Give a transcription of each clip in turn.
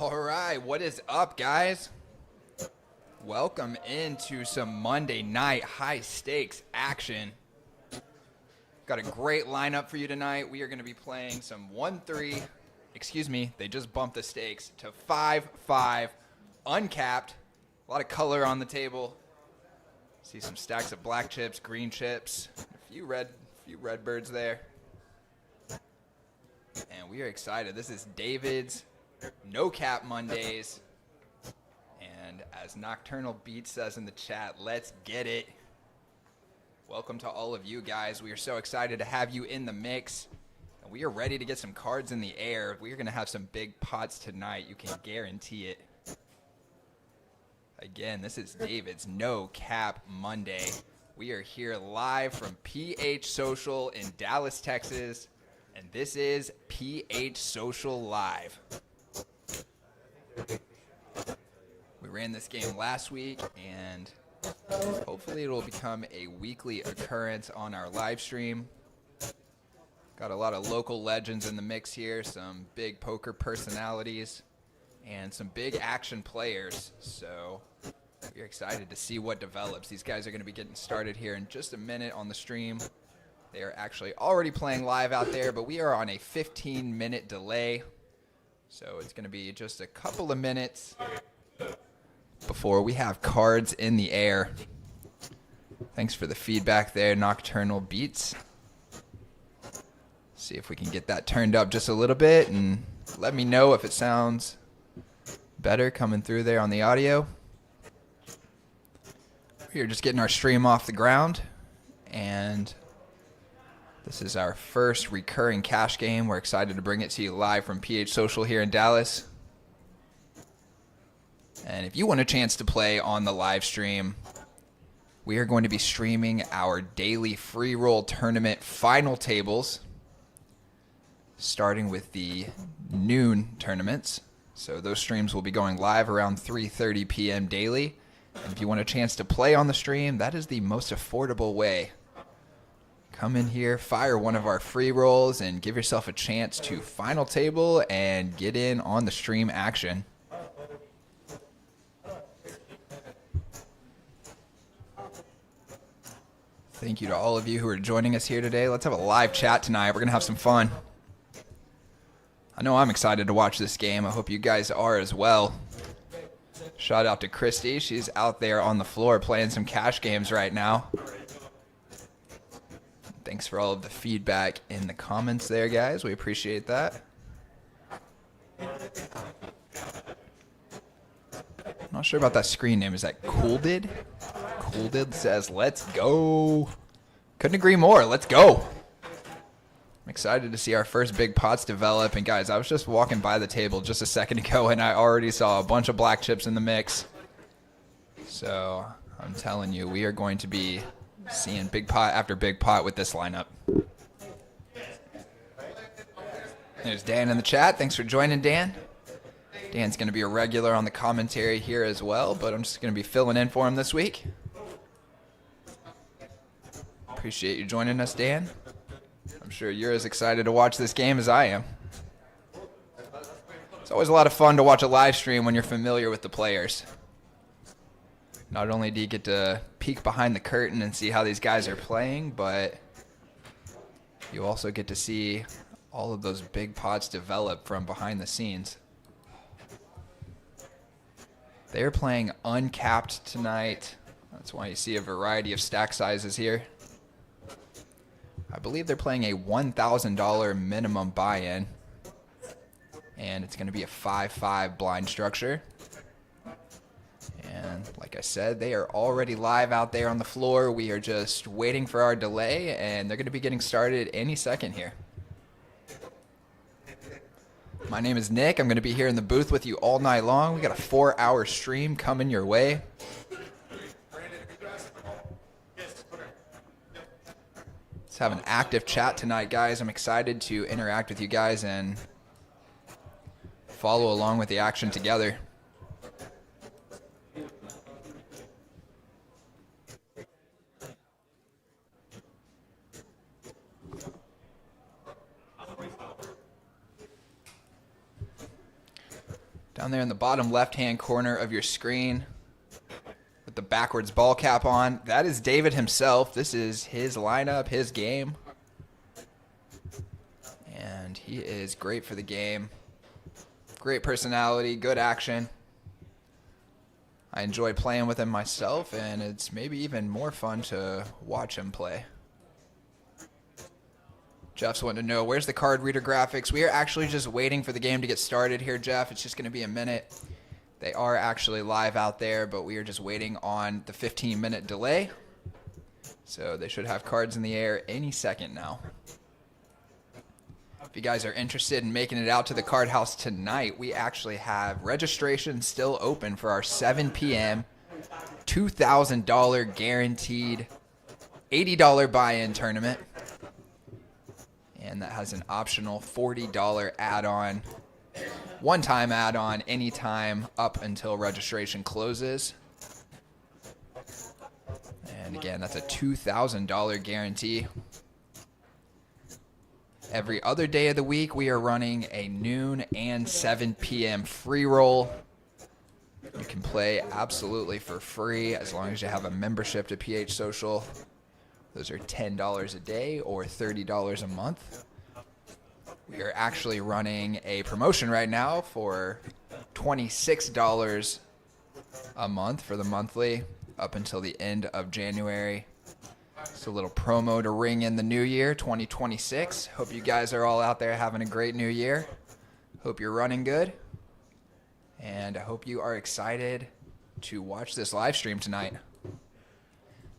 All right, what is up, guys? Welcome into some Monday night high stakes action. Got a great lineup for you tonight. We are going to be playing some 1-3, excuse me, they just bumped the stakes to 5-5, uncapped. A lot of color on the table. See some stacks of black chips, green chips, a few red birds there. And we are excited. This is David's No Cap Mondays. And as Nocturnal Beat says in the chat, let's get it. Welcome to all of you guys. We are so excited to have you in the mix. And we are ready to get some cards in the air. We are going to have some big pots tonight. You can guarantee it. Again, this is David's No Cap Monday. We are here live from PH Social in Dallas, Texas. And this is PH Social Live. We ran this game last week, and hopefully it will become a weekly occurrence on our live stream. Got a lot of local legends in the mix here, some big poker personalities, and some big action players. So we're excited to see what develops. These guys are going to be getting started here in just a minute on the stream. They are actually already playing live out there, but we are on a 15-minute delay. So it's going to be just a couple of minutes before we have cards in the air. Thanks for the feedback there, Nocturnal Beats. See if we can get that turned up just a little bit, and let me know if it sounds better coming through there on the audio. We're just getting our stream off the ground, and this is our first recurring cash game. We're excited to bring it to you live from PH Social here in Dallas. And if you want a chance to play on the live stream, we are going to be streaming our daily free roll tournament final tables, starting with the noon tournaments. So those streams will be going live around 3:30 p.m. daily. And if you want a chance to play on the stream, that is the most affordable way. Come in here, fire one of our free rolls, and give yourself a chance to final table and get in on the stream action. Thank you to all of you who are joining us here today. Let's have a live chat tonight. We're going to have some fun. I know I'm excited to watch this game. I hope you guys are as well. Shout out to Christy. She's out there on the floor playing some cash games right now. Thanks for all of the feedback in the comments there, guys. We appreciate that. I'm not sure about that screen name. Is that Cooldid? Cooldid says, let's go. Couldn't agree more. Let's go. I'm excited to see our first big pots develop. And guys, I was just walking by the table just a second ago, and I already saw a bunch of black chips in the mix. So I'm telling you, we are going to be seeing big pot after big pot with this lineup. There's Dan in the chat. Thanks for joining, Dan. Dan's going to be a regular on the commentary here as well, but I'm just going to be filling in for him this week. Appreciate you joining us, Dan. I'm sure you're as excited to watch this game as I am. It's always a lot of fun to watch a live stream when you're familiar with the players. Not only do you get to peek behind the curtain and see how these guys are playing, but you also get to see all of those big pots develop from behind the scenes. They're playing uncapped tonight. That's why you see a variety of stack sizes here. I believe they're playing a $1,000 minimum buy-in. And it's going to be a 5-5 blind structure. And like I said, they are already live out there on the floor. We are just waiting for our delay, and they're going to be getting started any second here. My name is Nick. I'm going to be here in the booth with you all night long. We got a 4-hour stream coming your way. Let's have an active chat tonight, guys. I'm excited to interact with you guys and follow along with the action together. Down there in the bottom left-hand corner of your screen with the backwards ball cap on, that is David himself. This is his lineup, his game. And he is great for the game. Great personality, good action. I enjoy playing with him myself, and it's maybe even more fun to watch him play. Jeff's wanting to know, where's the card reader graphics? We are actually just waiting for the game to get started here, Jeff. It's just going to be a minute. They are actually live out there, but we are just waiting on the 15-minute delay. So they should have cards in the air any second now. If you guys are interested in making it out to the card house tonight, we actually have registration still open for our 7 p.m. $2,000 guaranteed $80 buy-in tournament. And that has an optional $40 add-on, one-time add-on anytime up until registration closes. And again, that's a $2,000 guarantee. Every other day of the week, we are running a noon and 7 p.m. free roll. You can play absolutely for free as long as you have a membership to PH Social. Those are $10 a day or $30 a month. We are actually running a promotion right now for $26 a month for the monthly up until the end of January. It's a little promo to ring in the new year, 2026. Hope you guys are all out there having a great new year. Hope you're running good. And I hope you are excited to watch this live stream tonight.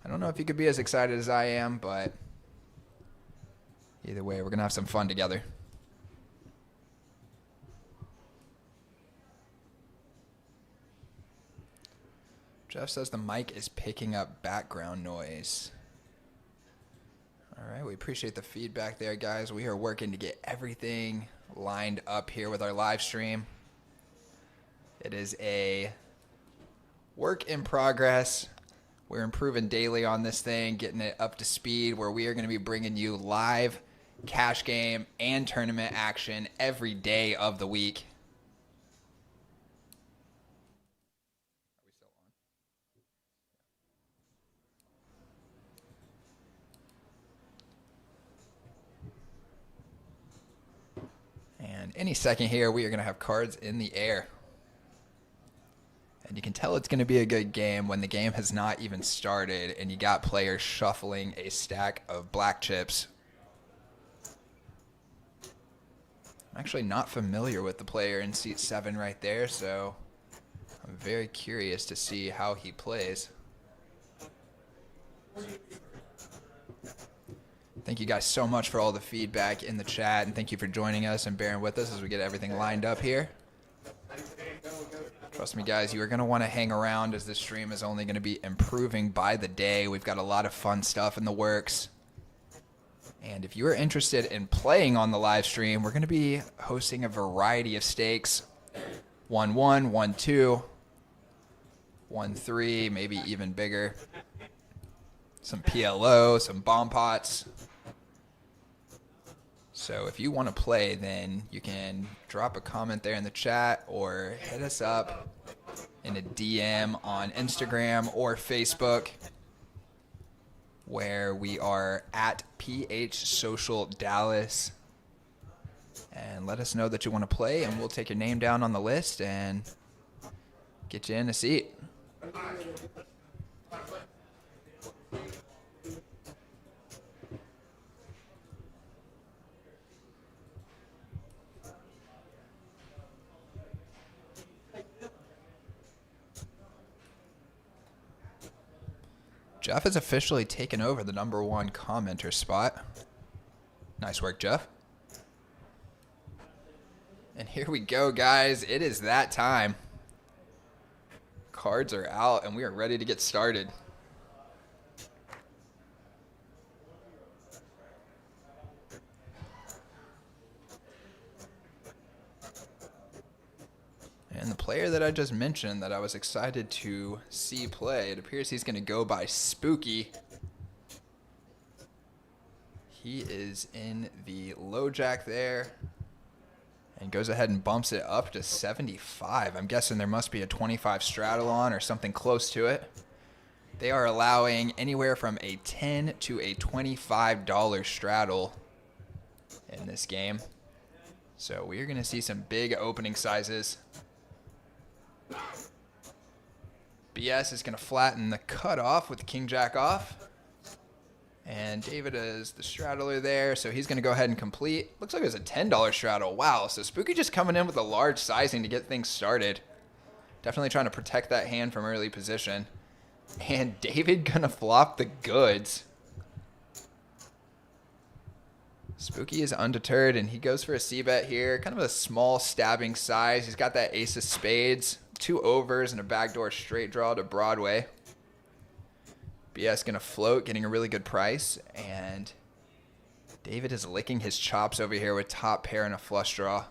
I don't know if you could be as excited as I am, but either way, we're going to have some fun together. Jeff says the mic is picking up background noise. All right, we appreciate the feedback there, guys. We are working to get everything lined up here with our live stream. It is a work in progress. We're improving daily on this thing, getting it up to speed where we are going to be bringing you live cash game and tournament action every day of the week. And any second here, we are going to have cards in the air. And you can tell it's going to be a good game when the game has not even started and you got players shuffling a stack of black chips. I'm actually not familiar with the player in seat 7 right there, so I'm very curious to see how he plays. Thank you guys so much for all the feedback in the chat, and thank you for joining us and bearing with us as we get everything lined up here. Trust me, guys, you are going to want to hang around as this stream is only going to be improving by the day. We've got a lot of fun stuff in the works. And if you are interested in playing on the live stream, we're going to be hosting a variety of stakes. 1-1, 1-2, 1-3, maybe even bigger. Some PLO, some bomb pots. So if you want to play, then you can drop a comment there in the chat or hit us up in a DM on Instagram or Facebook, where we are at PH Social Dallas. And let us know that you want to play, and we'll take your name down on the list and get you in a seat. Jeff has officially taken over the #1 commenter spot. Nice work, Jeff. And here we go, guys. It is that time. Cards are out, and we are ready to get started. And the player that I just mentioned that I was excited to see play, it appears he's going to go by Spooky. He is in the low jack there. And goes ahead and bumps it up to 75. I'm guessing there must be a 25 straddle on or something close to it. They are allowing anywhere from a $10 to a $25 straddle in this game. So we're going to see some big opening sizes. BS is going to flatten the cutoff with the king jack off. And David is the straddler there, so he's going to go ahead and complete. Looks like it was a $10 straddle. Wow, so Spooky just coming in with a large sizing to get things started. Definitely trying to protect that hand from early position. And David going to flop the goods. Spooky is undeterred, and he goes for a c-bet here. Kind of a small stabbing size. He's got that ace of spades, 2 overs, and a backdoor straight draw to Broadway. BS going to float, getting a really good price, and David is licking his chops over here with top pair and a flush draw.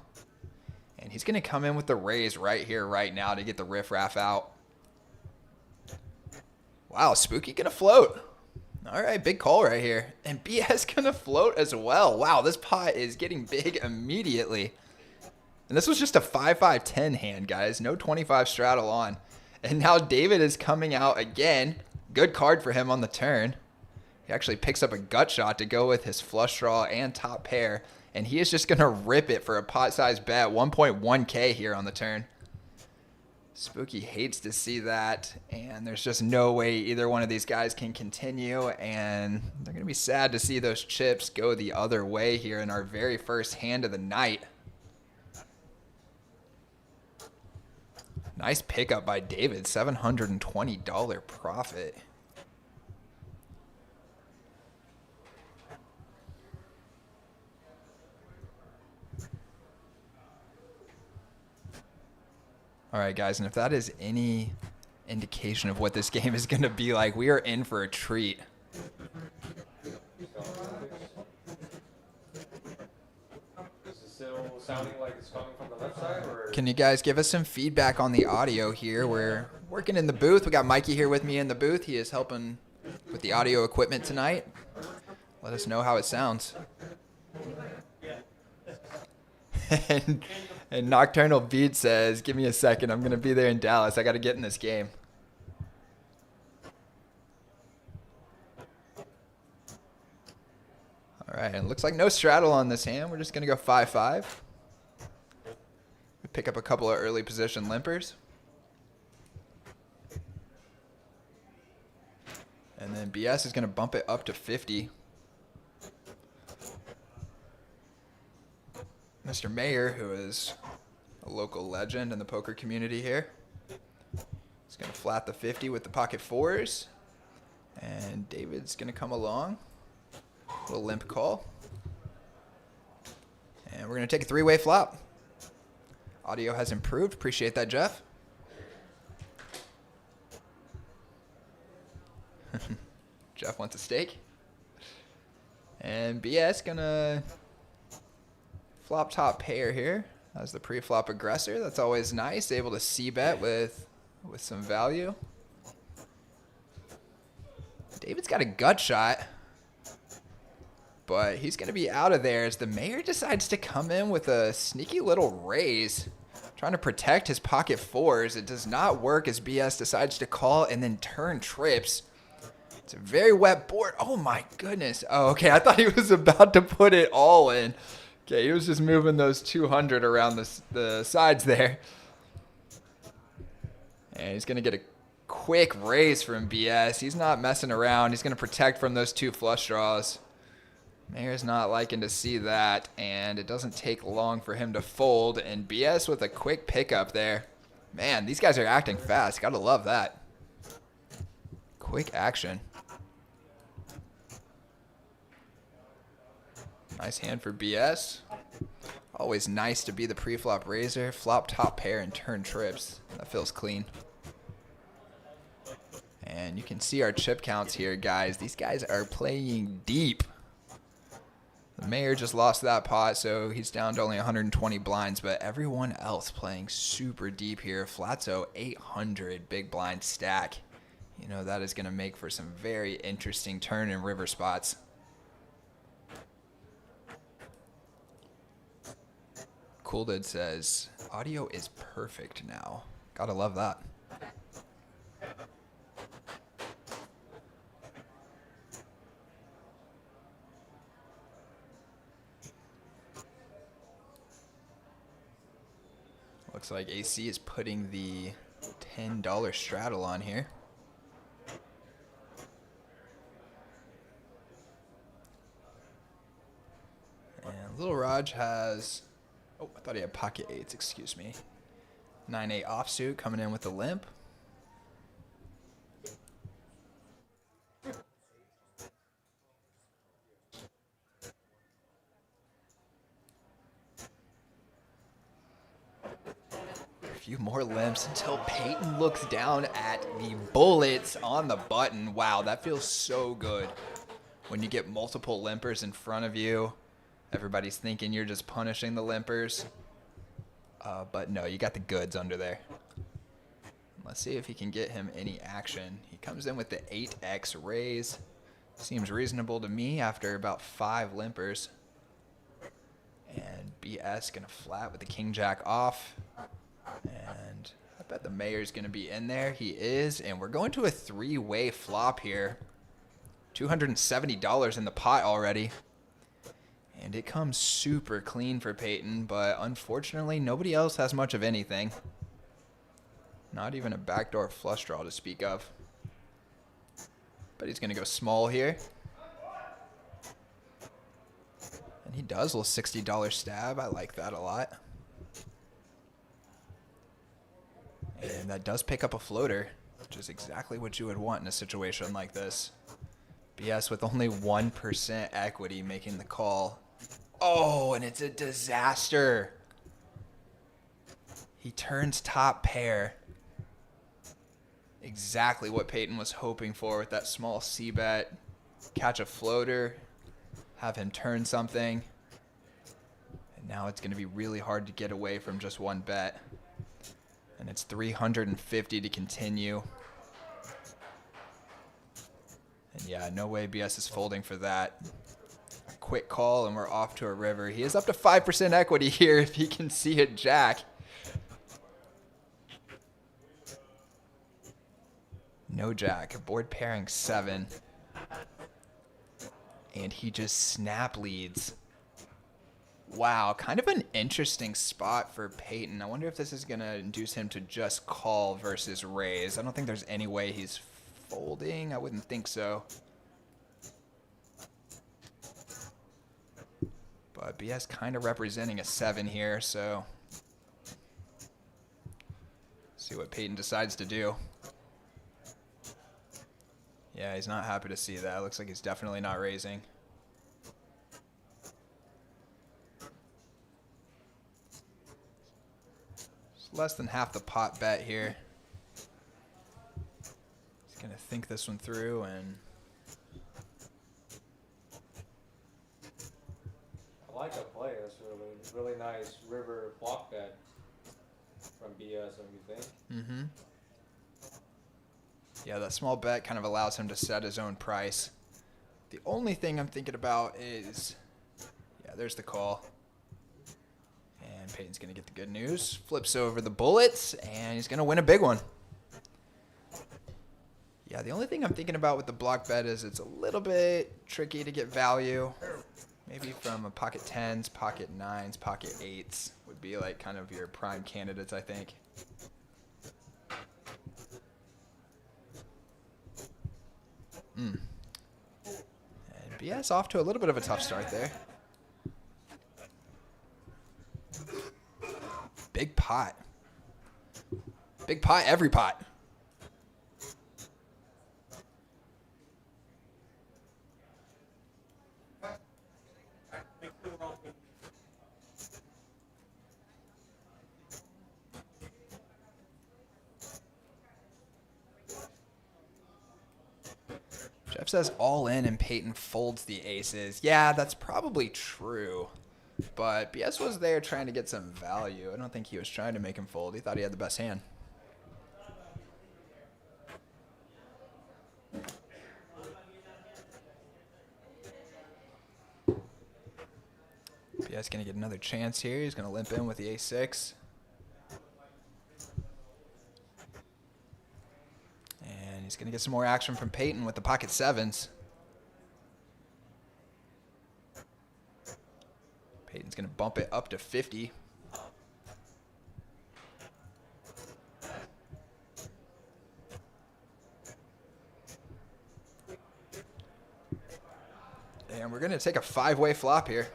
And he's going to come in with the raise right here, right now to get the riffraff out. Wow, Spooky going to float. All right, big call right here. And BS going to float as well. Wow, this pot is getting big immediately. And this was just a 5-5-10 hand, guys. No 25 straddle on. And now David is coming out again. Good card for him on the turn. He actually picks up a gut shot to go with his flush draw and top pair. And he is just going to rip it for a pot size bet. 1.1K here on the turn. Spooky hates to see that. And there's just no way either one of these guys can continue. And they're going to be sad to see those chips go the other way here in our very first hand of the night. Nice pickup by David, $720 profit. All right, guys, and if that is any indication of what this game is going to be like, we are in for a treat. Still sounding like it's coming from the left side, or? Can you guys give us some feedback on the audio here? We're working in the booth. We got Mikey here with me in the booth. He is helping with the audio equipment tonight. Let us know how it sounds. and Nocturnal Beat says, give me a second. I'm going to be there in Dallas. I got to get in this game. All right, and it looks like no straddle on this hand. We're just going to go 5-5. We pick up a couple of early position limpers. And then BS is going to bump it up to 50. Mr. Mayer, who is a local legend in the poker community here, is going to flat the 50 with the pocket fours. And David's going to come along. Little limp call. And we're going to take a 3-way flop. Audio has improved. Appreciate that, Jeff. Jeff wants a steak. And BS going to flop top pair here as the pre-flop aggressor. That's always nice. Able to c-bet with some value. David's got a gut shot, but he's going to be out of there as the Mayor decides to come in with a sneaky little raise, trying to protect his pocket fours. It does not work as BS decides to call and then turn trips. It's a very wet board. Oh my goodness. Oh, okay. I thought he was about to put it all in. Okay, he was just moving those 200 around the sides there. And he's going to get a quick raise from BS. He's not messing around. He's going to protect from those 2 flush draws. Mayor's not liking to see that, and it doesn't take long for him to fold. And BS with a quick pickup there. Man, these guys are acting fast. Gotta love that. Quick action. Nice hand for BS. Always nice to be the pre-flop raiser. Flop top pair and turn trips. That feels clean. And you can see our chip counts here, guys. These guys are playing deep. The Mayor just lost that pot, so he's down to only 120 blinds, but everyone else playing super deep here. Flatzo 800 big blind stack. You know, that is going to make for some very interesting turn and river spots. Cooled says, audio is perfect now. Gotta love that. Looks like AC is putting the $10 straddle on here. And Little Raj has, oh, I thought he had pocket eights, excuse me. 9-8 offsuit coming in with the limp. A few more limps until Peyton looks down at the bullets on the button. Wow, that feels so good when you get multiple limpers in front of you. Everybody's thinking you're just punishing the limpers. But no, you got the goods under there. Let's see if he can get him any action. He comes in with the 8x raise. Seems reasonable to me after about 5 limpers. And BS gonna flat with the king jack off. And I bet the mayor's gonna be in there. He is, and we're going to a 3-way flop here. $270 in the pot already. And it comes super clean for Peyton, but unfortunately, nobody else has much of anything. Not even a backdoor flush draw to speak of. But he's going to go small here. And he does a little $60 stab. I like that a lot. And that does pick up a floater, which is exactly what you would want in a situation like this. BS with only 1% equity making the call. Oh, and it's a disaster. He turns top pair. Exactly what Peyton was hoping for with that small C-bet. Catch a floater, have him turn something. And now it's going to be really hard to get away from just one bet. And it's 350 to continue. And yeah, no way BS is folding for that. Quick call and we're off to a river. He is up to 5% equity here if he can see a jack. No jack. Board pairing 7. And he just snap leads. Wow, kind of an interesting spot for Peyton. I wonder if this is going to induce him to just call versus raise. I don't think there's any way he's folding. I wouldn't think so. But BS kind of representing a 7 here, so see what Peyton decides to do. Yeah, he's not happy to see that. Looks like he's definitely not raising. It's less than half the pot bet here. He's going to think this one through and... I like that play. That's really nice river block bet from BS, don't you think? Mm-hmm. Yeah, that small bet kind of allows him to set his own price. The only thing I'm thinking about is, yeah, there's the call. And Peyton's going to get the good news. Flips over the bullets, and he's going to win a big one. Yeah, the only thing I'm thinking about with the block bet is it's a little bit tricky to get value. Maybe from a pocket 10s, pocket 9s, pocket 8s would be like kind of your prime candidates, I think. And BS off to a little bit of a tough start there. Big pot. Big pot, every pot. Jeff says all in and Peyton folds the aces. Yeah, that's probably true. But BS was there trying to get some value. I don't think he was trying to make him fold. He thought he had the best hand. BS going to get another chance here. He's going to limp in with the A6. And he's going to get some more action from Peyton with the pocket sevens. Peyton's going to bump it up to 50. And we're going to take a 5-way flop here.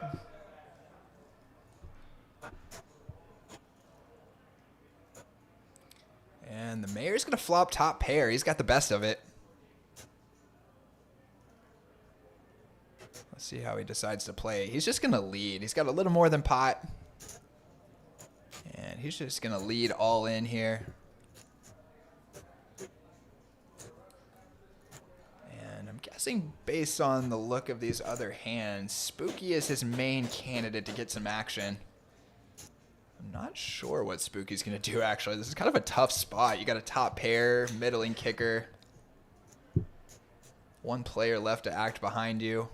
And the mayor's going to flop top pair. He's got the best of it. Let's see how he decides to play. He's just going to lead. He's got a little more than pot. And he's just going to lead all in here. And I'm guessing based on the look of these other hands, Spooky is his main candidate to get some action. I'm not sure what Spooky's going to do, actually. This is kind of a tough spot. You got a top pair, middling kicker. One player left to act behind you.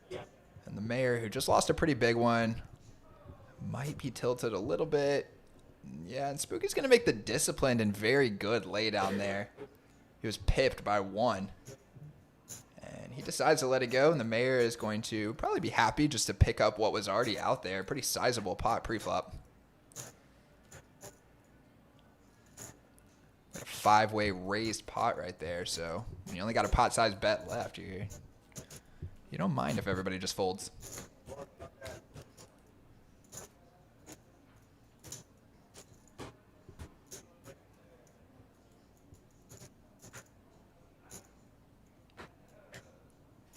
And the mayor, who just lost a pretty big one, might be tilted a little bit. Yeah, and Spooky's going to make the disciplined and very good lay down there. He was pipped by 1. And he decides to let it go, and the mayor is going to probably be happy just to pick up what was already out there. Pretty sizable pot pre-flop. A 5-way raised pot right there, so when you only got a pot-sized bet left, you don't mind if everybody just folds.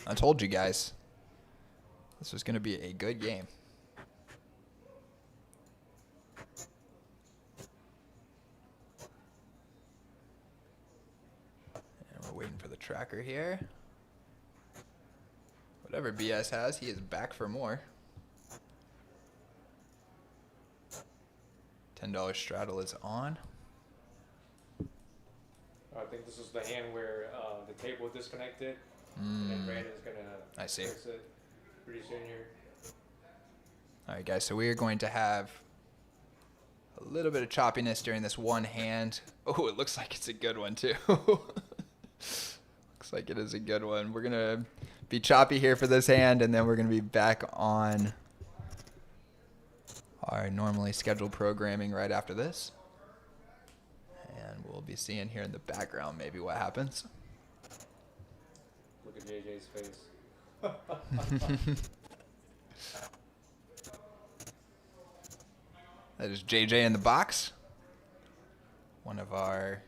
I told you guys, this was going to be a good game. And we're waiting for the tracker here. Whatever BS has, he is back for more. $10 straddle is on. I think this is the hand where the table disconnected, and then Brandon's gonna I see. fix it pretty soon here. All right, guys, so we are going to have a little bit of choppiness during this one hand. Oh, it looks like it's a good one, too. Looks like it is a good one. We're going to be choppy here for this hand, and then we're going to be back on our normally scheduled programming right after this. And we'll be seeing here in the background maybe what happens. Look at JJ's face. That is JJ in the box. One of our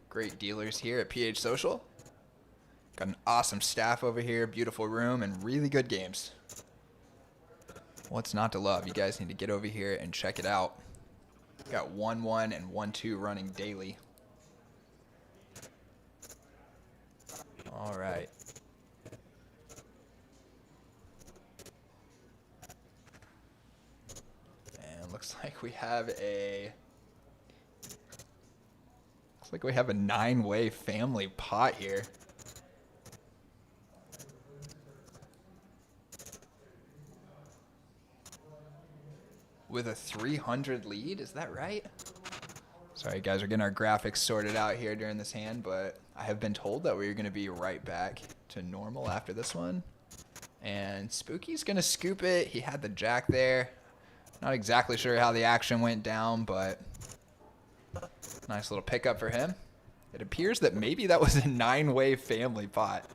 great dealers here at PH Social. Got an awesome staff over here, beautiful room, and really good games. What's not to love? You guys need to get over here and check it out. Got 1-1 and 1-2 running daily. All right. And looks like we have a 9-way family pot here. With a 300 lead, is that right? Sorry guys, we're getting our graphics sorted out here during this hand, but I have been told that we're going to be right back to normal after this one. And Spooky's going to scoop it. He had the jack there. Not exactly sure how the action went down, but nice little pickup for him. It appears that maybe that was a 9-way family pot.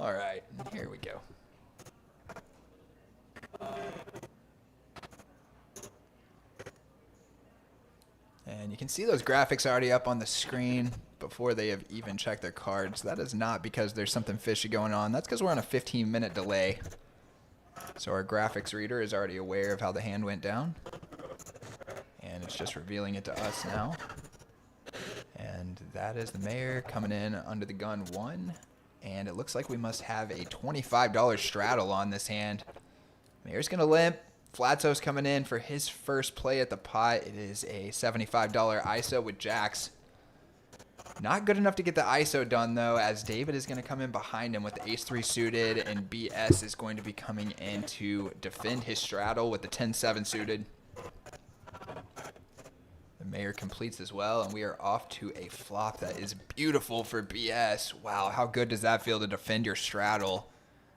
All right, here we go. And you can see those graphics already up on the screen before they have even checked their cards. That is not because there's something fishy going on. That's because we're on a 15-minute delay. So our graphics reader is already aware of how the hand went down. And it's just revealing it to us now. And that is the mayor coming in under the gun 1. And it looks like we must have a $25 straddle on this hand. Mayor's going to limp. Flatzo's coming in for his first play at the pot. It is a $75 ISO with jacks. Not good enough to get the ISO done, though, as David is going to come in behind him with the ace-3 suited, and BS is going to be coming in to defend his straddle with the 10-7 suited. The mayor completes as well, and we are off to a flop that is beautiful for BS. Wow, how good does that feel to defend your straddle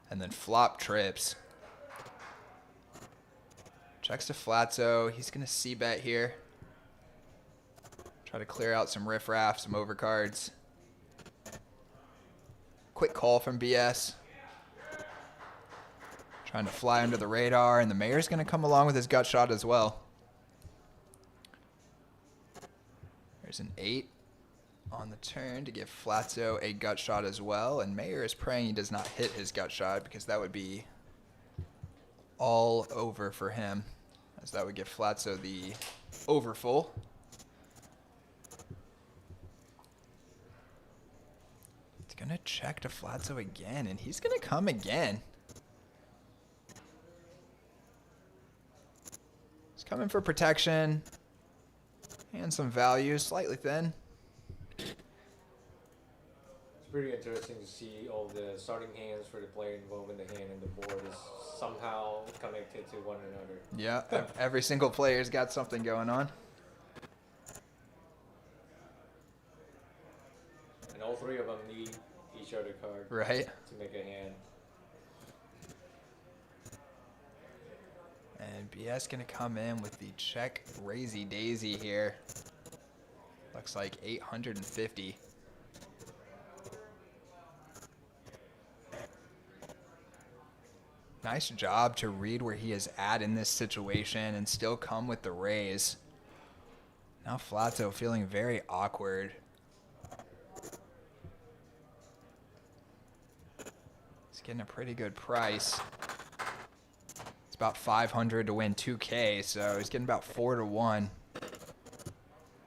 and then flop trips? Checks to Flatzo. He's going to c-bet here. Try to clear out some riffraff, some overcards. Quick call from BS. Trying to fly under the radar, and the mayor's going to come along with his gut shot as well. There's an 8 on the turn to give Flatzo a gut shot as well, and Mayor is praying he does not hit his gut shot because that would be all over for him, as that would give Flatzo the overfull. He's going to check to Flatzo again, and he's going to come again. He's coming for protection. And some value, slightly thin. It's pretty interesting to see all the starting hands for the player involved in the hand, and the board is somehow connected to one another. Yeah, every single player's got something going on. And all three of them need each other card Right. to make a hand. And BS gonna come in with the check raisy daisy here. Looks like 850. Nice job to read where he is at in this situation and still come with the raise. Now Flatzo feeling very awkward. He's getting a pretty good price. It's about 500 to win 2K, so he's getting about 4 to 1.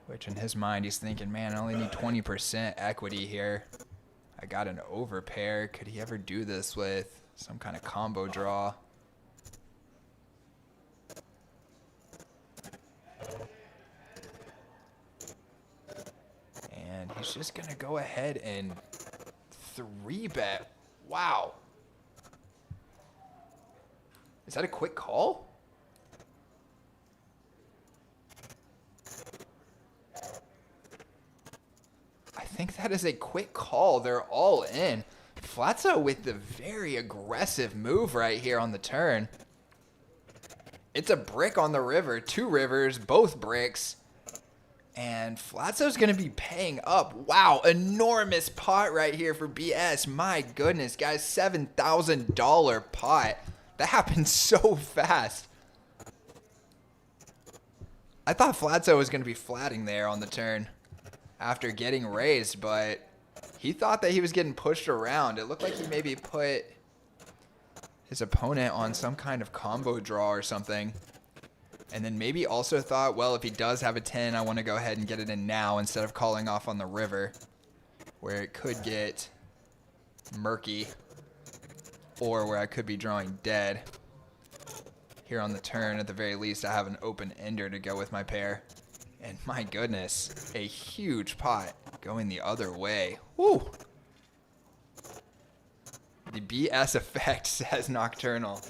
Which in his mind, he's thinking, man, I only need 20% equity here. I got an overpair. Could he ever do this with some kind of combo draw? And he's just going to go ahead and 3-bet. Wow. Is that a quick call? I think that is a quick call. They're all in. Flatzo with the very aggressive move right here on the turn. It's a brick on the river. 2 rivers, both bricks. And Flatzo's going to be paying up. Wow, enormous pot right here for BS. My goodness, guys, $7,000 pot. That happened so fast. I thought Flatzo was going to be flatting there on the turn after getting raised, but he thought that he was getting pushed around. It looked like he maybe put his opponent on some kind of combo draw or something. And then maybe also thought, well, if he does have a 10, I want to go ahead and get it in now instead of calling off on the river, where it could get murky. Or where I could be drawing dead. Here on the turn, at the very least, I have an open ender to go with my pair. And my goodness, a huge pot going the other way. Woo! The BS effect, says Nocturnal.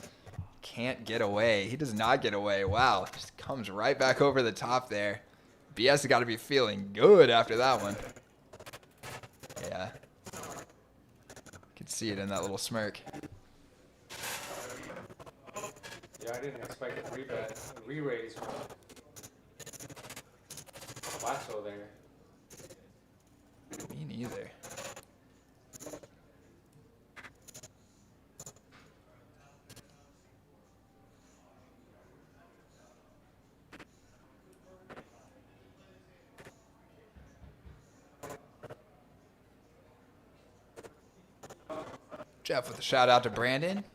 Can't get away. He does not get away. Wow, just comes right back over the top there. BS has got to be feeling good after that one. Yeah. You can see it in that little smirk. Yeah, I didn't expect a re-raise from Flatzo there. Me neither. Jeff with a shout out to Brandon.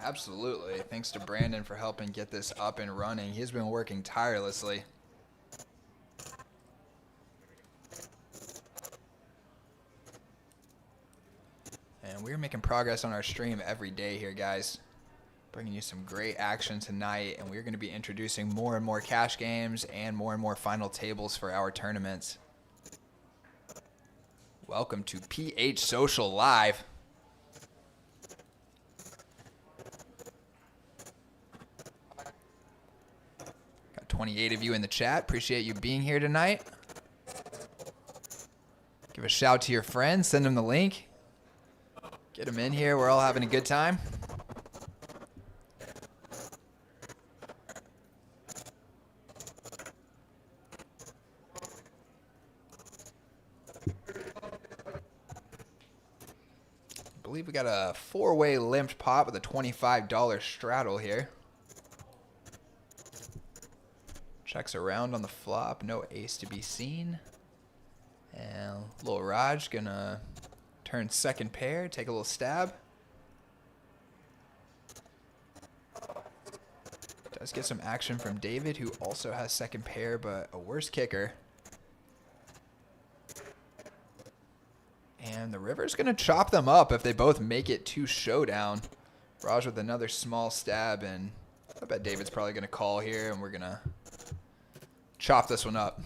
Absolutely. Thanks to Brandon for helping get this up and running. He's been working tirelessly. And we're making progress on our stream every day here, guys. Bringing you some great action tonight, and we're going to be introducing more and more cash games and more final tables for our tournaments. Welcome to PH Social Live. Got 28 of you in the chat. Appreciate you being here tonight. Give a shout to your friends. Send them the link. Get them in here. We're all having a good time. I believe we got a 4-way limped pot with a $25 straddle here. Checks around on the flop. No ace to be seen. And little Raj gonna turn second pair, take a little stab. Does get some action from David, who also has second pair, but a worse kicker. And the river's going to chop them up if they both make it to showdown. Raj with another small stab, and I bet David's probably going to call here, and we're going to chop this one up.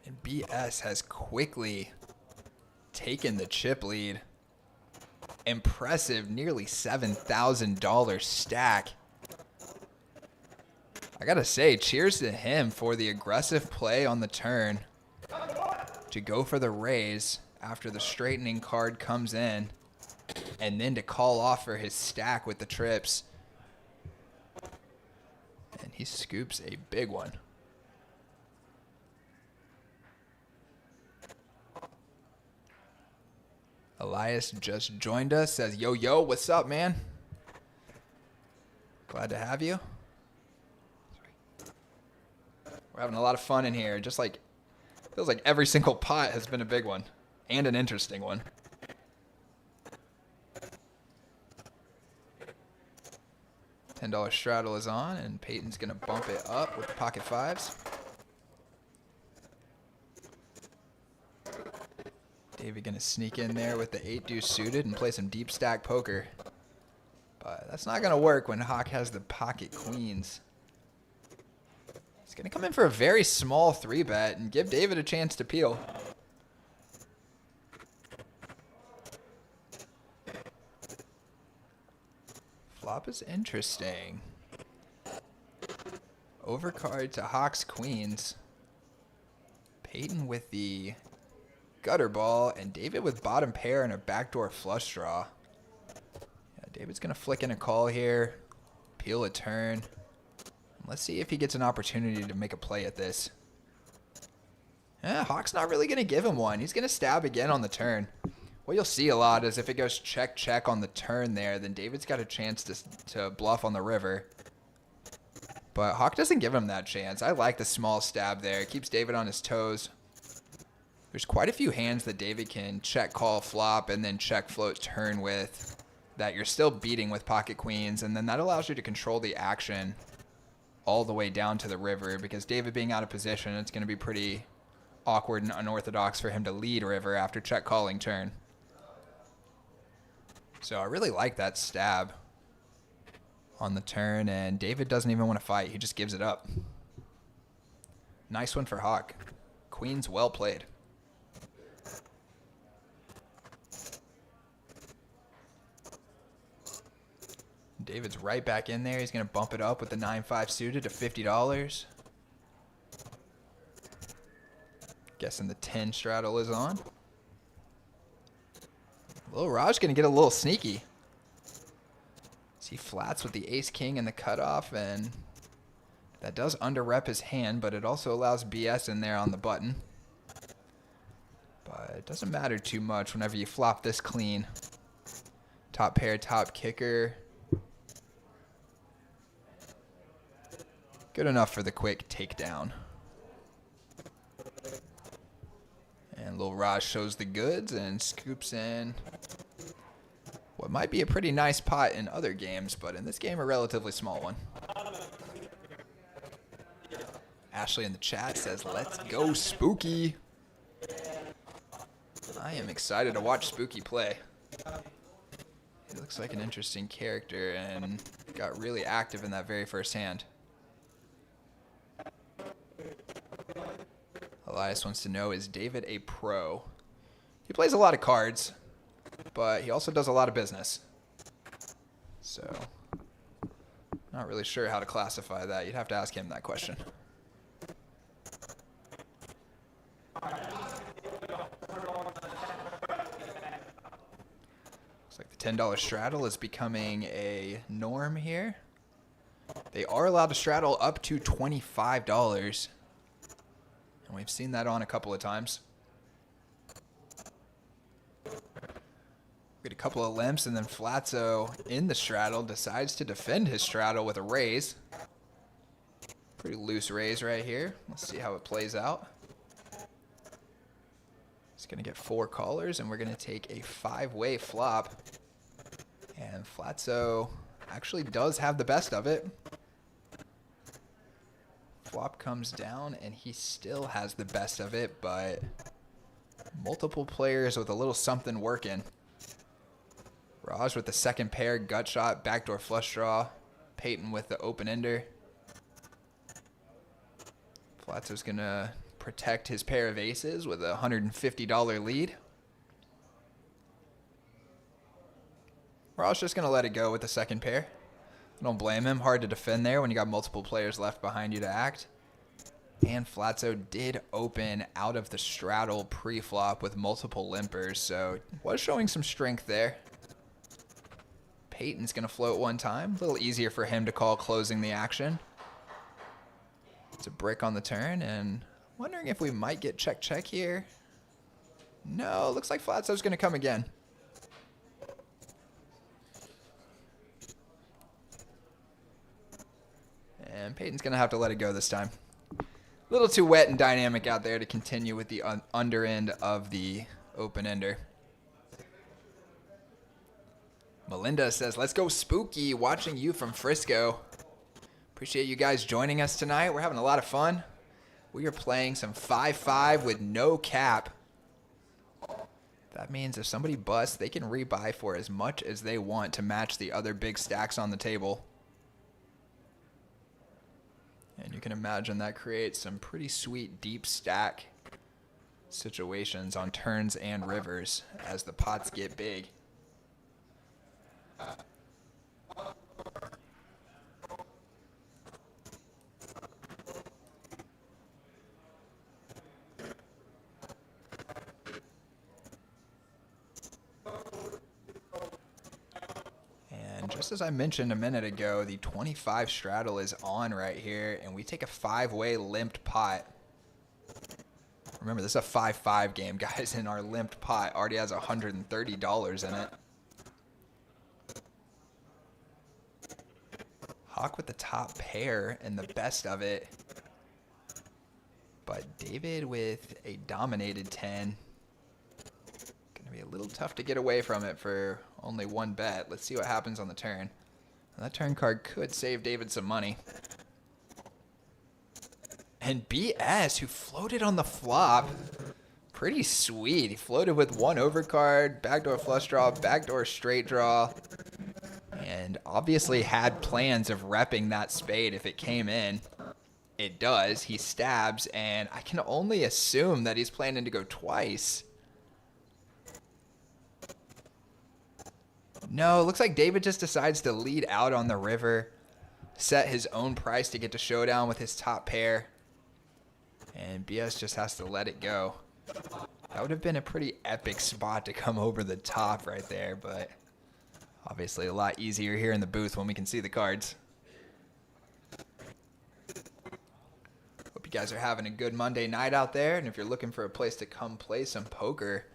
And BS has quickly taken the chip lead. Impressive, nearly $7,000 stack. I gotta say, cheers to him for the aggressive play on the turn to go for the raise after the straightening card comes in, and then to call off for his stack with the trips. And he scoops a big one. Elias just joined us, says, yo, what's up, man? Glad to have you. We're having a lot of fun in here. Just like, feels like every single pot has been a big one and an interesting one. $10 straddle is on, and Peyton's going to bump it up with the pocket fives. David going to sneak in there with the 8 deuce suited and play some deep stack poker. But that's not going to work when Hawk has the pocket queens. He's going to come in for a very small 3-bet and give David a chance to peel. Flop is interesting. Overcard to Hawk's queens. Peyton with the gutter ball, and David with bottom pair and a backdoor flush draw. Yeah, David's going to flick in a call here, peel a turn. Let's see if he gets an opportunity to make a play at this. Hawk's not really going to give him one. He's going to stab again on the turn. What you'll see a lot is if it goes check on the turn there, then David's got a chance to bluff on the river. But Hawk doesn't give him that chance. I like the small stab there. It keeps David on his toes. There's quite a few hands that David can check call flop and then check float turn with that you're still beating with pocket queens, and then that allows you to control the action all the way down to the river, because David being out of position, it's going to be pretty awkward and unorthodox for him to lead river after check calling turn. So I really like that stab on the turn, and David doesn't even want to fight. He just gives it up. Nice one for Hawk. Queens well played. David's right back in there. He's going to bump it up with the 9-5 suited to $50. Guessing the 10 straddle is on. Little Raj going to get a little sneaky. He flats with the ace king and the cutoff, and that does under rep his hand, but it also allows BS in there on the button. But it doesn't matter too much whenever you flop this clean. Top pair, top kicker. Good enough for the quick takedown. And little Raj shows the goods and scoops in what might be a pretty nice pot in other games, but in this game a relatively small one. Ashley in the chat says, let's go Spooky. I am excited to watch Spooky play. He looks like an interesting character and got really active in that very first hand. Elias wants to know, is David a pro? He plays a lot of cards, but he also does a lot of business. So, not really sure how to classify that. You'd have to ask him that question. Looks like the $10 straddle is becoming a norm here. They are allowed to straddle up to $25. And we've seen that on a couple of times. Get a couple of limps, and then Flatzo in the straddle decides to defend his straddle with a raise. Pretty loose raise right here. Let's see how it plays out. He's going to get 4 callers, and we're going to take a 5-way flop. And Flatzo actually does have the best of it. Flop comes down, and he still has the best of it, but multiple players with a little something working. Raj with the second pair, gut shot, backdoor flush draw. Peyton with the open ender. Flatzo's going to protect his pair of aces with a $150 lead. Raj just going to let it go with the second pair. I don't blame him. Hard to defend there when you got multiple players left behind you to act. And Flatzo did open out of the straddle pre-flop with multiple limpers, so was showing some strength there. Peyton's going to float one time. A little easier for him to call closing the action. It's a brick on the turn, and wondering if we might get check here. No, looks like Flatzo's going to come again. And Peyton's going to have to let it go this time. A little too wet and dynamic out there to continue with the under end of the open ender. Melinda says, let's go Spooky, watching you from Frisco. Appreciate you guys joining us tonight. We're having a lot of fun. We are playing some 5-5 with no cap. That means if somebody busts, they can rebuy for as much as they want to match the other big stacks on the table. And you can imagine that creates some pretty sweet deep stack situations on turns and rivers as the pots get big. And just as I mentioned a minute ago, the 25 straddle is on right here, and we take a 5-way limped pot. Remember, this is a 5-5 game, guys, and our limped pot already has $130 in it. Hawk with the top pair and the best of it. But David with a dominated 10. Going to be a little tough to get away from it for only one bet. Let's see what happens on the turn. That turn card could save David some money. And BS, who floated on the flop. Pretty sweet. He floated with one overcard, backdoor flush draw, backdoor straight draw. And obviously had plans of repping that spade if it came in. It does. He stabs, and I can only assume that he's planning to go twice. No, it looks like David just decides to lead out on the river, set his own price to get to showdown with his top pair. And BS just has to let it go. That would have been a pretty epic spot to come over the top right there, but obviously a lot easier here in the booth when we can see the cards. Hope you guys are having a good Monday night out there, and if you're looking for a place to come play some poker,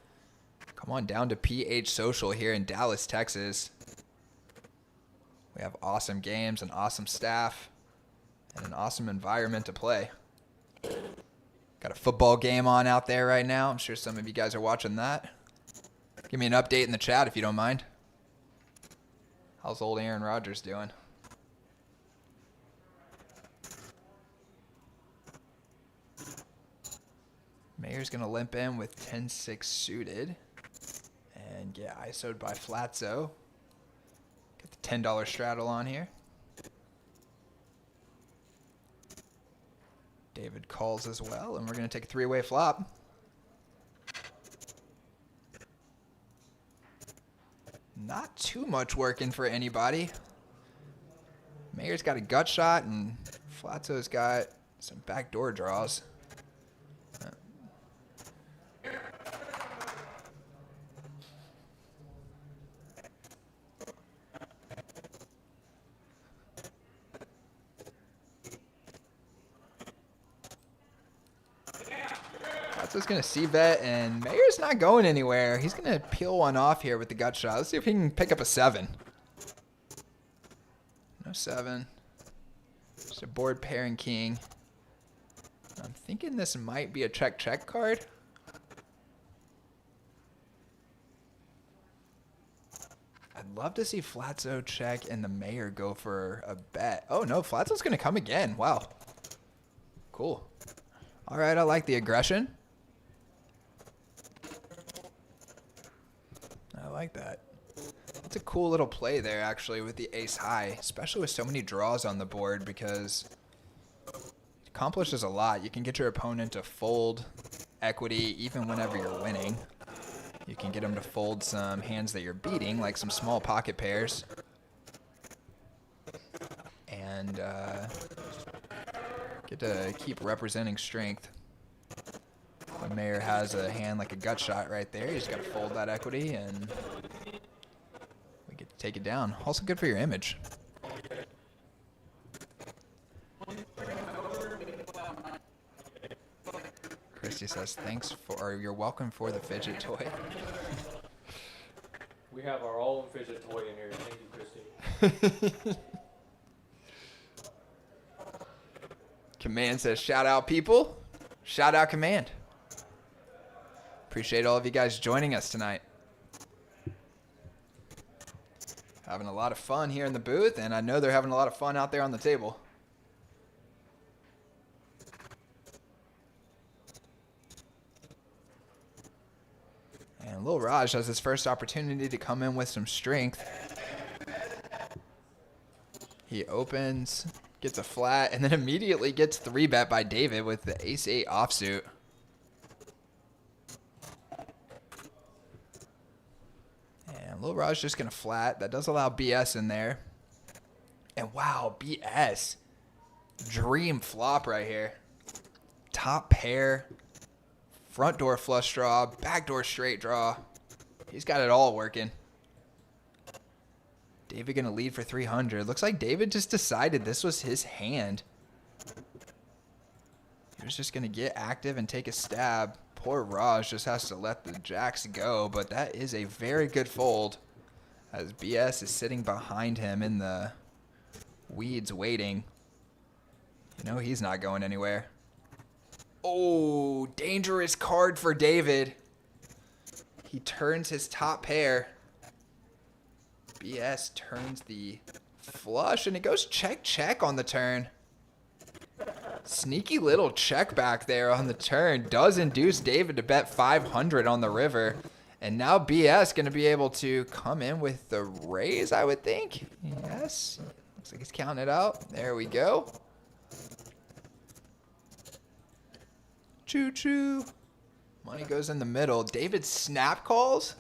come on down to PH Social here in Dallas, Texas. We have awesome games, an awesome staff, and an awesome environment to play. Got a football game on out there right now. I'm sure some of you guys are watching that. Give me an update in the chat if you don't mind. How's old Aaron Rodgers doing? Mayer's going to limp in with 10-6 suited. And get ISO'd by Flatzo. Get the $10 straddle on here. David calls as well, and we're going to take a three-way flop. Not too much working for anybody. Mayer's got a gut shot, and Flatzo's got some backdoor draws. Flatzo's going to C-bet, and Mayer's not going anywhere. He's going to peel one off here with the gut shot. Let's see if he can pick up a 7. No 7. Just a board pairing king. I'm thinking this might be a check-check card. I'd love to see Flatzo check and the Mayor go for a bet. Oh, no, Flatzo's going to come again. Wow. Cool. All right, I like the aggression. I like that. It's a cool little play there, actually, with the ace high, especially with so many draws on the board, because it accomplishes a lot. You can get your opponent to fold equity even whenever you're winning. You can get them to fold some hands that you're beating, like some small pocket pairs. And get to keep representing strength. When Mayer has a hand like a gut shot right there, you just got to fold that equity, and we get to take it down. Also good for your image. Christy says, thanks for, or you're welcome for the fidget toy. We have our own fidget toy in here. Thank you, Christy. Command says, shout out people. Shout out Command. Appreciate all of you guys joining us tonight. Having a lot of fun here in the booth, and I know they're having a lot of fun out there on the table. And Lil Raj has his first opportunity to come in with some strength. He opens, gets a flat, and then immediately gets 3-bet by David with the ace-8 offsuit. And Lil Raj just going to flat. That does allow BS in there. And wow, BS. Dream flop right here. Top pair. Front door flush draw. Back door straight draw. He's got it all working. David going to lead for 300. Looks like David just decided this was his hand. He was just going to get active and take a stab. Poor Raj just has to let the jacks go, but that is a very good fold as BS is sitting behind him in the weeds waiting. You know he's not going anywhere. Oh, dangerous card for David. He turns his top pair. BS turns the flush, and it goes check on the turn. Sneaky little check back there on the turn does induce David to bet 500 on the river. And now BS going to be able to come in with the raise, I would think. Yes. Looks like he's counting it out. There we go. Choo-choo. Money goes in the middle. David snap calls.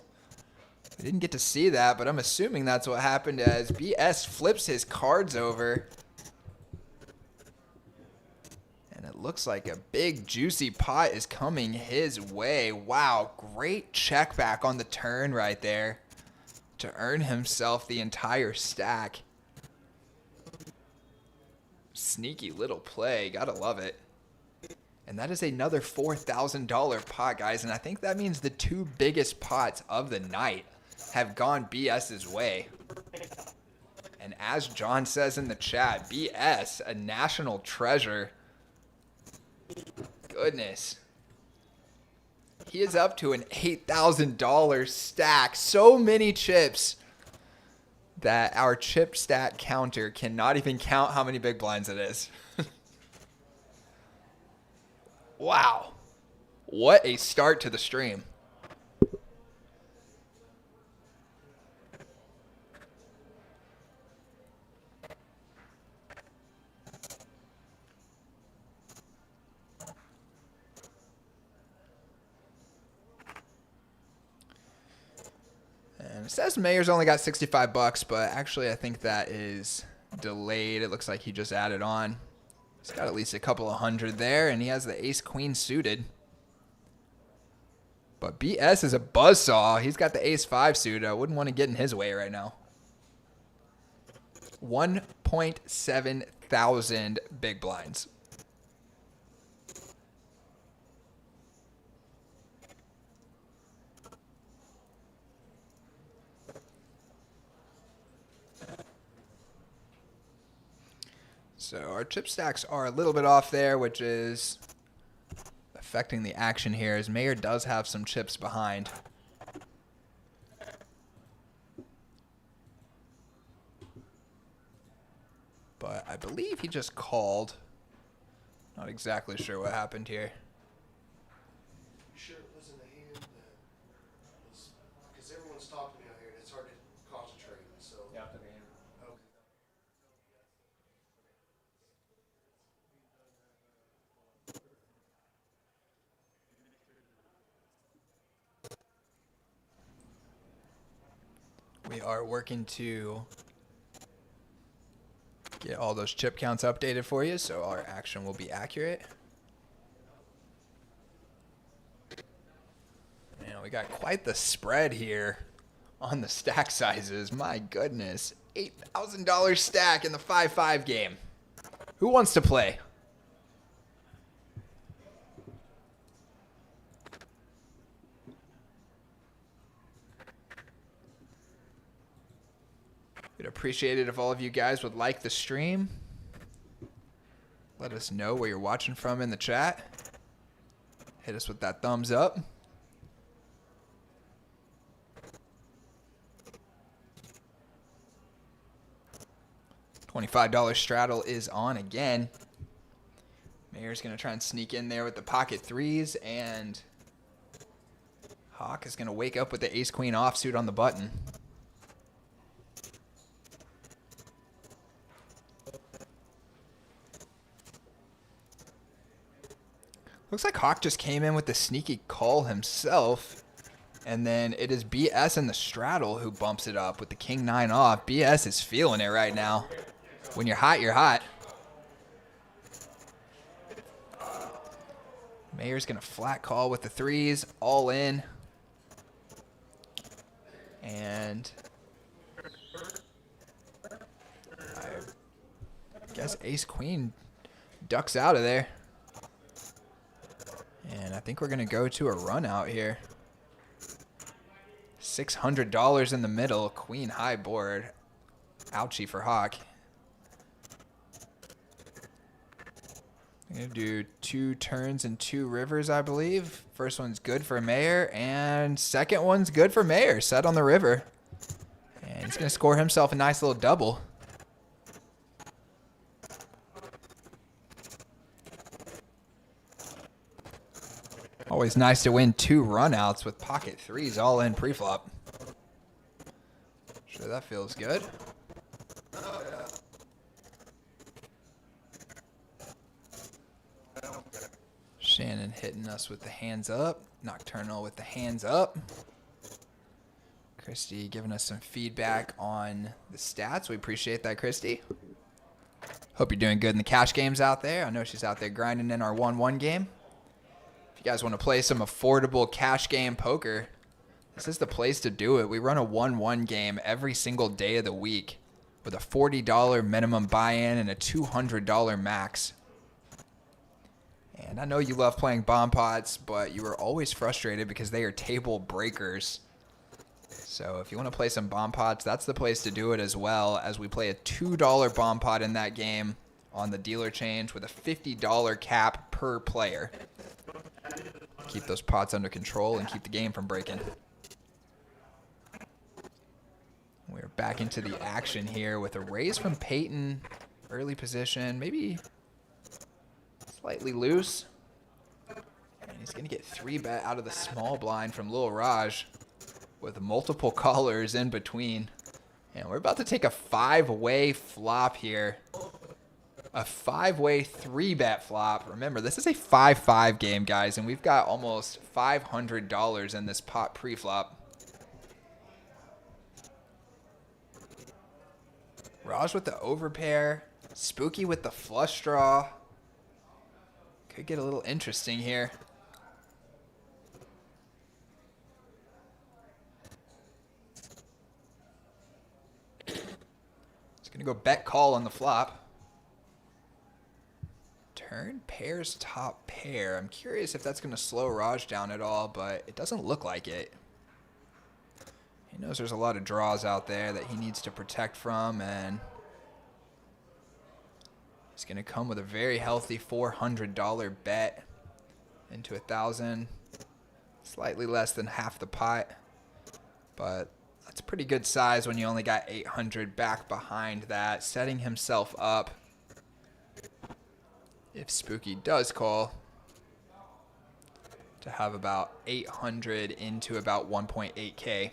We didn't get to see that, but I'm assuming that's what happened as BS flips his cards over. And it looks like a big juicy pot is coming his way. Wow, great check back on the turn right there to earn himself the entire stack. Sneaky little play, gotta love it. And that is another $4,000 pot, guys, and I think that means the two biggest pots of the night have gone BS's way. And as John says in the chat, BS, a national treasure. Goodness. He is up to an $8,000 stack. So many chips that our chip stat counter cannot even count how many big blinds it is. Wow. What a start to the stream. And it says Mayer's only got 65 bucks, but actually I think that is delayed. It looks like he just added on. He's got at least a couple of hundred there, and he has the ace-queen suited. But BS is a buzzsaw. He's got the ace-5 suited. I wouldn't want to get in his way right now. 1.7 thousand big blinds. So our chip stacks are a little bit off there, which is affecting the action here, as Mayer does have some chips behind. But I believe he just called. Not exactly sure what happened here. You sure it wasn't a hand that was, because everyone's talking out here and it's hard to concentrate, so. Yeah, after the hand. Okay. We are working to get all those chip counts updated for you, so our action will be accurate. Man, we got quite the spread here on the stack sizes. My goodness. $8,000 stack in the 5-5 game. Who wants to play? We'd appreciate it if all of you guys would like the stream. Let us know where you're watching from in the chat. Hit us with that thumbs up. $25 straddle is on again. Mayer's going to try and sneak in there with the pocket threes, and Hawk is going to wake up with the ace-queen offsuit on the button. Looks like Hawk just came in with the sneaky call himself. And then it is BS in the straddle who bumps it up with the king-9 off. BS is feeling it right now. When you're hot, you're hot. Mayer's going to flat call with the threes, all in. And I guess ace-queen ducks out of there. And I think we're going to go to a run out here. $600 in the middle. Queen high board. Ouchie for Hawk. I'm going to do 2 turns and 2 rivers, I believe. First one's good for Mayer, and second one's good for Mayer. Set on the river. And he's going to score himself a nice little double. Always nice to win 2 runouts with pocket threes all in preflop. Sure, that feels good. Shannon hitting us with the hands up. Nocturnal with the hands up. Christy giving us some feedback on the stats. We appreciate that, Christy. Hope you're doing good in the cash games out there. I know she's out there grinding in our 1-1 game. If you guys want to play some affordable cash game poker, this is the place to do it. We run a 1-1 game every single day of the week with a $40 minimum buy-in and a $200 max. And I know you love playing bomb pots, but you are always frustrated because they are table breakers. So if you want to play some bomb pots, that's the place to do it, as well as we play a $2 bomb pot in that game on the dealer change with a $50 cap per player. Keep those pots under control and keep the game from breaking. We're back into the action here with a raise from Peyton. Early position, maybe slightly loose. And And he's going to get 3-bet out of the small blind from Lil Raj with multiple callers in between. And we're about to take a 5-way flop here. A 5-way 3-bet flop. Remember, this is a 5-5 game, guys, and we've got almost $500 in this pot pre-flop. Raj with the overpair. Spooky with the flush draw. Could get a little interesting here. It's going to go bet call on the flop. Turn pairs top pair. I'm curious if that's going to slow Raj down at all, but it doesn't look like it. He knows there's a lot of draws out there that he needs to protect from, and he's going to come with a very healthy $400 bet into 1,000. Slightly less than half the pot, but that's a pretty good size when you only got 800 back behind that, setting himself up if Spooky does call to have about 800 into about 1.8K.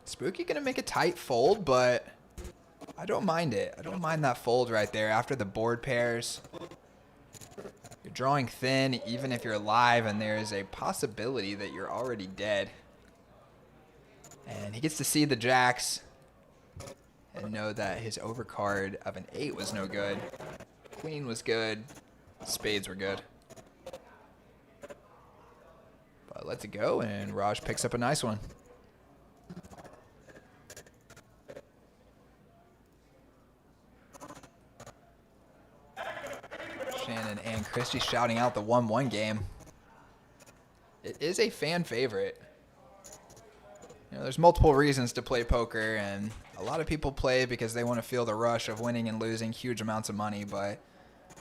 Spooky gonna make a tight fold, but I don't mind it. I don't mind that fold right there after the board pairs. You're drawing thin even if you're live, and there is a possibility that you're already dead. And he gets to see the jacks and know that his overcard of an 8 was no good. Queen was good. Spades were good. But lets it go, and Raj picks up a nice one. Shannon and Christy shouting out the 1-1 game. It is a fan favorite. You know, there's multiple reasons to play poker, and a lot of people play because they want to feel the rush of winning and losing huge amounts of money, but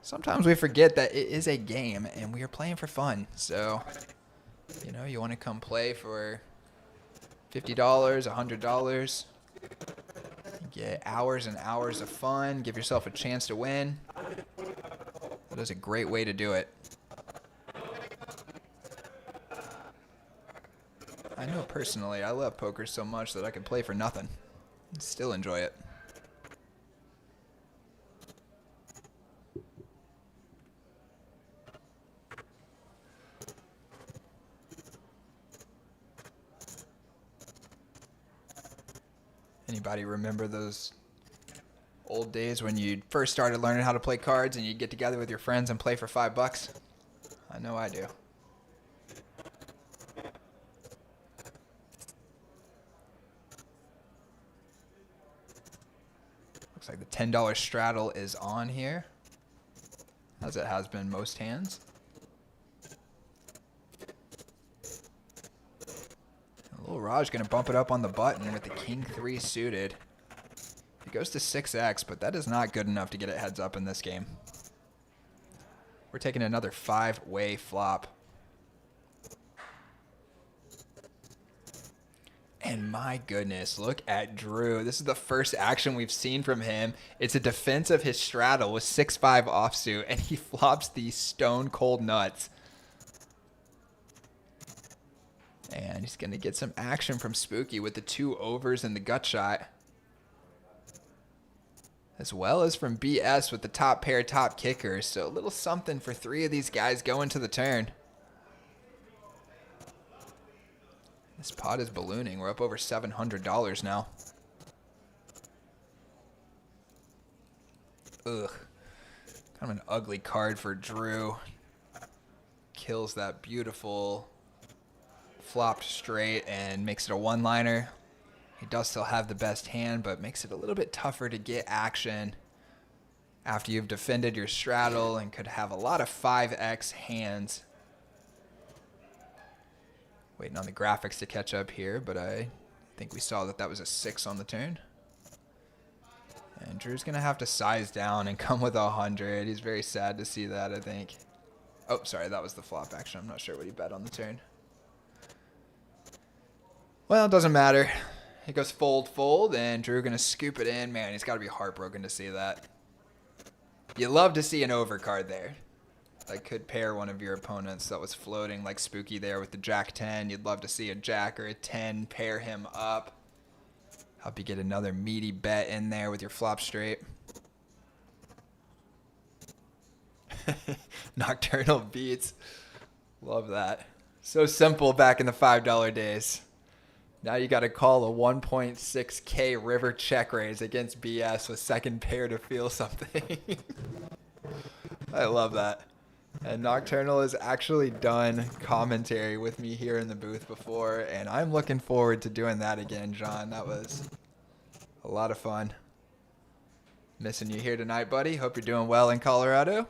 sometimes we forget that it is a game and we are playing for fun. So, you know, you want to come play for $50, $100, get hours and hours of fun, give yourself a chance to win. That is a great way to do it. I know personally, I love poker so much that I could play for nothing and still enjoy it. Anybody remember those old days when you first started learning how to play cards and you'd get together with your friends and play for $5? I know I do. Looks like the $10 straddle is on here, as it has been most hands. Little Raj going to bump it up on the button with the King 3 suited. It goes to 6x, but that is not good enough to get it heads up in this game. We're taking another 5-way flop. And my goodness, look at Drew. This is the first action we've seen from him. It's a defense of his straddle with 6-5 offsuit, and he flops these stone cold nuts. And he's going to get some action from Spooky with the 2 overs and the gut shot. As well as from BS with the top pair, top kickers. So a little something for 3 of these guys going to the turn. This pot is ballooning. We're up over $700 now. Ugh. Kind of an ugly card for Drew. Kills that beautiful flopped straight and makes it a one-liner. He does still have the best hand, but makes it a little bit tougher to get action after you've defended your straddle and could have a lot of 5x hands. Waiting on the graphics to catch up here, but I think we saw that that was a 6 on the turn. And Drew's going to have to size down and come with 100. He's very sad to see that, I think. Oh, sorry, that was the flop action. I'm not sure what he bet on the turn. Well, it doesn't matter. He goes fold, fold, and Drew going to scoop it in. Man, he's got to be heartbroken to see that. You love to see an overcard there. that could pair one of your opponents that was floating like Spooky there with the Jack 10. You'd love to see a Jack or a 10 pair him up. Help you get another meaty bet in there with your flop straight. Nocturnal beats. Love that. So simple back in the $5 days. Now you got to call a 1.6K river check raise against BS with second pair to feel something. I love that. And Nocturnal has actually done commentary with me here in the booth before, and I'm looking forward to doing that again, John. That was a lot of fun. Missing you here tonight, buddy. Hope you're doing well in Colorado.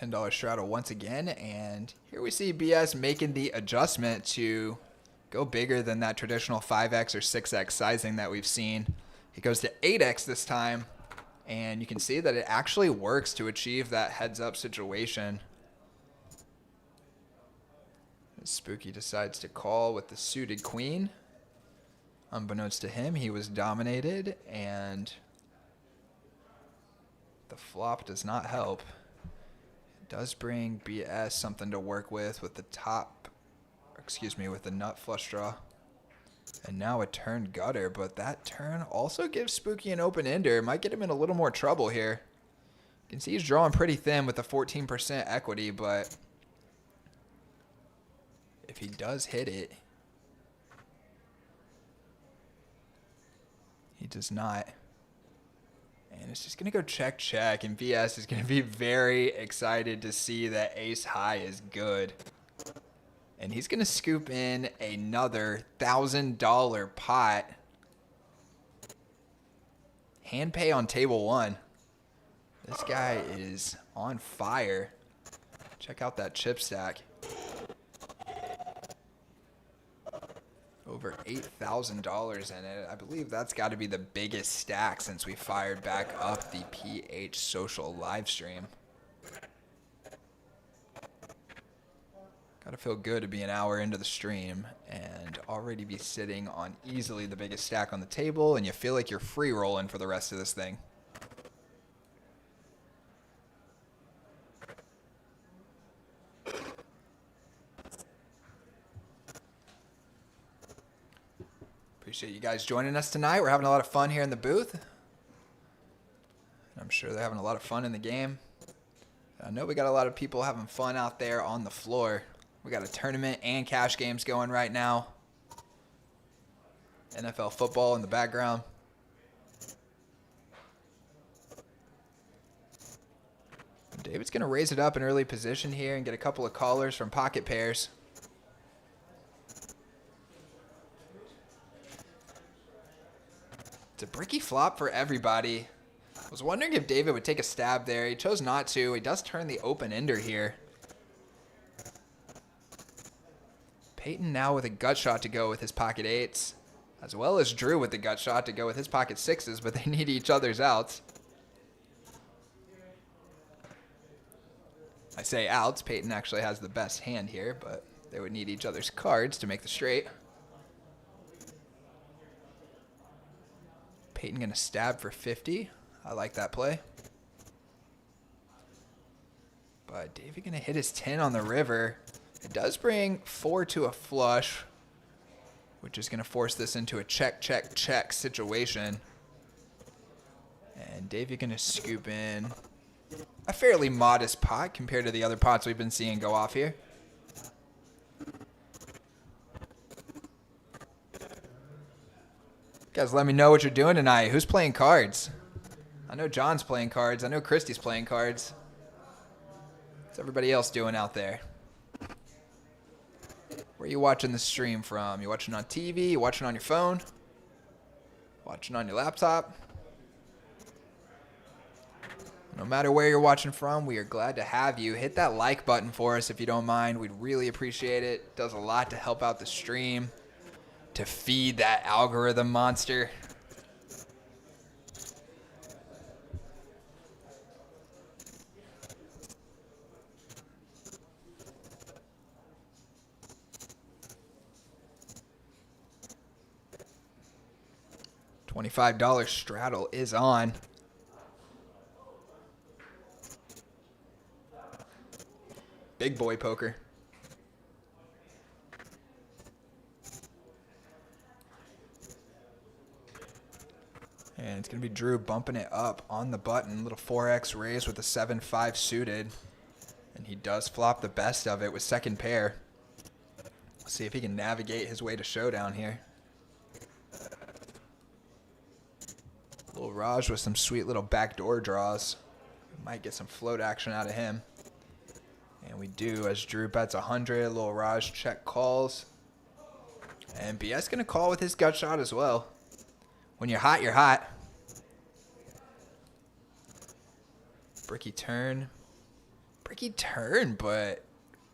$10 straddle once again, and here we see BS making the adjustment to go bigger than that traditional 5x or 6x sizing that we've seen. He goes to 8x this time, and you can see that it actually works to achieve that heads-up situation. Spooky decides to call with the suited queen. Unbeknownst to him, he was dominated, and the flop does not help. Does bring BS something to work with the top, with the nut flush draw. And now a turn gutter, but that turn also gives Spooky an open ender. Might get him in a little more trouble here. You can see he's drawing pretty thin with the 14% equity, but if he does hit it, he does not. And it's just going to go check, check. And BS is going to be very excited to see that ace high is good. And he's going to scoop in another $1,000 pot. Hand pay on table one. This guy is on fire. Check out that chip stack. Over $8,000 in it. I believe that's got to be the biggest stack since we fired back up the PH Social live stream. Got to feel good to be an hour into the stream and already be sitting on easily the biggest stack on the table, and you feel like you're free rolling for the rest of this thing. Appreciate you guys joining us tonight. We're having a lot of fun here in the booth. I'm sure they're having a lot of fun in the game. I know we got a lot of people having fun out there on the floor. We got a tournament and cash games going right now. NFL football in the background. David's going to raise it up in early position here and get a couple of callers from pocket pairs. It's a bricky flop for everybody. I was wondering if David would take a stab there. He chose not to. He does turn the open ender here. Peyton now with a gut shot to go with his pocket eights, as well as Drew with the gut shot to go with his pocket sixes, but they need each other's outs. I say outs. Peyton actually has the best hand here, but they would need each other's cards to make the straight. Peyton going to stab for 50. I like that play. But David going to hit his 10 on the river. It does bring 4 to a flush, which is going to force this into a check, check, check situation. And David going to scoop in a fairly modest pot compared to the other pots we've been seeing go off here. Guys, let me know what you're doing tonight. Who's playing cards? I know John's playing cards. I know Christy's playing cards. What's everybody else doing out there? Where are you watching the stream from? You watching on TV? You watching on your phone? Watching on your laptop? No matter where you're watching from, we are glad to have you. Hit that like button for us if you don't mind. We'd really appreciate it. It does a lot to help out the stream, to feed that algorithm monster. $25 straddle is on. Big boy poker. And it's going to be Drew bumping it up on the button. Little 4X raise with a 7-5 suited. And he does flop the best of it with second pair. See if he can navigate his way to showdown here. Little Raj with some sweet little backdoor draws. Might get some float action out of him. And we do as Drew bets 100. Little Raj check calls. And BS going to call with his gut shot as well. When you're hot, you're hot. Bricky turn. Bricky turn, but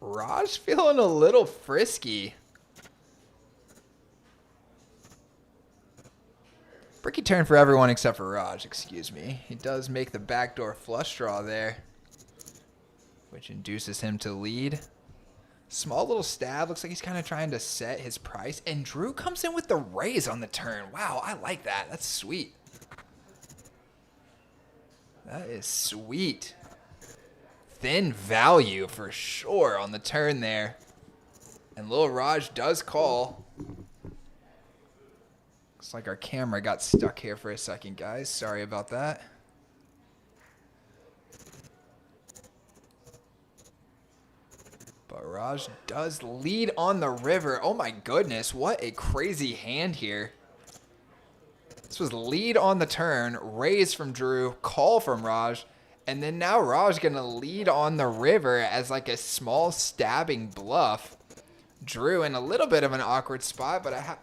Raj feeling a little frisky. Bricky turn for everyone except for Raj, excuse me. He does make the backdoor flush draw there, which induces him to lead. Small little stab. Looks like he's kind of trying to set his price. And Drew comes in with the raise on the turn. Wow, I like that. That's sweet. That is sweet. Thin value for sure on the turn there. And Lil Raj does call. Looks like our camera got stuck here for a second, guys. Sorry about that. But Raj does lead on the river. Oh my goodness, what a crazy hand here. This was lead on the turn, raise from Drew, call from Raj, and then now Raj gonna lead on the river as like a small stabbing bluff. Drew in a little bit of an awkward spot, but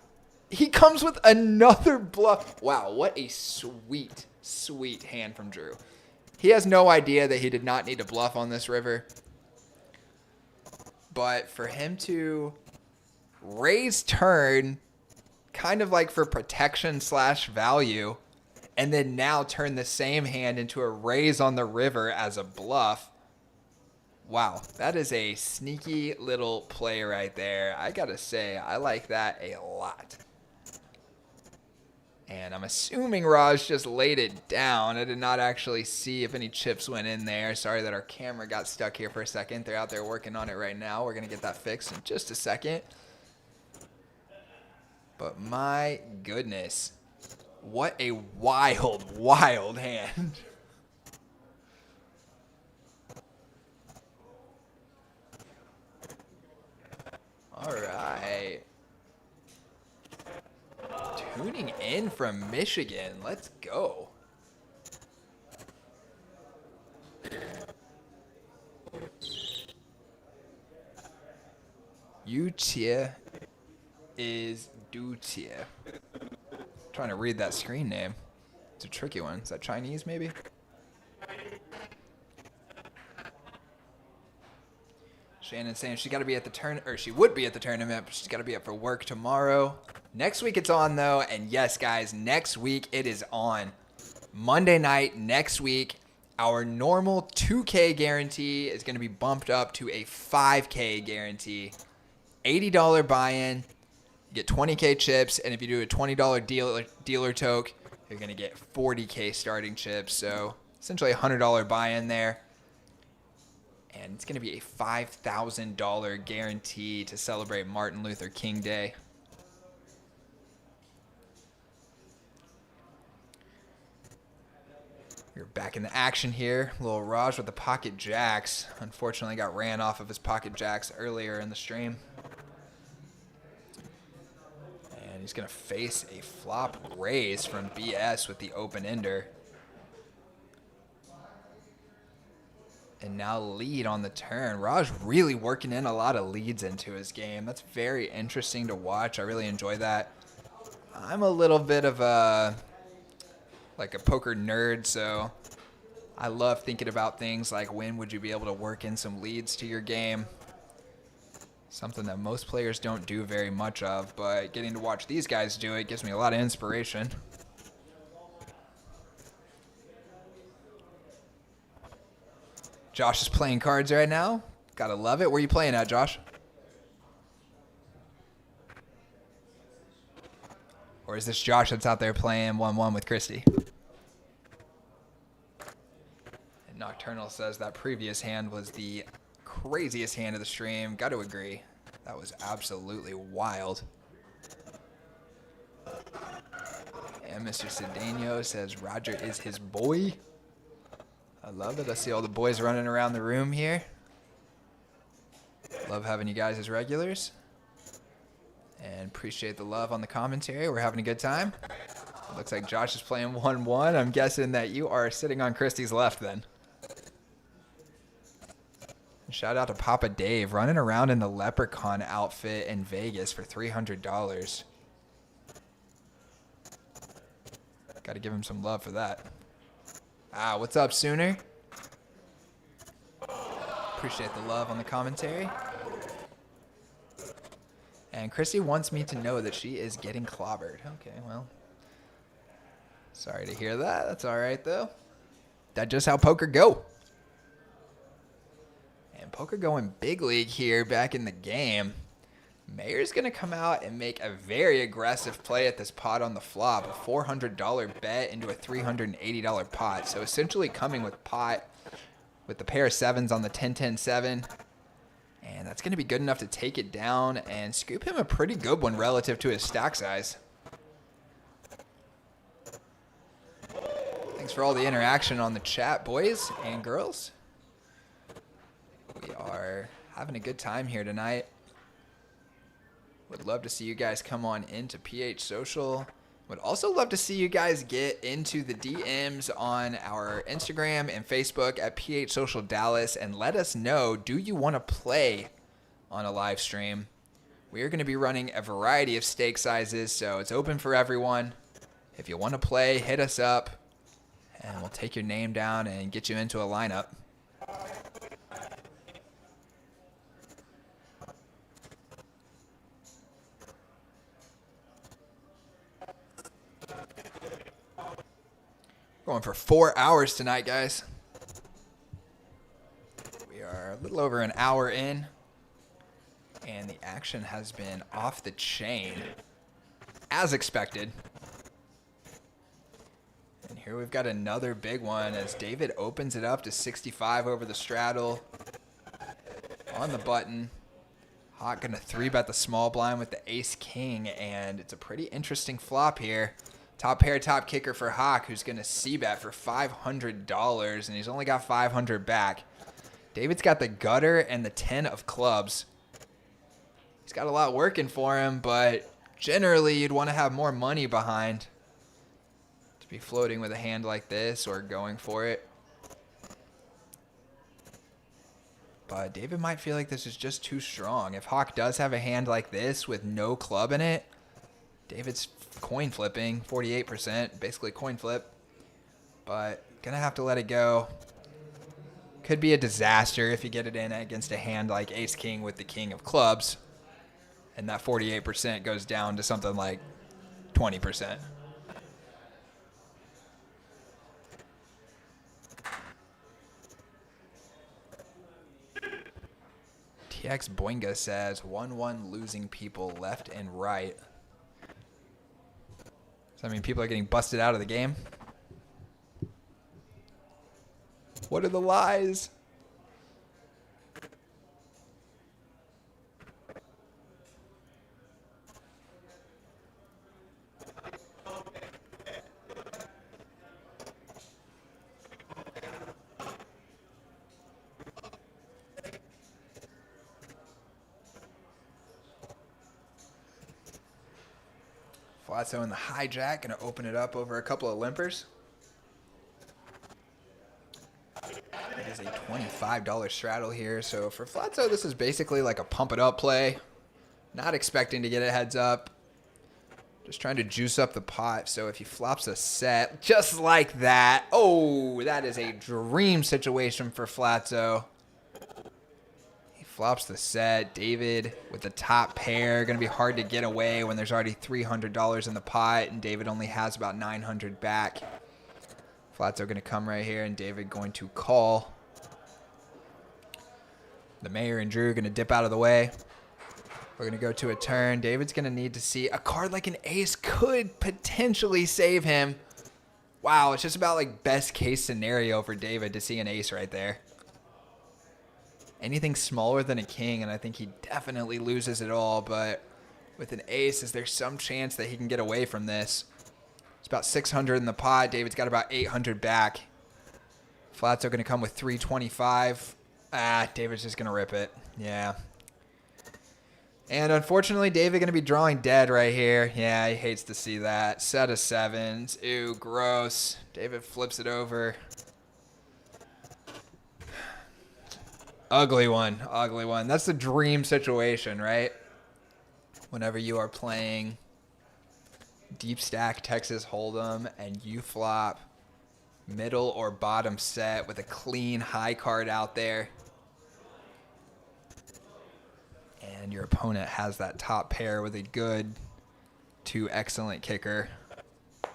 he comes with another bluff. Wow, what a sweet, sweet hand from Drew. He has no idea that he did not need to bluff on this river. But for him to raise turn, kind of like for protection / value, and then now turn the same hand into a raise on the river as a bluff. Wow, that is a sneaky little play right there. I gotta say, I like that a lot. And I'm assuming Raj just laid it down. I did not actually see if any chips went in there. Sorry that our camera got stuck here for a second. They're out there working on it right now. We're going to get that fixed in just a second. But my goodness, what a wild, wild hand. All right. Tuning in from Michigan. Let's go. Utia is Dutia. Trying to read that screen name. It's a tricky one. Is that Chinese maybe? Shannon's saying she got to be at the she would be at the tournament, but she's got to be up for work tomorrow. Next week it's on though, and yes guys, next week it is on. Monday night next week, our normal 2K guarantee is going to be bumped up to a 5K guarantee. $80 buy-in, you get 20K chips, and if you do a $20 dealer toke, you're going to get 40K starting chips. So essentially a $100 buy-in there. And it's going to be a $5,000 guarantee to celebrate Martin Luther King Day. We're back in the action here. Little Raj with the pocket jacks. Unfortunately got ran off of his pocket jacks earlier in the stream. And he's going to face a flop raise from BS with the open ender. And now lead on the turn. Raj really working in a lot of leads into his game. That's very interesting to watch. I really enjoy that. I'm a little bit of a poker nerd, so I love thinking about things like when would you be able to work in some leads to your game. Something that most players don't do very much of, but getting to watch these guys do it gives me a lot of inspiration. Josh is playing cards right now. Gotta love it. Where are you playing at, Josh? Or is this Josh that's out there playing 1-1 with Christy? And Nocturnal says that previous hand was the craziest hand of the stream. Got to agree. That was absolutely wild. And Mr. Cedeno says Roger is his boy. I love it. I see all the boys running around the room here. Love having you guys as regulars. And appreciate the love on the commentary. We're having a good time. It looks like Josh is playing 1-1. I'm guessing that you are sitting on Christy's left then. Shout out to Papa Dave running around in the Leprechaun outfit in Vegas for $300. Got to give him some love for that. Ah, what's up, Sooner? Appreciate the love on the commentary. And Chrissy wants me to know that she is getting clobbered. Okay, well. Sorry to hear that. That's all right, though. That's just how poker go. And poker going big league here back in the game. Mayor's going to come out and make a very aggressive play at this pot on the flop. A $400 bet into a $380 pot. So essentially coming with pot with the pair of sevens on the 10-10-7. And that's going to be good enough to take it down and scoop him a pretty good one relative to his stack size. Thanks for all the interaction on the chat, boys and girls. We are having a good time here tonight. Would love to see you guys come on into PH Social. Would also love to see you guys get into the DMs on our Instagram and Facebook at PH Social Dallas and let us know, do you want to play on a live stream? We are going to be running a variety of stake sizes, so it's open for everyone. If you want to play, hit us up, and we'll take your name down and get you into a lineup. Going for 4 hours tonight, guys. We are a little over an hour in, and the action has been off the chain, as expected. And here we've got another big one as David opens it up to 65 over the straddle. On the button. Hawk going to 3-bet the small blind with the ace-king, and it's a pretty interesting flop here. Top pair, top kicker for Hawk, who's going to c-bet for $500, and he's only got 500 back. David's got the gutter and the 10 of clubs. He's got a lot working for him, but generally you'd want to have more money behind to be floating with a hand like this or going for it. But David might feel like this is just too strong. If Hawk does have a hand like this with no club in it, David's coin flipping, 48%, basically coin flip. But gonna have to let it go. Could be a disaster if you get it in against a hand like ace-king with the king of clubs. And that 48% goes down to something like 20%. TX Boinga says 1-1 losing people left and right. So, I mean, people are getting busted out of the game. What are the lies? Flatso in the hijack, gonna open it up over a couple of limpers. It is a $25 straddle here, so for Flatso, this is basically like a pump it up play. Not expecting to get a heads up. Just trying to juice up the pot, so if he flops a set, just like that. Oh, that is a dream situation for Flatso. Flops the set. David with the top pair. Going to be hard to get away when there's already $300 in the pot and David only has about 900 back. Flatso going to come right here and David going to call. The Mayor and Drew going to dip out of the way. We're going to go to a turn. David's going to need to see a card like an ace could potentially save him. Wow, it's just about like best case scenario for David to see an ace right there. Anything smaller than a king, and I think he definitely loses it all, but with an ace, is there some chance that he can get away from this? It's about 600 in the pot. David's got about 800 back. Flats are going to come with 325. David's just going to rip it. Yeah. And unfortunately, David going to be drawing dead right here. Yeah, he hates to see that. Set of sevens. Ew, gross. David flips it over. Ugly one. Ugly one. That's the dream situation, right? Whenever you are playing deep stack Texas Hold'em and you flop middle or bottom set with a clean high card out there, and your opponent has that top pair with a good to excellent kicker,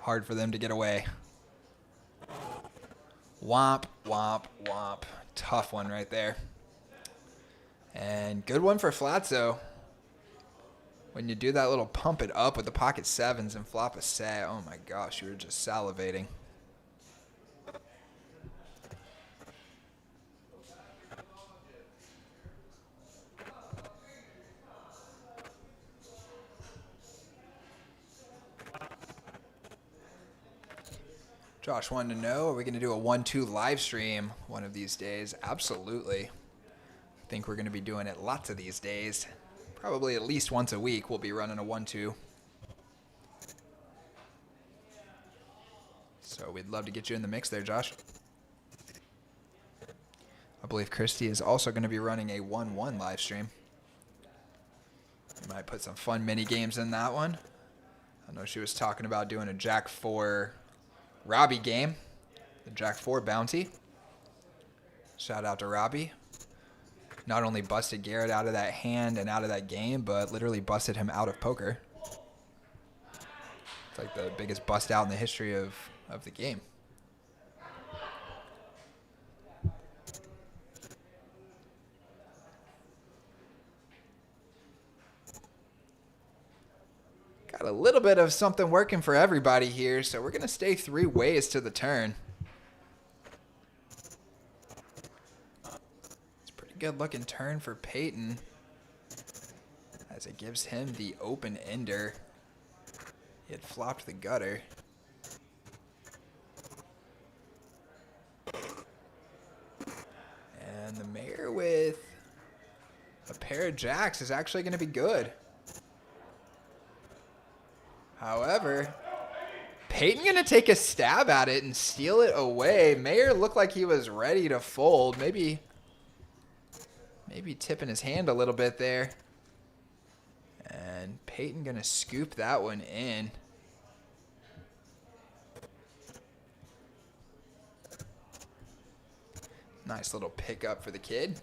hard for them to get away. Womp, womp, womp. Tough one right there. And good one for Flatzo. When you do that little pump it up with the pocket sevens and flop a set, oh my gosh, you were just salivating. Josh wanted to know, are we going to do a 1-2 live stream one of these days? Absolutely. I think we're going to be doing it lots of these days. Probably at least once a week we'll be running a 1-2. So we'd love to get you in the mix there, Josh. I believe Christy is also going to be running a 1-1 live stream. We might put some fun mini games in that one. I know she was talking about doing a Jack 4 Robbie game, the Jack 4 bounty. Shout out to Robbie. Not only busted Garrett out of that hand and out of that game, but literally busted him out of poker. It's like the biggest bust out in the history of the game. Got a little bit of something working for everybody here, so we're going to stay 3 ways to the turn. Good looking turn for Peyton as it gives him the open ender. He had flopped the gutter. And the mayor with a pair of jacks is actually going to be good. However, Peyton going to take a stab at it and steal it away. Mayor looked like he was ready to fold. Maybe tipping his hand a little bit there. And Peyton going to scoop that one in. Nice little pickup for the kid.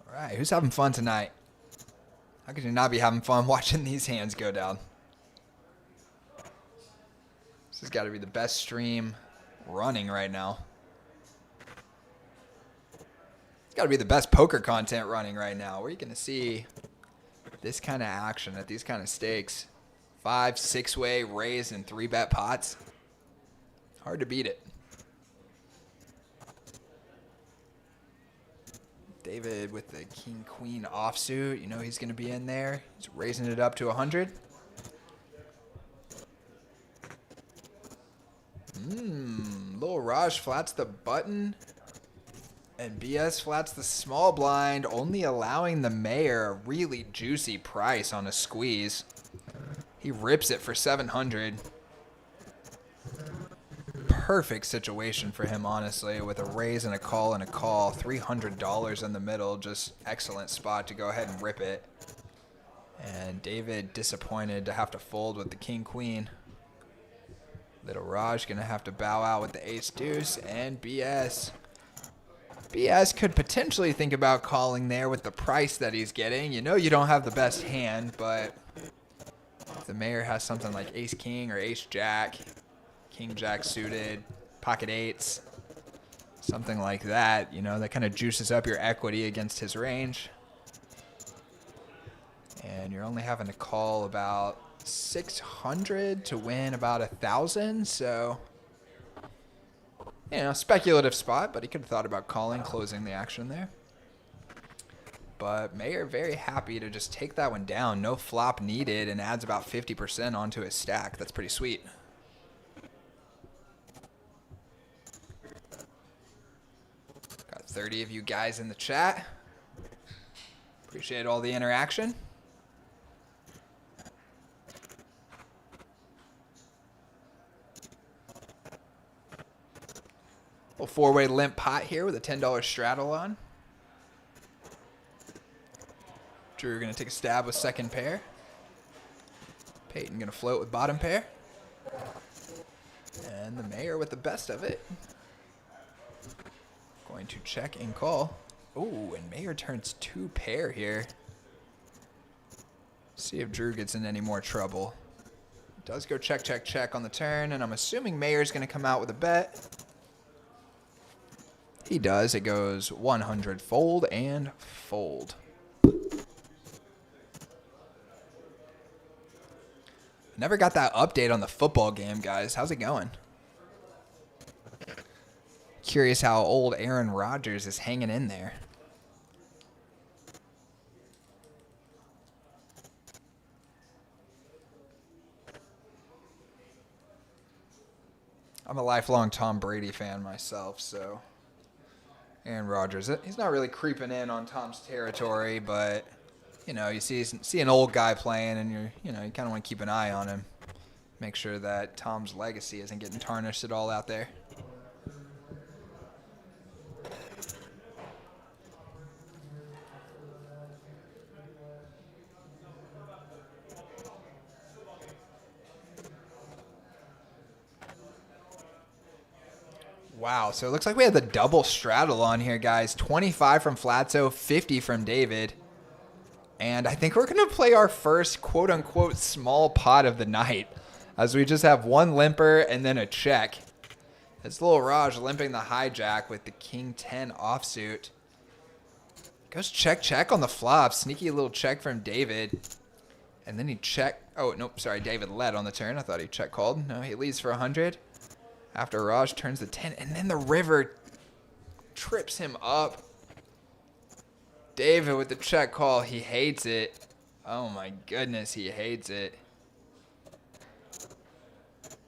All right, who's having fun tonight? How could you not be having fun watching these hands go down? This has got to be the best stream running right now. It's got to be the best poker content running right now. Where are you going to see this kind of action at these kind of stakes? 5, 6-way raise and 3-bet pots. Hard to beat it. David with the king-queen offsuit. You know he's going to be in there. He's raising it up to 100. Lil Raj flats the button. And BS flats the small blind, only allowing the mayor a really juicy price on a squeeze. He rips it for 700. Perfect situation for him, honestly, with a raise and a call and a call. $300 in the middle, just excellent spot to go ahead and rip it. And David disappointed to have to fold with the king-queen. Little Raj gonna have to bow out with the ace-deuce, and BS could potentially think about calling there with the price that he's getting. You know you don't have the best hand, but if the mayor has something like ace-king or ace-jack, king-jack suited, pocket eights, Something like that, you know, that kind of juices up your equity against his range. And you're only having to call about 600 to win about 1,000, so, you know, speculative spot, but he could have thought about calling, closing the action there. But Mayer very happy to just take that one down. No flop needed, and adds about 50% onto his stack. That's pretty sweet. Got 30 of you guys in the chat. Appreciate all the interaction. Little four-way limp pot here with a $10 straddle on. Drew going to take a stab with second pair. Peyton going to float with bottom pair. And the Mayer with the best of it. Going to check and call. Oh, and Mayer turns 2 pair here. See if Drew gets in any more trouble. Does go check, check, check on the turn, and I'm assuming Mayer's going to come out with a bet. He does. It goes 100 fold and fold. Never got that update on the football game, guys. How's it going? Curious how old Aaron Rodgers is hanging in there. I'm a lifelong Tom Brady fan myself, so Aaron Rodgers, he's not really creeping in on Tom's territory, but you know, you see an old guy playing, and you kind of want to keep an eye on him, make sure that Tom's legacy isn't getting tarnished at all out there. Wow, so it looks like we had the double straddle on here, guys. 25 from Flatso, 50 from David. And I think we're going to play our first quote-unquote small pot of the night, as we just have one limper and then a check. It's little Raj limping the hijack with the King 10 offsuit. Goes check, check on the flop. Sneaky little check from David. And then he check. Oh, nope, sorry, David led on the turn. I thought he check called. No, he leads for 100. After Raj turns the 10, and then the river trips him up. David with the check call. He hates it. Oh my goodness, he hates it.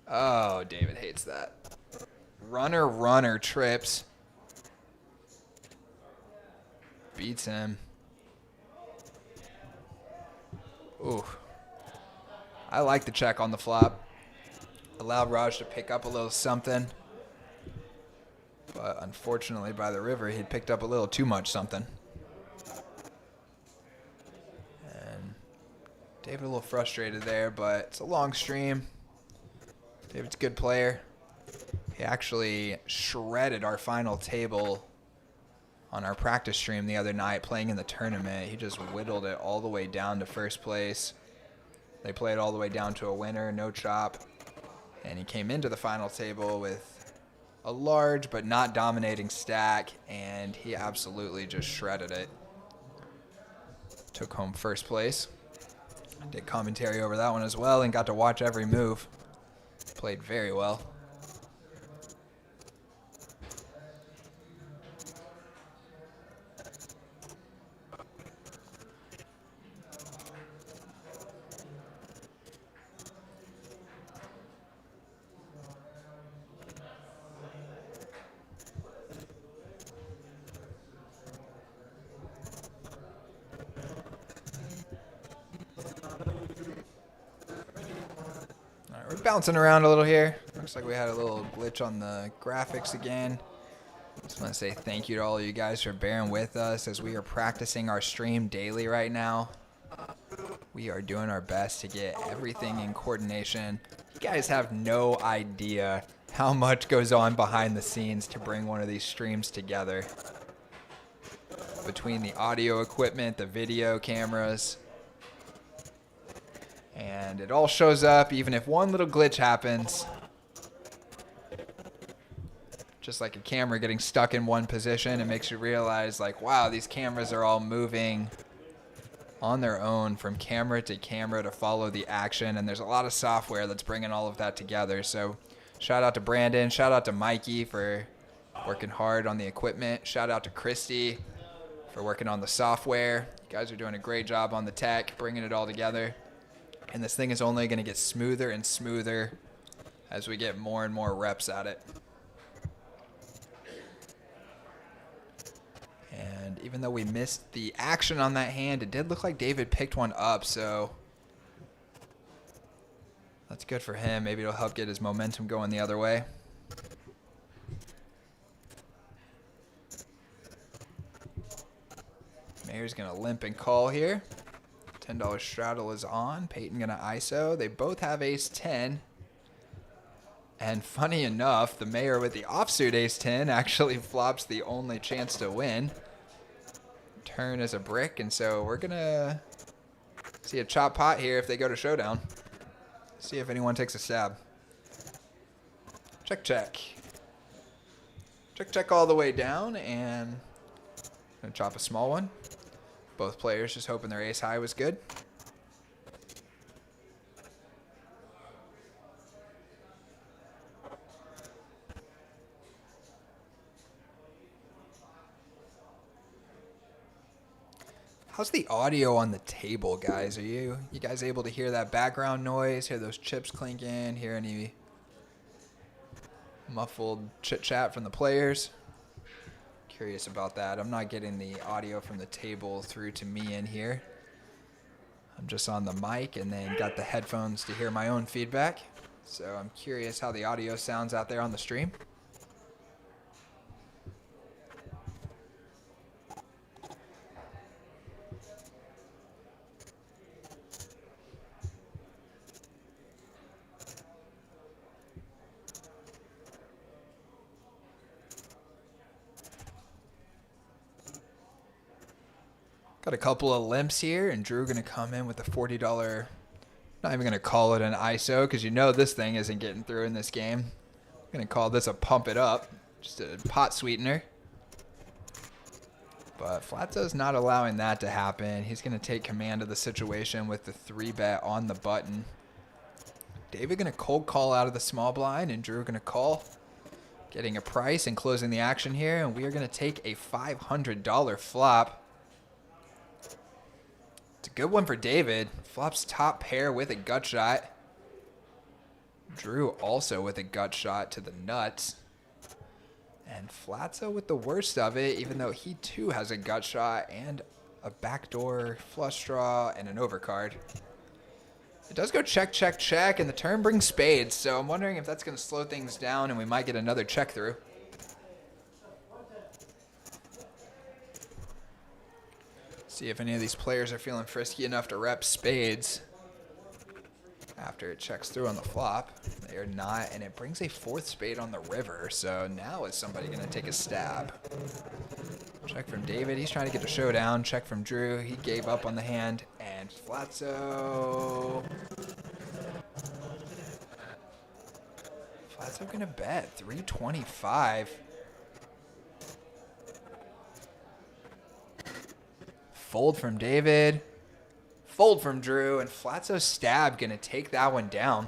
Oh, David hates that. Runner trips. Beats him. Ooh. I like the check on the flop. Allowed Raj to pick up a little something. But unfortunately, by the river, he'd picked up a little too much something. And David a little frustrated there, but it's a long stream. David's a good player. He actually shredded our final table on our practice stream the other night playing in the tournament. He just whittled it all the way down to first place. They played all the way down to a winner, no chop. And he came into the final table with a large but not dominating stack, and he absolutely just shredded it. Took home first place. Did commentary over that one as well and got to watch every move. Played very well. Bouncing around a little here. Looks like we had a little glitch on the graphics again. Just want to say thank you to all of you guys for bearing with us as we are practicing our stream daily right now. We are doing our best to get everything in coordination. You guys have no idea how much goes on behind the scenes to bring one of these streams together. Between the audio equipment, the video cameras, and it all shows up even if one little glitch happens. just like a camera getting stuck in one position. It makes you realize, like, wow, these cameras are all moving on their own from camera to follow the action, and there's a lot of software that's bringing all of that together. So shout out to Brandon, shout out to Mikey for working hard on the equipment, shout out to Christy for working on the software. You guys are doing a great job on the tech, bringing it all together, and this thing is only going to get smoother and smoother as we get more and more reps at it. And even though we missed the action on that hand, it did look like David picked one up, so that's good for him. Maybe it'll help get his momentum going the other way. Mayor's going to limp and call here. $10 straddle is on. Peyton going to ISO. They both have ace-10. And funny enough, the Mayor with the offsuit ace-10 actually flops the only chance to win. Turn is a brick, and so we're going to see a chop pot here if they go to showdown. See if anyone takes a stab. Check, check. Check, check all the way down, and gonna chop a small one. Both players just hoping their ace high was good. How's the audio on the table, guys? Are you guys able to hear that background noise? Hear those chips clinking? Hear any muffled chit chat from the players? Curious about that. I'm not getting the audio from the table through to me in here. I'm just on the mic and then got the headphones to hear my own feedback. So I'm curious how the audio sounds out there on the stream. Got a couple of limps here, and Drew going to come in with a $40. Not even going to call it an ISO because you know this thing isn't getting through in this game. I'm going to call this a pump it up, just a pot sweetener. But Flatzo's not allowing that to happen. He's going to take command of the situation with the 3-bet on the button. David going to cold call out of the small blind, and Drew going to call. Getting a price and closing the action here, and we are going to take a $500 flop. It's a good one for David. Flops top pair with a gut shot. Drew also with a gut shot to the nuts. And Flatzo with the worst of it, even though he too has a gut shot and a backdoor flush draw and an overcard. It does go check, check, check, and the turn brings spades. So I'm wondering if that's going to slow things down and we might get another check through. See if any of these players are feeling frisky enough to rep spades after it checks through on the flop. They are not, and it brings a 4th spade on the river. So now is somebody going to take a stab? Check from David. He's trying to get a showdown. Check from Drew. He gave up on the hand. And Flatzo. Flatzo going to bet 325. Fold from David, fold from Drew, and Flatzo's stab going to take that one down.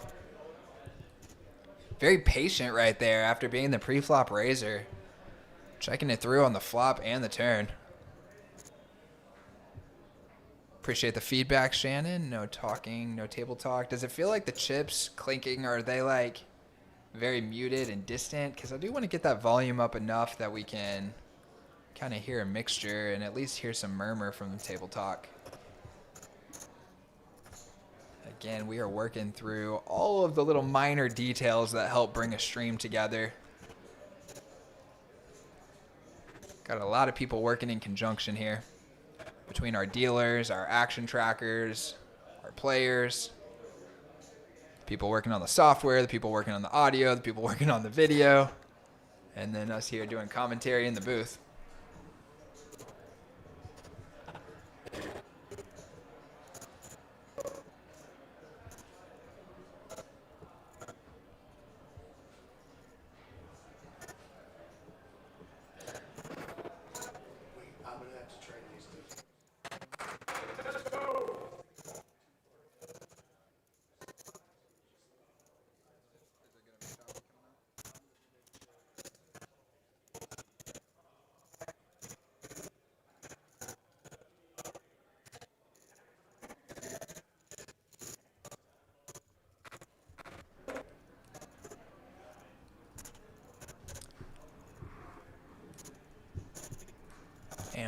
Very patient right there after being the pre-flop raiser. Checking it through on the flop and the turn. Appreciate the feedback, Shannon. No talking, no table talk. Does it feel like the chips clinking, or are they like very muted and distant? Because I do want to get that volume up enough that we can kind of hear a mixture and at least hear some murmur from the table talk. Again, we are working through all of the little minor details that help bring a stream together. Got a lot of people working in conjunction here between our dealers, our action trackers, our players, people working on the software, the people working on the audio, the people working on the video, and then us here doing commentary in the booth.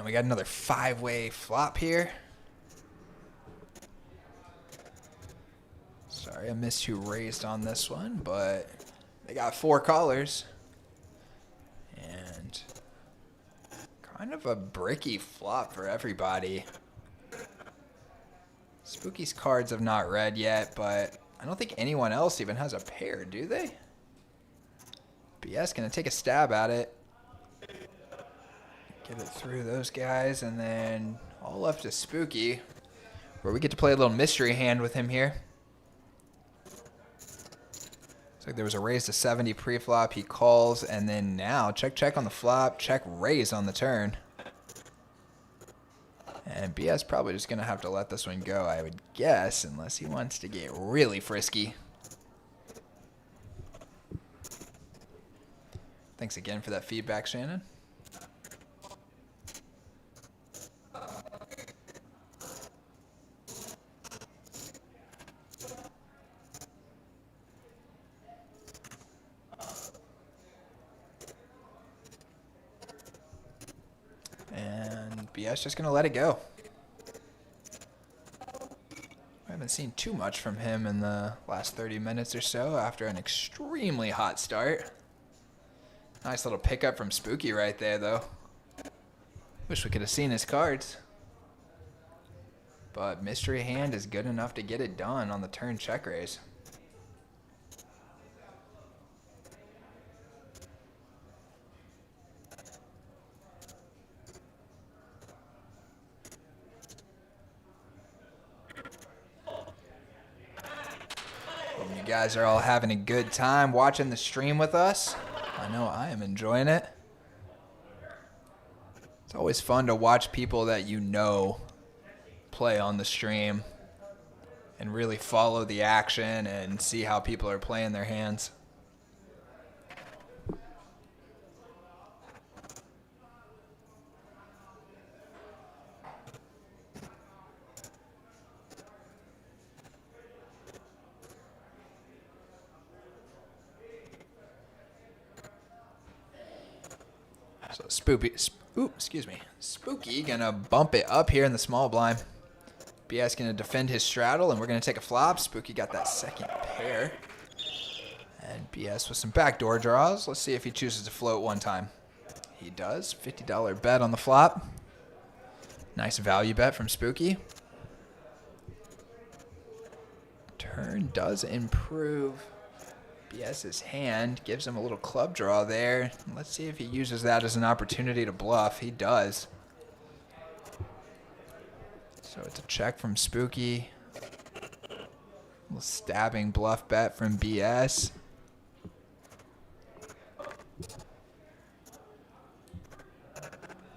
And we got another 5-way flop here. Sorry, I missed who raised on this one, but they got 4 callers. And kind of a bricky flop for everybody. Spooky's cards have not read yet, but I don't think anyone else even has a pair, do they? BS gonna take a stab at it. Get it through those guys, and then all left is Spooky, where we get to play a little mystery hand with him here. Looks like there was a raise to 70 pre-flop. He calls, and then now check on the flop, check raise on the turn. And BS probably just going to have to let this one go, I would guess, unless he wants to get really frisky. Thanks again for that feedback, Shannon. And BS just going to let it go. I haven't seen too much from him in the last 30 minutes or so after an extremely hot start. Nice little pickup from Spooky right there, though. Wish we could have seen his cards. But mystery hand is good enough to get it done on the turn check raise. You guys are all having a good time watching the stream with us. I know I am enjoying it. It's always fun to watch people that you know play on the stream and really follow the action and see how people are playing their hands. So Spooky gonna bump it up here in the small blind. BS gonna defend his straddle, and we're gonna take a flop. Spooky got that second pair. And BS with some backdoor draws. Let's see if he chooses to float one time. He does. $50 bet on the flop. Nice value bet from Spooky. Turn does improve. BS's hand gives him a little club draw there. Let's see if he uses that as an opportunity to bluff. He does. So it's a check from Spooky. A little stabbing bluff bet from BS.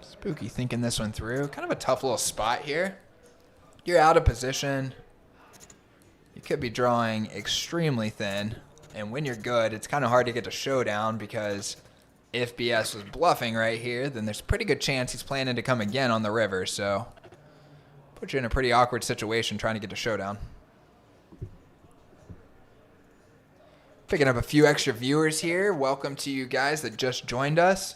Spooky thinking this one through. Kind of a tough little spot here. You're out of position. You could be drawing extremely thin. And when you're good, it's kind of hard to get to showdown because if BS was bluffing right here, then there's a pretty good chance he's planning to come again on the river. So put you in a pretty awkward situation trying to get to showdown. Picking up a few extra viewers here. Welcome to you guys that just joined us.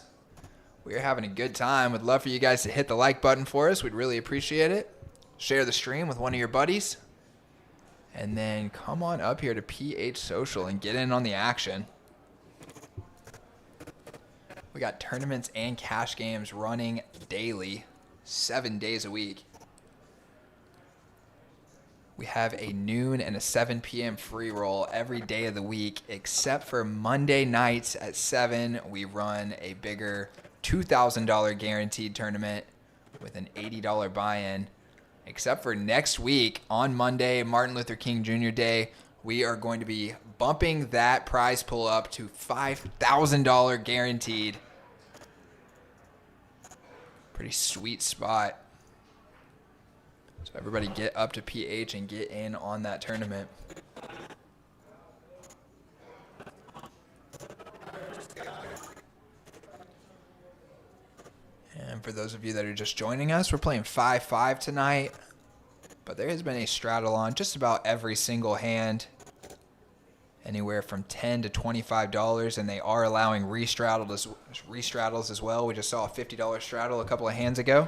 We're having a good time. Would love for you guys to hit the like button for us. We'd really appreciate it. Share the stream with one of your buddies. And then come on up here to PH Social and get in on the action. We got tournaments and cash games running daily, 7 days a week. We have a noon and a 7 p.m. free roll every day of the week, except for Monday nights at 7. We run a bigger $2,000 guaranteed tournament with an $80 buy-in. Except for next week on Monday, Martin Luther King Jr. Day, we are going to be bumping that prize pool up to $5,000 guaranteed. Pretty sweet spot. So everybody get up to PH and get in on that tournament. And for those of you that are just joining us, we're playing 5-5 tonight. But there has been a straddle on just about every single hand. Anywhere from $10 to $25, and they are allowing restraddles as well. We just saw a $50 straddle a couple of hands ago.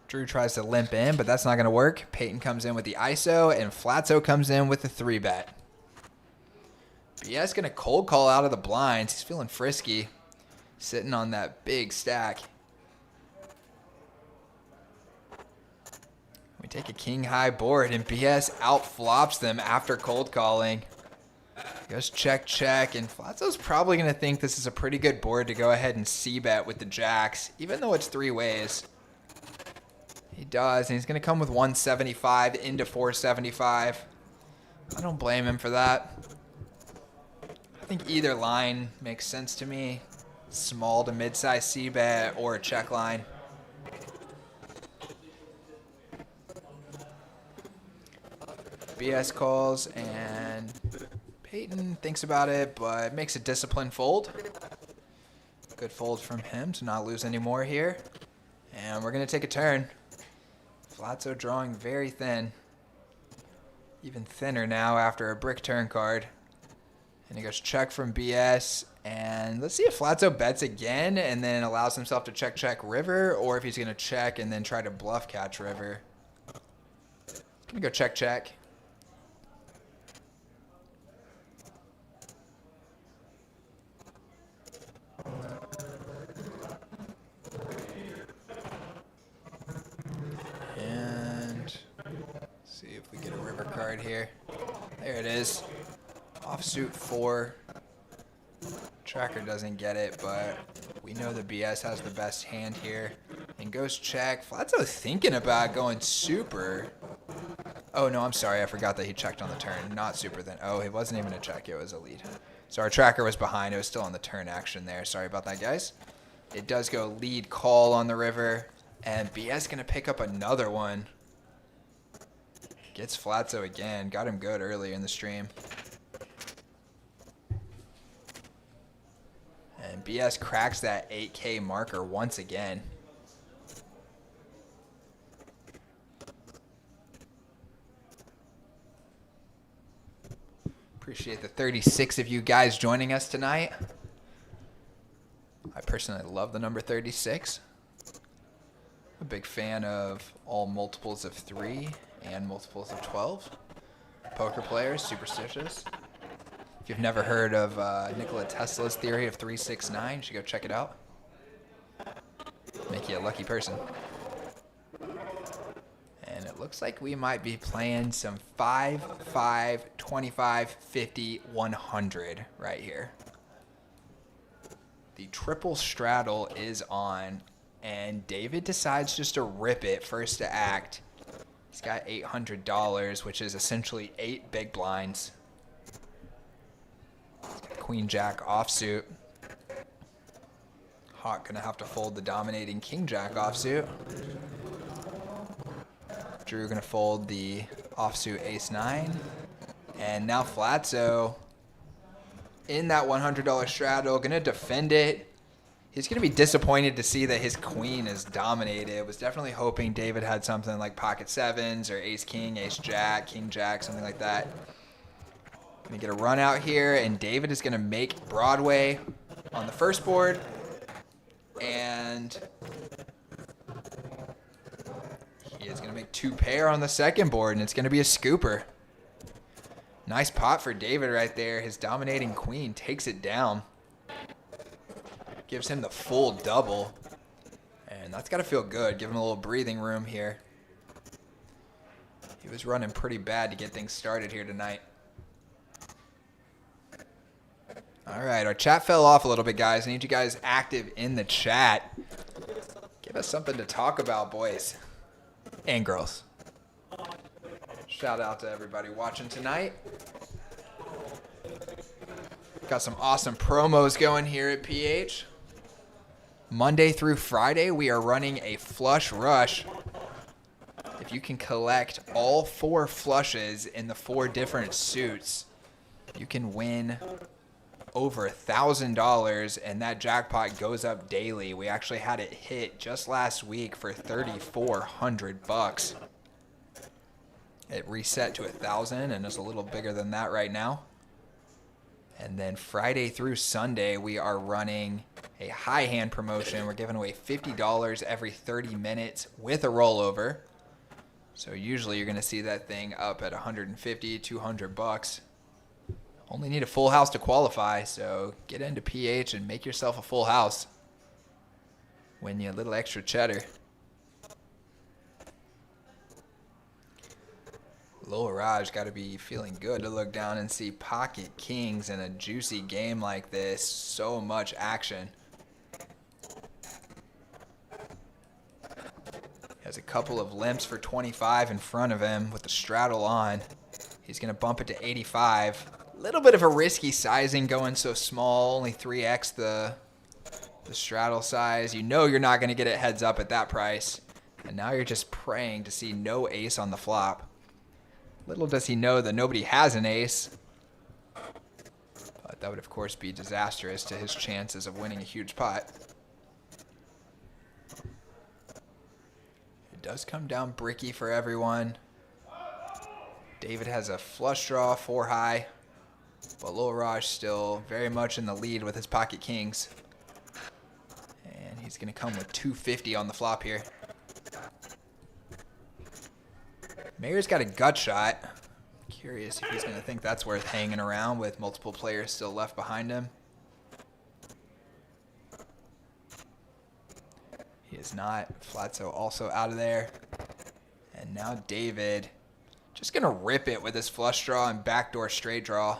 Drew tries to limp in, but that's not going to work. Peyton comes in with the ISO, and Flatzo comes in with the 3-bet. BS going to cold call out of the blinds. He's feeling frisky, sitting on that big stack. We take a king high board, and BS outflops them after cold calling. Goes check, check, and Flatzo's probably going to think this is a pretty good board to go ahead and c-bet with the jacks, even though it's 3 ways. He does, and he's going to come with 175 into 475. I don't blame him for that. I think either line makes sense to me. Small to mid-size c-bet or a check line. BS calls, and Peyton thinks about it, but makes a disciplined fold. Good fold from him to not lose any more here. And we're going to take a turn. Flatzo drawing very thin. Even thinner now after a brick turn card. And he goes check from BS. And let's see if Flatzo bets again and then allows himself to check, check river, or if he's going to check and then try to bluff catch river. Going to go check, check. See if we get a river card here. There it is. Offsuit 4. Tracker doesn't get it, but we know the BS has the best hand here. And goes check. Flatzo thinking about going super. Oh, no, I'm sorry. I forgot that he checked on the turn. Not super then. Oh, it wasn't even a check. It was a lead. So our tracker was behind. It was still on the turn action there. Sorry about that, guys. It does go lead call on the river. And BS going to pick up another one. Gets Flatzo again. Got him good earlier in the stream. And BS cracks that 8K marker once again. Appreciate the 36 of you guys joining us tonight. I personally love the number 36. I'm a big fan of all multiples of 3 and multiples of 12. Poker players, superstitious. If you've never heard of Nikola Tesla's theory of 369, you should go check it out. Make you a lucky person. And it looks like we might be playing some 5, 5, 25, 50, 100 right here. The triple straddle is on, and David decides just to rip it first to act. He's got $800, which is essentially 8 big blinds. He's got Queen Jack offsuit. Hawk gonna have to fold the dominating King Jack offsuit. Drew gonna fold the offsuit Ace 9. And now Flatzo in that $100 straddle, gonna defend it. He's going to be disappointed to see that his queen is dominated. Was definitely hoping David had something like pocket sevens or ace king, ace jack, king jack, something like that. Going to get a run out here, and David is going to make Broadway on the first board. And he is going to make 2 pair on the second board, and it's going to be a scooper. Nice pot for David right there. His dominating queen takes it down. Gives him the full double. And that's got to feel good. Give him a little breathing room here. He was running pretty bad to get things started here tonight. All right, our chat fell off a little bit, guys. I need you guys active in the chat. Give us something to talk about, boys and girls. Shout out to everybody watching tonight. Got some awesome promos going here at PH. Monday through Friday, we are running a flush rush. If you can collect all 4 flushes in the 4 different suits, you can win over $1,000, and that jackpot goes up daily. We actually had it hit just last week for $3,400. It reset to 1,000 and is a little bigger than that right now. And then Friday through Sunday, we are running a high hand promotion. We're giving away $50 every 30 minutes with a rollover. So usually you're going to see that thing up at 150, 200 bucks. Only need a full house to qualify, so get into PH and make yourself a full house. Win you a little extra cheddar. Lil Raj got to be feeling good to look down and see pocket kings in a juicy game like this. So much action. Has a couple of limps for 25 in front of him with the straddle on. He's going to bump it to 85. A little bit of a risky sizing going so small, only 3x the straddle size. You know you're not going to get it heads up at that price. And now you're just praying to see no ace on the flop. Little does he know that nobody has an ace. But that would, of course, be disastrous to his chances of winning a huge pot. It does come down bricky for everyone. David has a flush draw, 4 high. But Lil Raj still very much in the lead with his pocket kings. And he's going to come with 250 on the flop here. Mayor's got a gut shot. Curious if he's going to think that's worth hanging around with multiple players still left behind him. He is not. Flatso also out of there. And now David just going to rip it with his flush draw and backdoor straight draw.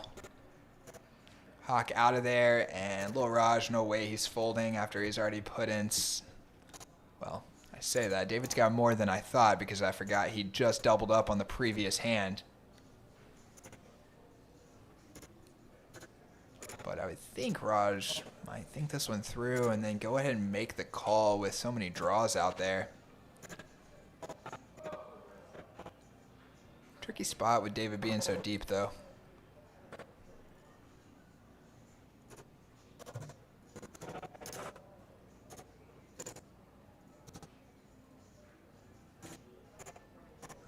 Hawk out of there, and Lil Raj, no way he's folding after he's already put in... Well, I say that. David's got more than I thought because I forgot he just doubled up on the previous hand. But I would think Raj might think this one through and then go ahead and make the call with so many draws out there. Tricky spot with David being so deep, though.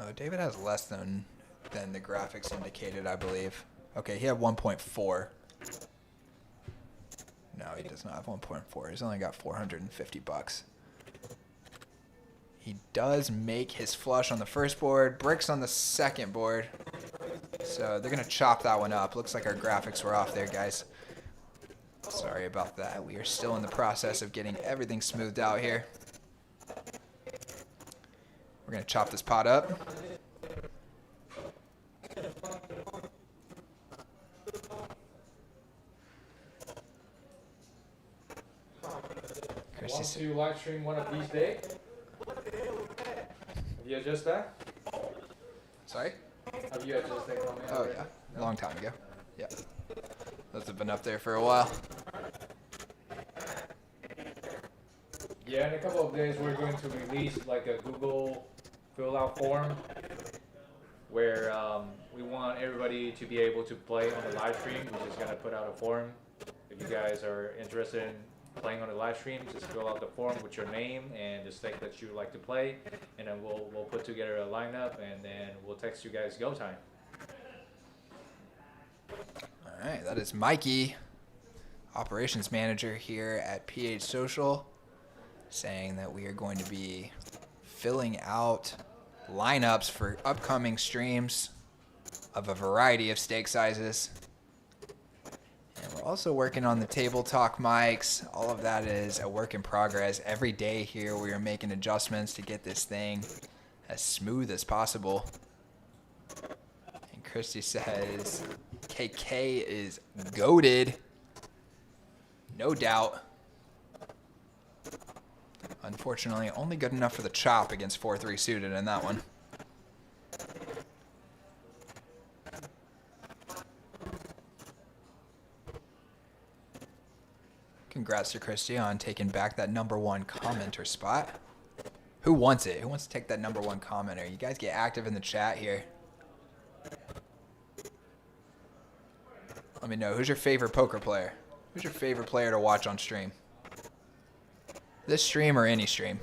Oh, David has less than the graphics indicated, I believe. Okay, he had 1.4. No, he does not have 1.4. He's only got 450 bucks. He does make his flush on the first board, bricks on the second board. So they're going to chop that one up. Looks like our graphics were off there, guys. Sorry about that. We are still in the process of getting everything smoothed out here. We're going to chop this pot up. Want to live stream one of these days? Have you adjusted that? Sorry? Have you adjusted that comment? Oh, yeah. A long time ago. Yeah. Those have been up there for a while. Yeah, in a couple of days we're going to release like a Google fill out form where we want everybody to be able to play on the live stream. We're just going to put out a form. If you guys are interested in playing on the live stream, just fill out the form with your name and the stake that you would like to play, and then we'll put together a lineup, and then we'll text you guys go time. All right, that is Mikey, operations manager here at PH Social, saying that we are going to be filling out lineups for upcoming streams of a variety of stake sizes. And we're also working on the table talk mics. All of that is a work in progress. Every day here we are making adjustments to get this thing as smooth as possible. And Christy says KK is goated. No doubt. Unfortunately, only good enough for the chop against 4-3 suited in that one. Congrats to Christy on taking back that #1 commenter spot. Who wants it? Who wants to take that #1 commenter? You guys get active in the chat here. Let me know. Who's your favorite poker player? Who's your favorite player to watch on stream? This stream or any stream?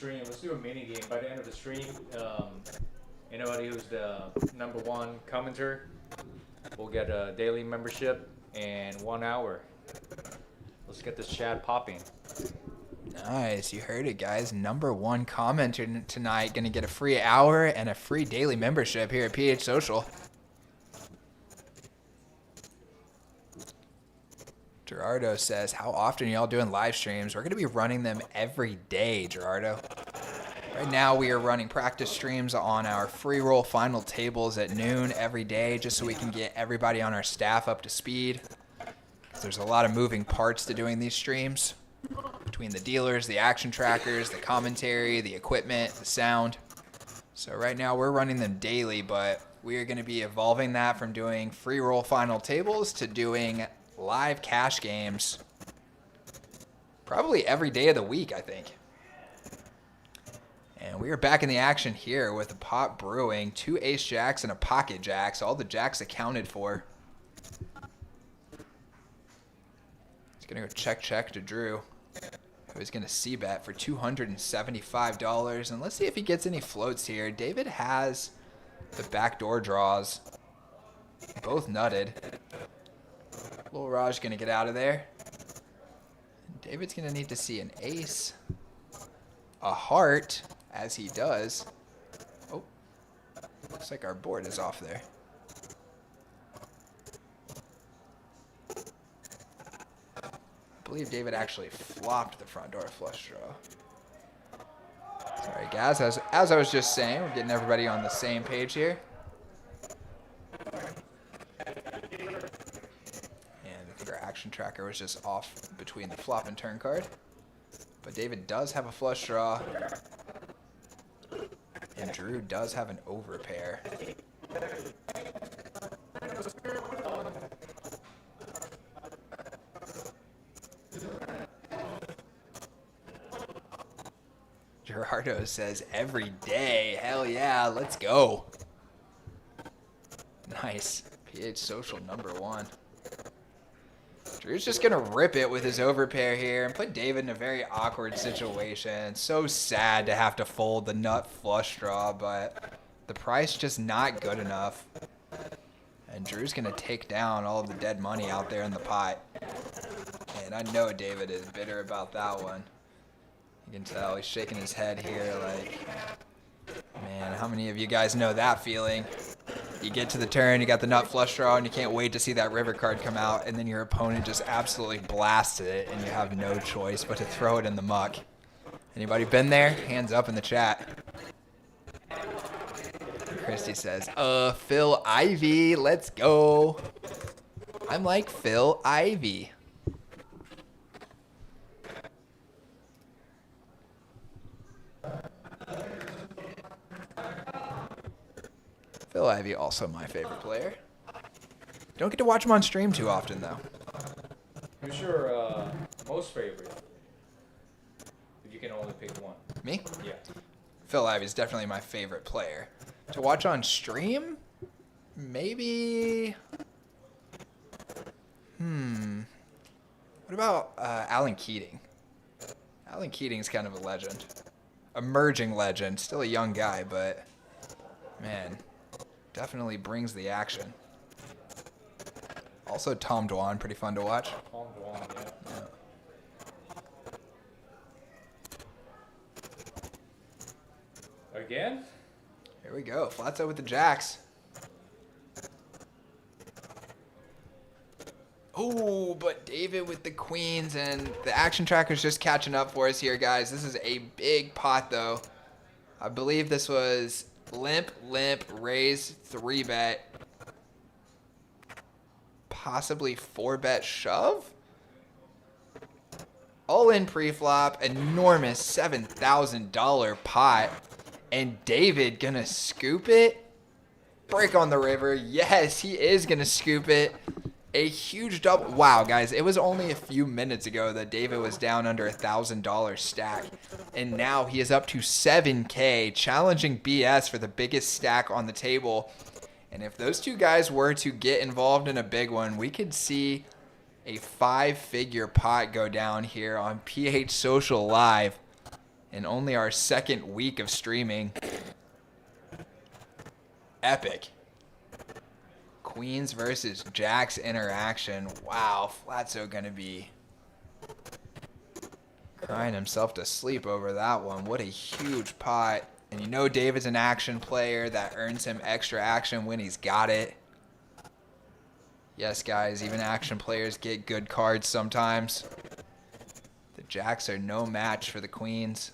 stream, let's do a mini game. By the end of the stream, anybody who's the #1 commenter will get a daily membership and 1 hour. Let's get this chat popping. Nice. You heard it, guys. #1 commenter tonight going to get a free hour and a free daily membership here at PH Social. Gerardo says, how often are y'all doing live streams? We're going to be running them every day, Gerardo. Right now, we are running practice streams on our free roll final tables at noon every day, just so we can get everybody on our staff up to speed. There's a lot of moving parts to doing these streams, between the dealers, the action trackers, the commentary, the equipment, the sound. So right now, we're running them daily, but we are going to be evolving that from doing free roll final tables to doing live cash games probably every day of the week, I think. And we are back in the action here with a pot brewing, 2 ace jacks and a pocket jacks, all the jacks accounted for. It's gonna go check to Drew, who's gonna c-bet for $275. And let's see if he gets any floats here. David has the backdoor draws, both nutted. Lil Raj gonna get out of there. David's gonna need to see an ace, a heart, as he does. Oh, looks like our board is off there. I believe David actually flopped the front door flush draw. Sorry guys, as I was just saying, we're getting everybody on the same page here. Action tracker was just off between the flop and turn card. But David does have a flush draw. And Drew does have an overpair. Gerardo says every day. Hell yeah, let's go. Nice. PH Social #1. Drew's just going to rip it with his overpair here and put David in a very awkward situation. So sad to have to fold the nut flush draw, but the price just not good enough. And Drew's going to take down all of the dead money out there in the pot. And I know David is bitter about that one. You can tell he's shaking his head here like, man, how many of you guys know that feeling? You get to the turn, you got the nut flush draw, and you can't wait to see that river card come out, and then your opponent just absolutely blasted it, and you have no choice but to throw it in the muck. Anybody been there? Hands up in the chat. Christy says, Phil Ivey, let's go. I'm like Phil Ivey. Phil Ivey, also my favorite player. Don't get to watch him on stream too often, though. Who's your most favorite? If you can only pick one. Me? Yeah. Phil Ivey's definitely my favorite player. To watch on stream? Maybe... What about Alan Keating? Alan Keating's kind of a legend. Emerging legend. Still a young guy, but... man... definitely brings the action. Also, Tom Dwan, pretty fun to watch. Tom Dwan, yeah. Again? Here we go. Flats out with the jacks. Oh, but David with the queens, and the action tracker's just catching up for us here, guys. This is a big pot, though. I believe this was... limp, raise, 3-bet, possibly 4-bet shove? All in pre-flop, enormous $7,000 pot, and David gonna scoop it? Break on the river, yes, he is gonna scoop it. A huge double. Wow, guys, it was only a few minutes ago that David was down under $1,000 stack. And now he is up to $7K, challenging BS for the biggest stack on the table. And if those two guys were to get involved in a big one, we could see a 5-figure pot go down here on PH Social Live. in only our second week of streaming. Epic. Queens versus Jacks interaction. Wow, Flatso gonna be crying himself to sleep over that one. What a huge pot. And you know David's an action player. That earns him extra action when he's got it. Yes, guys, even action players get good cards sometimes. The Jacks are no match for the Queens.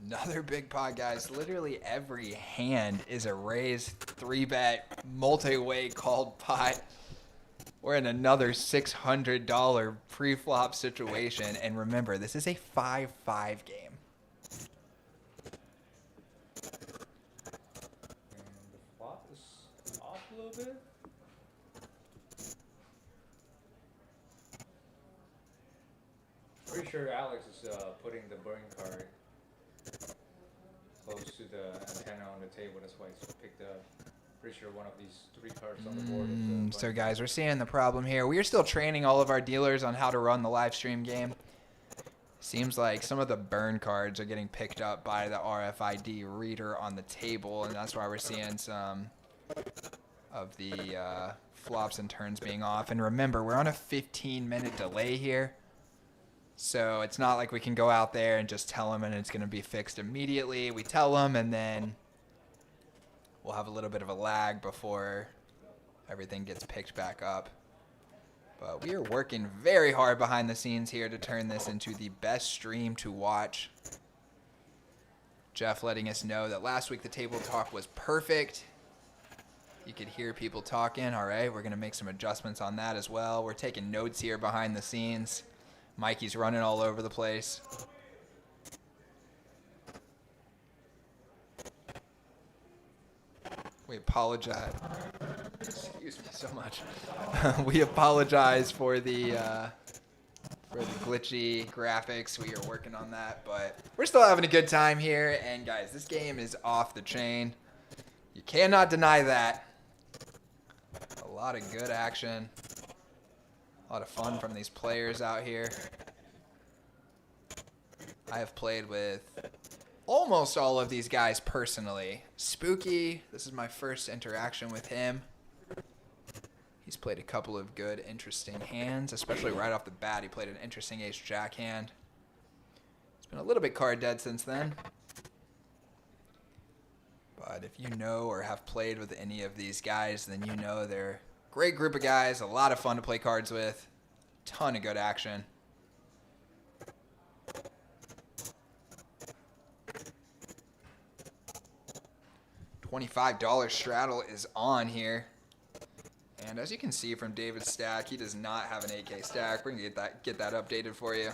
Another big pot, guys. Literally every hand is a raised 3-bet multi-way called pot. We're in another $600 pre-flop situation. And remember, this is a 5-5 game. And the flop is off a little bit. Pretty sure Alex is putting the burn card close to the antenna on the table. That's why he's picked up. Pretty sure one of these 3 cards on the board is So guys, we're seeing the problem here. We are still training all of our dealers on how to run the live stream game. Seems like some of the burn cards are getting picked up by the RFID reader on the table, and that's why we're seeing some of the flops and turns being off. And remember, we're on a 15-minute delay here. So it's not like we can go out there and just tell them and it's going to be fixed immediately. We tell them and then we'll have a little bit of a lag before everything gets picked back up. But we are working very hard behind the scenes here to turn this into the best stream to watch. Jeff letting us know that last week the table talk was perfect. You could hear people talking. All right, we're going to make some adjustments on that as well. We're taking notes here behind the scenes. Mikey's running all over the place. We apologize. Excuse me so much. We apologize for the glitchy graphics. We are working on that, but we're still having a good time here. And guys, this game is off the chain. You cannot deny that. A lot of good action. A lot of fun from these players out here. I have played with almost all of these guys personally. Spooky, this is my first interaction with him. He's played a couple of good, interesting hands, especially right off the bat. He played an interesting ace-jack hand. He's been a little bit card dead since then. But if you know or have played with any of these guys, then you know they're a great group of guys, a lot of fun to play cards with, ton of good action. $25 straddle is on here. And as you can see from David's stack, he does not have an 8K stack. We're going to get that updated for you.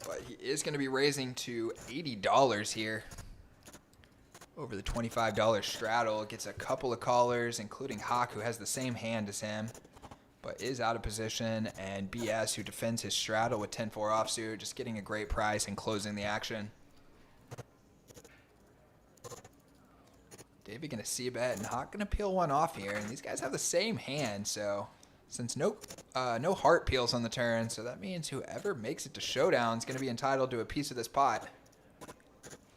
But he is going to be raising to $80 here. Over the $25 straddle. Gets a couple of callers, including Hawk, who has the same hand as him, but is out of position, and BS, who defends his straddle with 10-4 offsuit, just getting a great price and closing the action. David going to see a bet, and Hawk going to peel one off here. And these guys have the same hand, so since no heart peels on the turn, so that means whoever makes it to showdown is going to be entitled to a piece of this pot.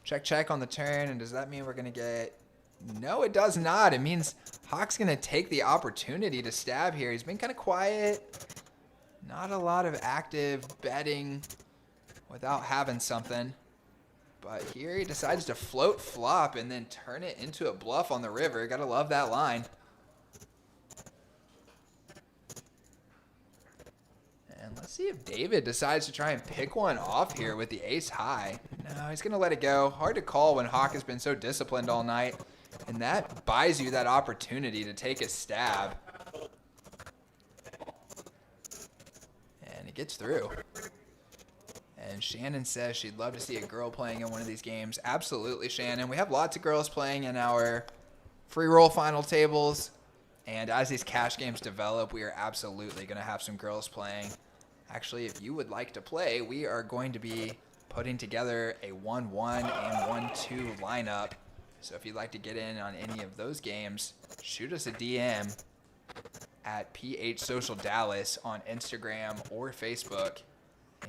Check, check on the turn, and does that mean we're going to get... No, it does not. It means Hawk's going to take the opportunity to stab here. He's been kind of quiet. Not a lot of active betting without having something. But here he decides to float flop and then turn it into a bluff on the river. Gotta love that line. And let's see if David decides to try and pick one off here with the ace high. No, he's gonna let it go. Hard to call when Hawk has been so disciplined all night. And that buys you that opportunity to take a stab. And it gets through. And Shannon says she'd love to see a girl playing in one of these games. Absolutely, Shannon. We have lots of girls playing in our free roll final tables. And as these cash games develop, we are absolutely going to have some girls playing. Actually, if you would like to play, we are going to be putting together a 1-1 and 1-2 lineup. So if you'd like to get in on any of those games, shoot us a DM at PH Social Dallas on Instagram or Facebook.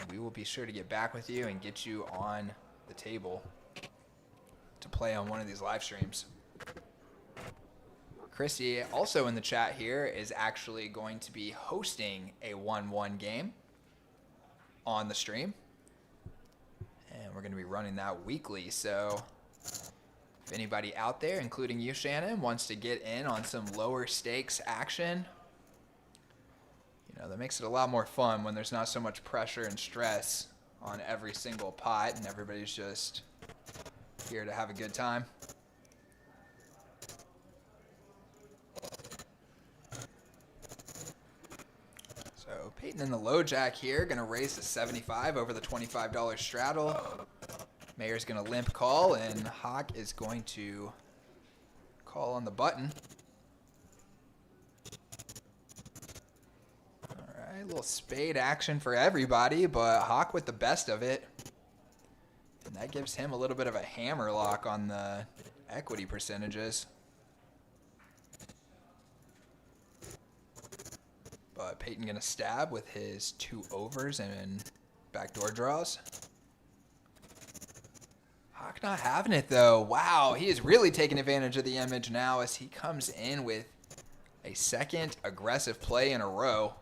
And we will be sure to get back with you and get you on the table to play on one of these live streams. Chrissy, also in the chat here, is actually going to be hosting a 1-1 game on the stream. And we're going to be running that weekly. So if anybody out there, including you, Shannon, wants to get in on some lower stakes action, you know, that makes it a lot more fun when there's not so much pressure and stress on every single pot and everybody's just here to have a good time. So Peyton in the low jack here, going to raise to 75 over the $25 straddle. Mayor's going to limp call, and Hawk is going to call on the button. A little spade action for everybody, but Hawk with the best of it. And that gives him a little bit of a hammer lock on the equity percentages. But Peyton gonna stab with his 2 overs and backdoor draws. Hawk not having it though. Wow, he is really taking advantage of the image now as he comes in with a second aggressive play in a row.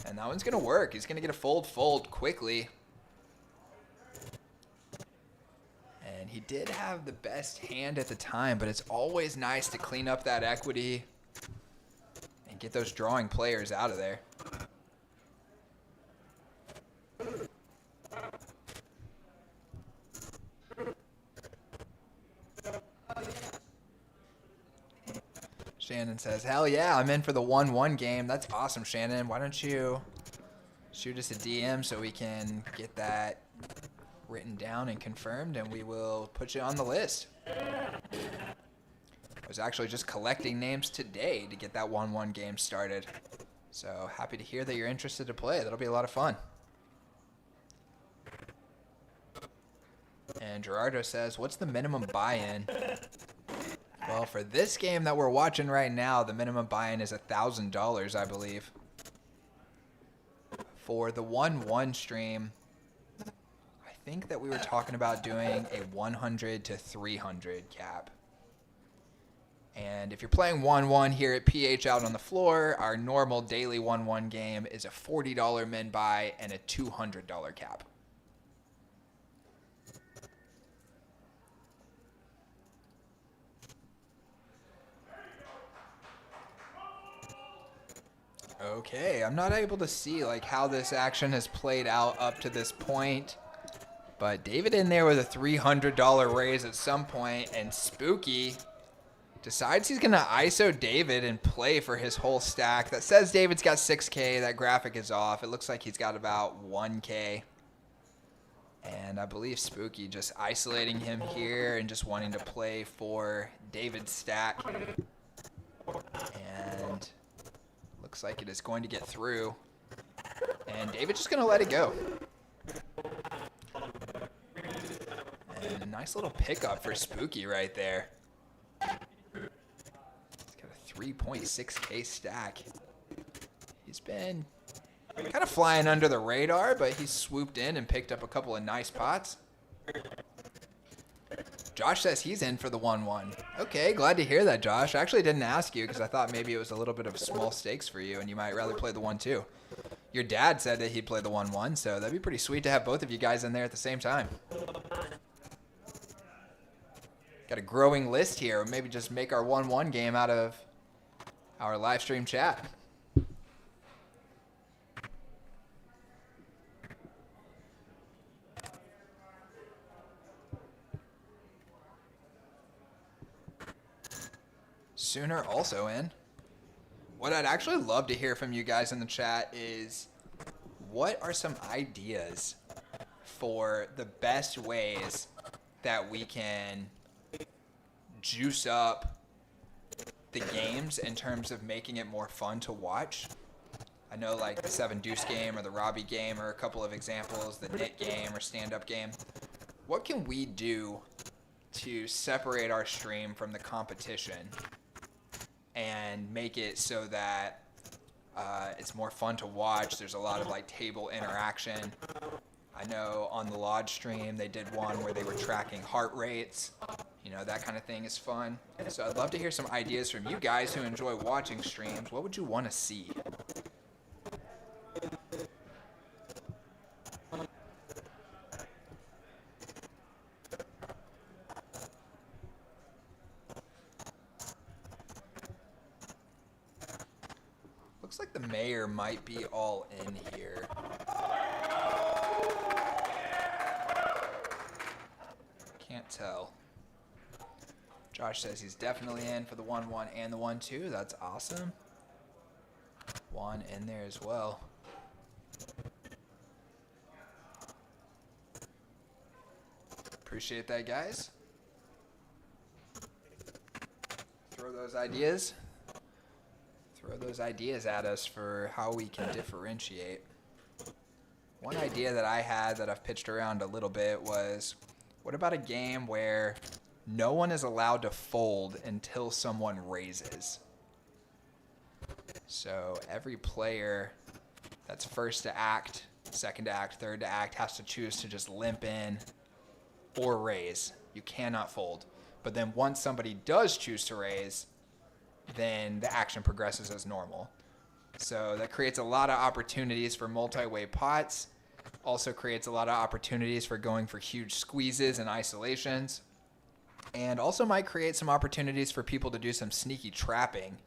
And that one's going to work. He's going to get a fold quickly. And he did have the best hand at the time, but it's always nice to clean up that equity and get those drawing players out of there. Shannon says, hell yeah, I'm in for the 1-1 game. That's awesome, Shannon. Why don't you shoot us a DM so we can get that written down and confirmed, and we will put you on the list. I was actually just collecting names today to get that 1-1 game started. So happy to hear that you're interested to play. That'll be a lot of fun. And Gerardo says, what's the minimum buy-in? Well, for this game that we're watching right now, the minimum buy-in is $1,000, I believe. For the 1-1 stream, I think that we were talking about doing a 100 to 300 cap. And if you're playing 1-1 here at PH out on the floor, our normal daily 1-1 game is a $40 min buy and a $200 cap. Okay, I'm not able to see like how this action has played out up to this point, but David in there with a $300 raise at some point, and Spooky decides he's gonna ISO David and play for his whole stack. That says David's got 6K. That graphic is off. It looks like he's got about 1K. And I believe Spooky just isolating him here and just wanting to play for David's stack. And looks like it is going to get through. And David's just going to let it go. And a nice little pickup for Spooky right there. 3.6K stack. He's been kind of flying under the radar, but he's swooped in and picked up a couple of nice pots. Josh says he's in for the 1-1. Okay, glad to hear that, Josh. I actually didn't ask you because I thought maybe it was a little bit of small stakes for you and you might rather play the 1-2. Your dad said that he'd play the 1-1, so that'd be pretty sweet to have both of you guys in there at the same time. Got a growing list here. Maybe just make our 1-1 game out of our live stream chat. Sooner also in. What I'd actually love to hear from you guys in the chat is what are some ideas for the best ways that we can juice up the games in terms of making it more fun to watch. I know like the 7 Deuce game or the Robbie game are a couple of examples, the Knit game or stand-up game. What can we do to separate our stream from the competition and make it so that it's more fun to watch? There's a lot of like table interaction. I know on the Lodge stream they did one where they were tracking heart rates. You know, that kind of thing is fun. So I'd love to hear some ideas from you guys who enjoy watching streams. What would you want to see? Looks like the mayor might be all in here. Can't tell. Josh says he's definitely in for the 1-1 and the 1-2. That's awesome. Juan in there as well. Appreciate that, guys. Throw those ideas at us for how we can differentiate. One idea that I had that I've pitched around a little bit was, what about a game where no one is allowed to fold until someone raises? So every player that's first to act, second to act, third to act has to choose to just limp in or raise. You cannot fold. But then once somebody does choose to raise, then the action progresses as normal. So that creates a lot of opportunities for multi-way pots. Also creates a lot of opportunities for going for huge squeezes and isolations. And also might create some opportunities for people to do some sneaky trapping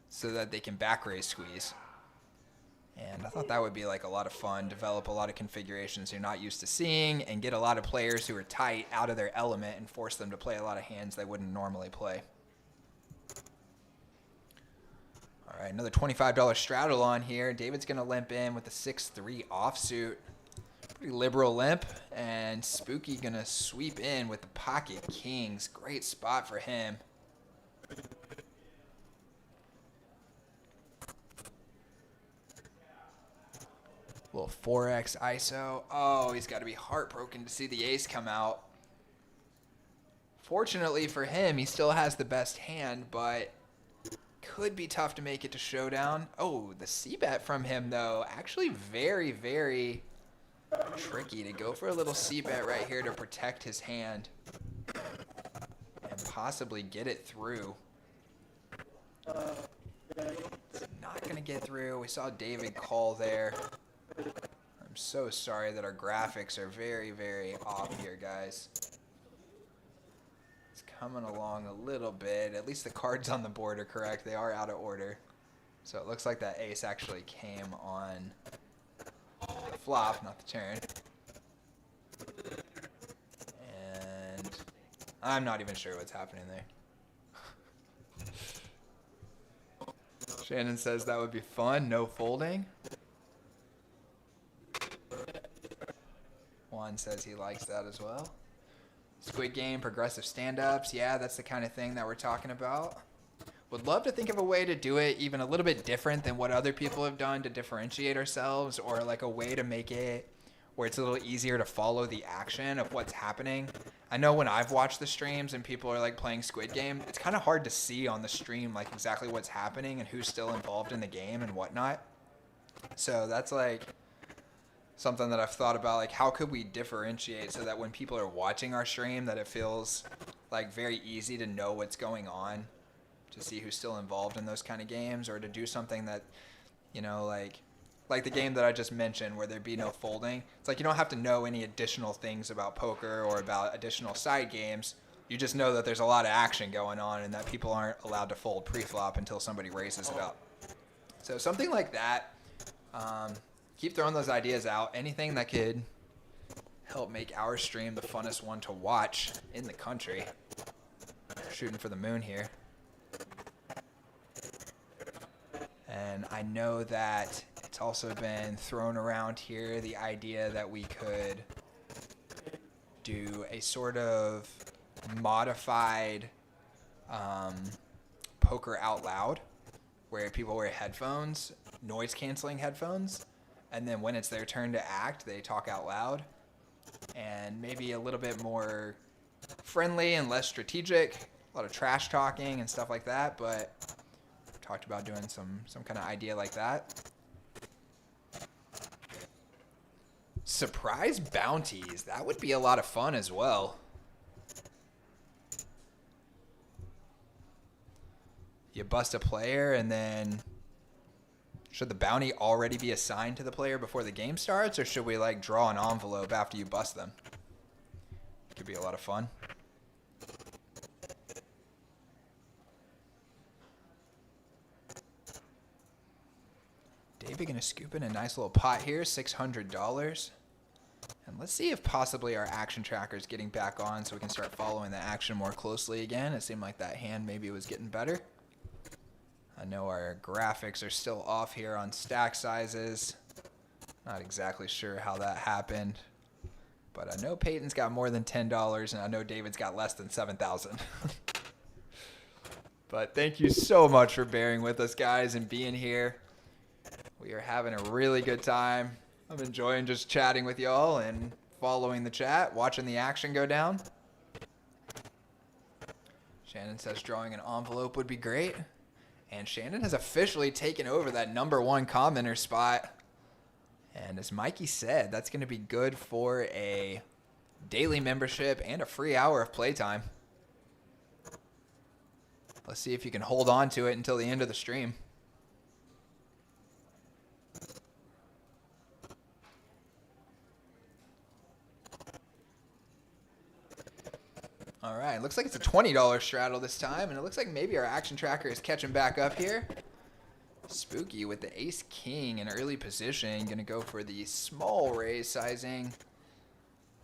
so that they can back raise squeeze. And I thought that would be like a lot of fun, develop a lot of configurations you're not used to seeing, and get a lot of players who are tight out of their element and force them to play a lot of hands they wouldn't normally play. All right, another $25 straddle on here. David's going to limp in with the 6-3 offsuit. Pretty liberal limp, and Spooky going to sweep in with the pocket kings. Great spot for him. Little 4x ISO. Oh, he's got to be heartbroken to see the ace come out. Fortunately for him, he still has the best hand, but could be tough to make it to showdown. Oh, the c-bet from him, though. Actually very, very tricky to go for a little c-bet right here to protect his hand and possibly get it through. It's not going to get through. We saw David call there. I'm so sorry that our graphics are very, very off here, guys. It's coming along a little bit. At least the cards on the board are correct. They are out of order. So it looks like that ace actually came on the flop, not the turn. And I'm not even sure what's happening there. Shannon says that would be fun. No folding. Juan says he likes that as well. Squid Game, progressive stand-ups. Yeah, that's the kind of thing that we're talking about. Would love to think of a way to do it even a little bit different than what other people have done to differentiate ourselves, or like a way to make it where it's a little easier to follow the action of what's happening. I know when I've watched the streams and people are like playing Squid Game, it's kind of hard to see on the stream like exactly what's happening and who's still involved in the game and whatnot. So that's like something that I've thought about, like how could we differentiate so that when people are watching our stream that it feels like very easy to know what's going on, to see who's still involved in those kind of games, or to do something that, you know, like the game that I just mentioned where there'd be no folding. It's like you don't have to know any additional things about poker or about additional side games. You just know that there's a lot of action going on and that people aren't allowed to fold pre-flop until somebody raises it up. So something like that. Keep throwing those ideas out. Anything that could help make our stream the funnest one to watch in the country. Shooting for the moon here. And I know that it's also been thrown around here the idea that we could do a sort of modified poker out loud where people wear headphones, noise canceling headphones, and then when it's their turn to act, they talk out loud, and maybe a little bit more friendly and less strategic, a lot of trash talking and stuff like that, but talked about doing some kind of idea like that. Surprise bounties, that would be a lot of fun as well. You bust a player and then should the bounty already be assigned to the player before the game starts, or should we like draw an envelope after you bust them? Could be a lot of fun. David gonna scoop in a nice little pot here, $600. And let's see if possibly our action tracker is getting back on so we can start following the action more closely again. It seemed like that hand maybe was getting better. I know our graphics are still off here on stack sizes. Not exactly sure how that happened. But I know Peyton's got more than $10 and I know David's got less than $7,000. But thank you so much for bearing with us, guys, and being here. We are having a really good time. I'm enjoying just chatting with y'all and following the chat, watching the action go down. Shannon says drawing an envelope would be great. And Shannon has officially taken over that #1 commenter spot. And as Mikey said, that's going to be good for a daily membership and a free hour of playtime. Let's see if you can hold on to it until the end of the stream. All right, looks like it's a $20 straddle this time, and it looks like maybe our action tracker is catching back up here. Spooky with the ace-king in early position, gonna go for the small raise sizing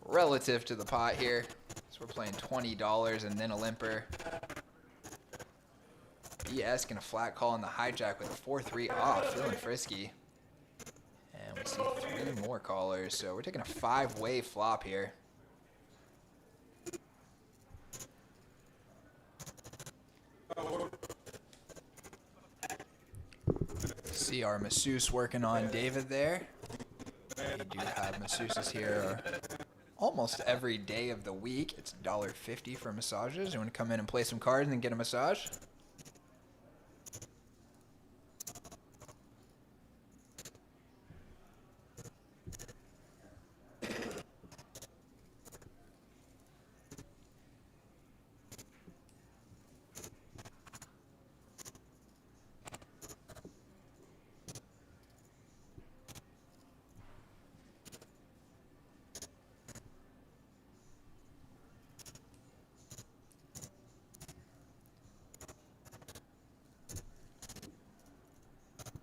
relative to the pot here. So we're playing $20 and then a limper. BS gonna flat call on the hijack with a 4-3 off, feeling frisky. And we see 3 more callers, so we're taking a 5-way flop here. See our masseuse working on David there. We do have masseuses here almost every day of the week. It's $1.50 for massages. You want to come in and play some cards and then get a massage?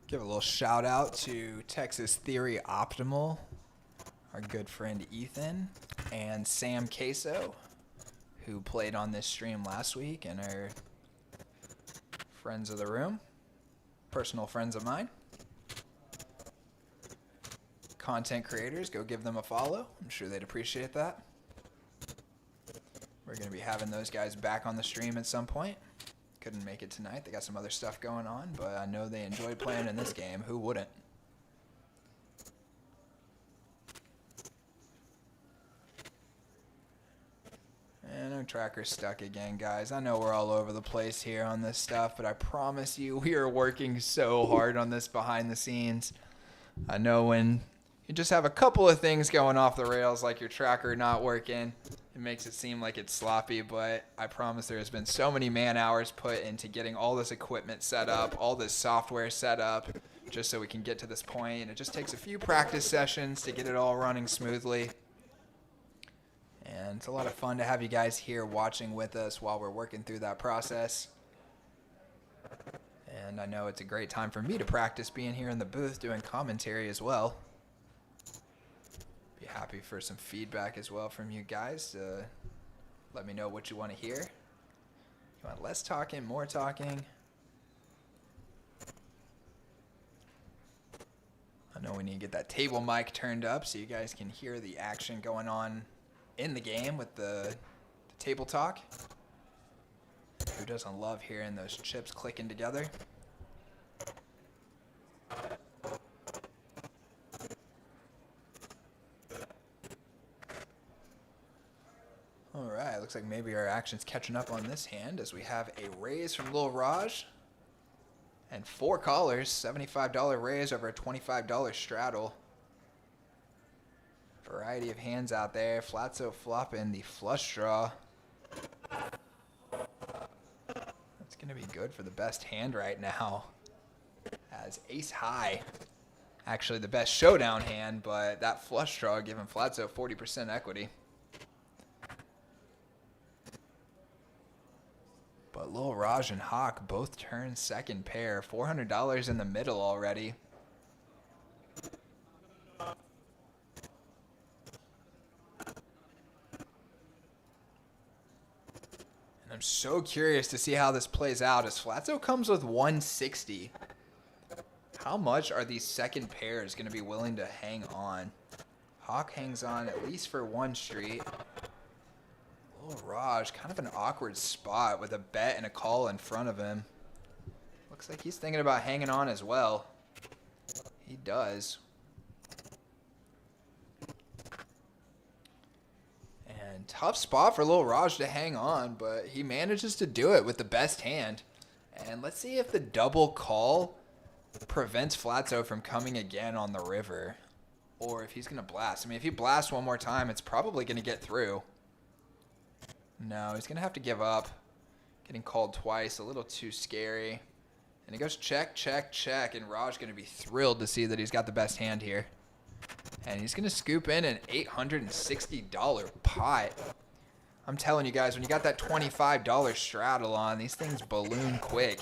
Give a little shout out to Texas Theory Optimal, our good friend Ethan, and Sam Queso, who played on this stream last week and are friends of the room, personal friends of mine. Content creators, go give them a follow. I'm sure they'd appreciate that. We're going to be having those guys back on the stream at some point. Couldn't make it tonight. They got some other stuff going on, but I know they enjoyed playing in this game. Who wouldn't? Tracker's stuck again, guys. I know we're all over the place here on this stuff, but I promise you we are working so hard on this behind the scenes. I know when you just have a couple of things going off the rails, like your tracker not working, it makes it seem like it's sloppy, but I promise there has been so many man hours put into getting all this equipment set up, all this software set up, just so we can get to this point. And it just takes a few practice sessions to get it all running smoothly. And it's a lot of fun to have you guys here watching with us while we're working through that process. And I know it's a great time for me to practice being here in the booth doing commentary as well. Be happy for some feedback as well from you guys. Let me know what you want to hear. You want less talking, more talking? I know we need to get that table mic turned up so you guys can hear the action going on in the game with the table talk. Who doesn't love hearing those chips clicking together? Alright, looks like maybe our action's catching up on this hand as we have a raise from Lil Raj. And 4 callers, $75 raise over a $25 straddle. Variety of hands out there. Flatso flopping the flush draw. That's going to be good for the best hand right now. As ace high. Actually the best showdown hand, but that flush draw giving Flatso 40% equity. But Lil Raj and Hawk both turn second pair. $400 in the middle already. And I'm so curious to see how this plays out as Flatso comes with 160. How much are these second pairs going to be willing to hang on? Hawk hangs on at least for one street. Lil Raj, kind of an awkward spot with a bet and a call in front of him. Looks like he's thinking about hanging on as well. He does. And tough spot for Lil Raj to hang on, but he manages to do it with the best hand. And let's see if the double call prevents Flatso from coming again on the river. Or if he's going to blast. I mean, if he blasts one more time, it's probably going to get through. No, he's going to have to give up. Getting called twice, a little too scary. And he goes check, check, check. And Raj going to be thrilled to see that he's got the best hand here. And he's going to scoop in an $860 pot. I'm telling you guys, when you got that $25 straddle on, these things balloon quick.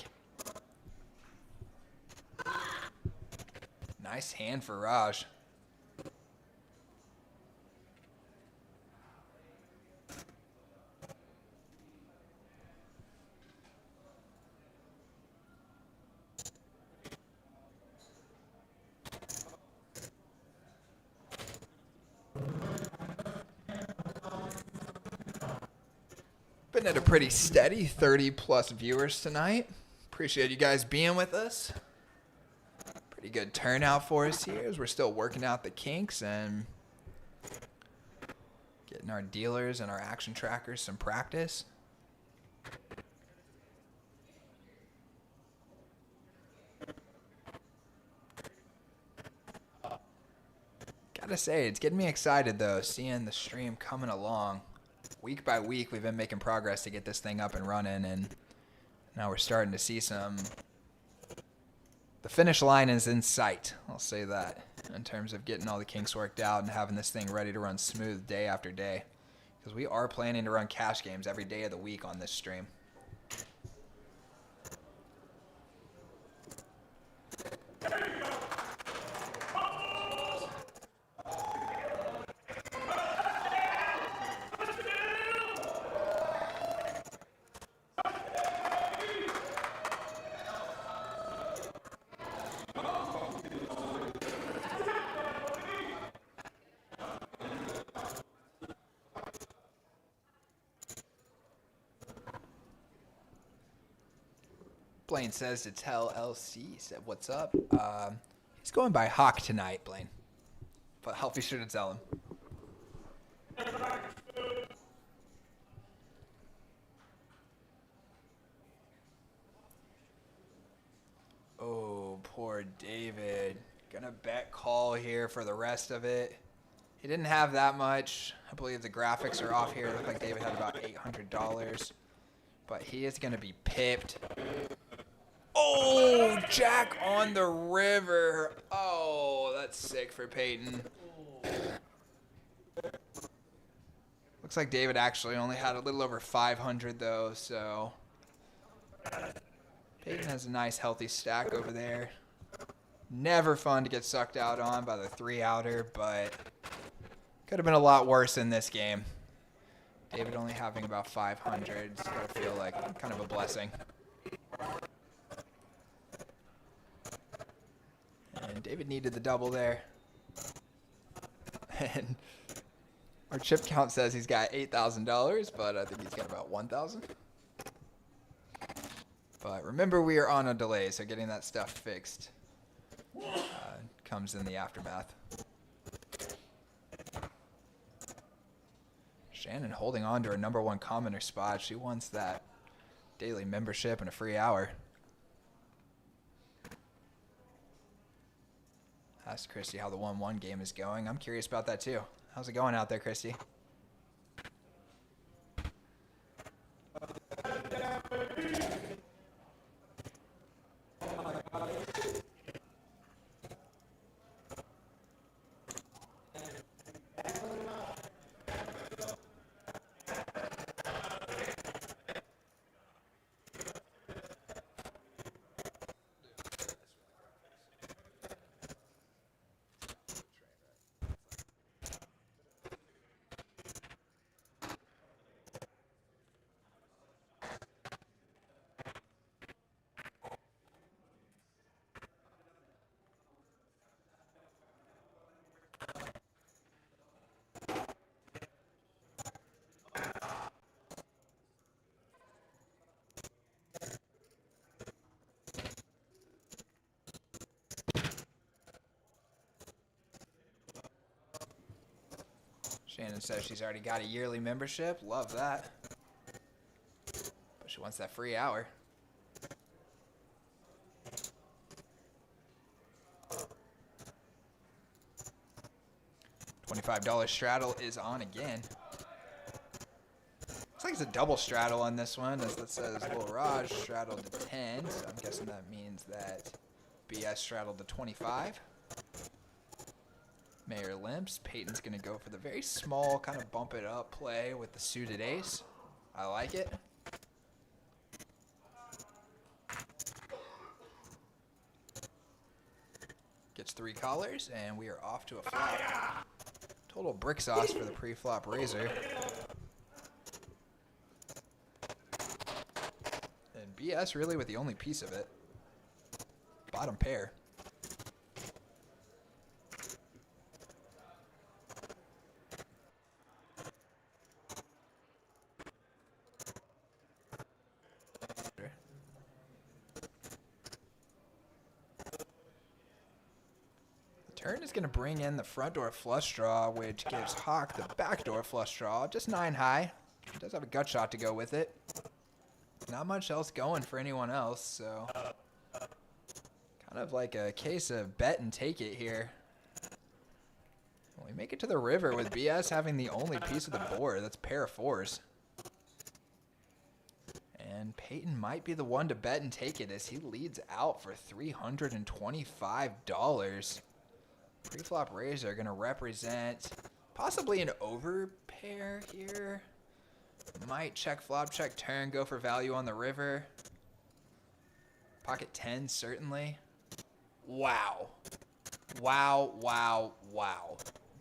Nice hand for Raj. Been at a pretty steady 30 plus viewers tonight. Appreciate you guys being with us. Pretty good turnout for us here as we're still working out the kinks and getting our dealers and our action trackers some practice. Gotta say, it's getting me excited though, seeing the stream coming along. Week by week, we've been making progress to get this thing up and running, and now we're starting to see some. The finish line is in sight, I'll say that, in terms of getting all the kinks worked out and having this thing ready to run smooth day after day. Because we are planning to run cash games every day of the week on this stream. Blaine says to tell LC, said, what's up? He's going by Hawk tonight, Blaine. But I'll be sure to tell him. for David. Gonna bet call here for the rest of it. He didn't have that much. I believe the graphics are off here. It looked like David had about $800. But he is gonna be pipped. Oh, Jack on the river. Oh, that's sick for Peyton. Looks like David actually only had a little over 500 though, so Peyton has a nice healthy stack over there. Never fun to get sucked out on by the 3-outer, but could have been a lot worse in this game. David only having about 500 is gotta feel like kind of a blessing. And David needed the double there. And our chip count says he's got $8,000, but I think he's got about 1,000. But remember, we are on a delay, so getting that stuff fixed comes in the aftermath. Shannon holding on to her #1 commenter spot. She wants that daily membership and a free hour. Ask Christy how the 1-1 game is going. I'm curious about that too. How's it going out there, Christy? Shannon says she's already got a yearly membership. Love that. But she wants that free hour. $25 straddle is on again. Looks like it's a double straddle on this one, as that says Lil Raj straddled to 10. So I'm guessing that means that BS straddled to 25. Mayor limps. Peyton's going to go for the very small kind of bump it up play with the suited ace. I like it. Gets 3 collars, and we are off to a flop. Total brick sauce for the pre-flop razor. And BS really with the only piece of it. Bottom pair. Turn is going to bring in the front door flush draw, which gives Hawk the back door flush draw. Just 9 high. He does have a gut shot to go with it. Not much else going for anyone else, so kind of like a case of bet and take it here. We make it to the river with BS having the only piece of the board. That's pair of 4s. And Peyton might be the one to bet and take it as he leads out for $325. Pre-flop razor going to represent possibly an over pair here. Might check flop, check turn, go for value on the river. Pocket 10 certainly. Wow. Wow, wow, wow.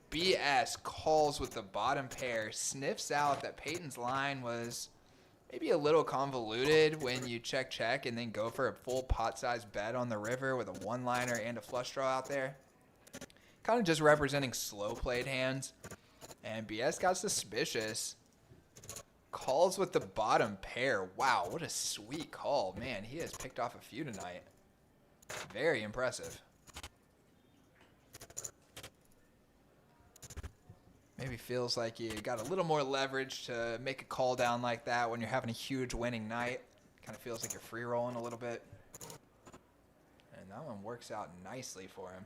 BS calls with the bottom pair, sniffs out that Peyton's line was maybe a little convoluted when you check and then go for a full pot-sized bet on the river with a one-liner and a flush draw out there. Kind of just representing slow played hands. And BS got suspicious. Calls with the bottom pair. Wow, what a sweet call. Man, he has picked off a few tonight. Very impressive. Maybe feels like you got a little more leverage to make a call down like that when you're having a huge winning night. Kind of feels like you're free rolling a little bit. And that one works out nicely for him.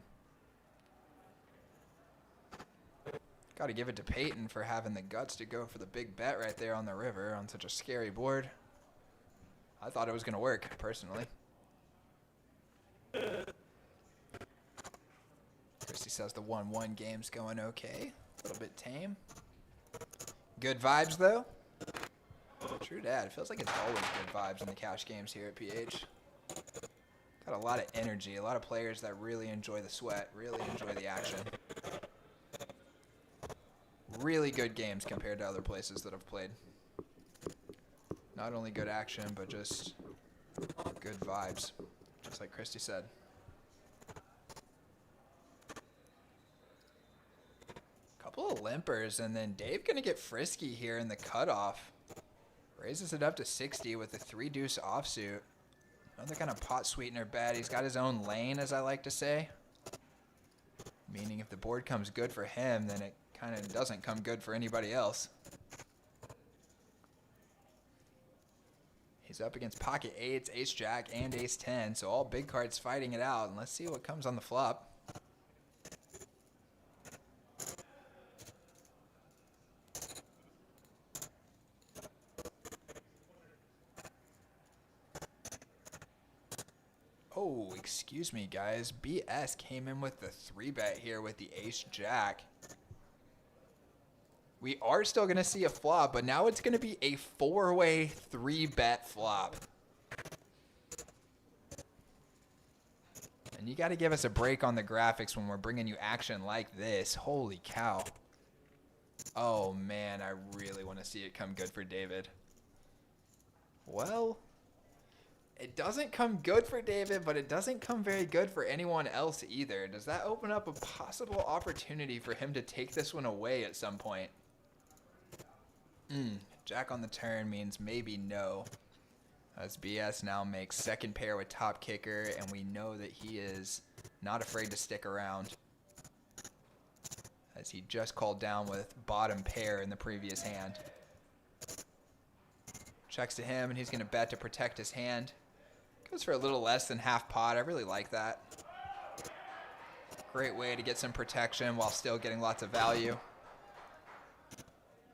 Got to give it to Peyton for having the guts to go for the big bet right there on the river on such a scary board. I thought it was going to work, personally. Christy says the 1-1 game's going okay. A little bit tame. Good vibes, though. True dad. It feels like it's always good vibes in the cash games here at PH. Got a lot of energy. A lot of players that really enjoy the sweat, really enjoy the action. Really good games compared to other places that I've played. Not only good action, but just good vibes, just like Christy said. Couple of limpers, and then Dave gonna get frisky here in the cutoff. Raises it up to 60 with the 3-deuce offsuit. Another kind of pot sweetener bet. He's got his own lane, as I like to say. Meaning if the board comes good for him, then it kind of doesn't come good for anybody else. He's up against pocket eights, ace jack, and ace 10, so all big cards fighting it out. And let's see what comes on the flop. Oh, excuse me, guys. BS came in with the 3-bet here with the ace jack. We are still going to see a flop, but now it's going to be a 4-way 3-bet flop. And you got to give us a break on the graphics when we're bringing you action like this. Holy cow. Oh, man, I really want to see it come good for David. Well, it doesn't come good for David, but it doesn't come very good for anyone else either. Does that open up a possible opportunity for him to take this one away at some point? Jack on the turn means maybe no. As BS now makes second pair with top kicker, and we know that he is not afraid to stick around, as he just called down with bottom pair in the previous hand. Checks to him, and he's going to bet to protect his hand. Goes for a little less than half pot. I really like that. Great way to get some protection while still getting lots of value.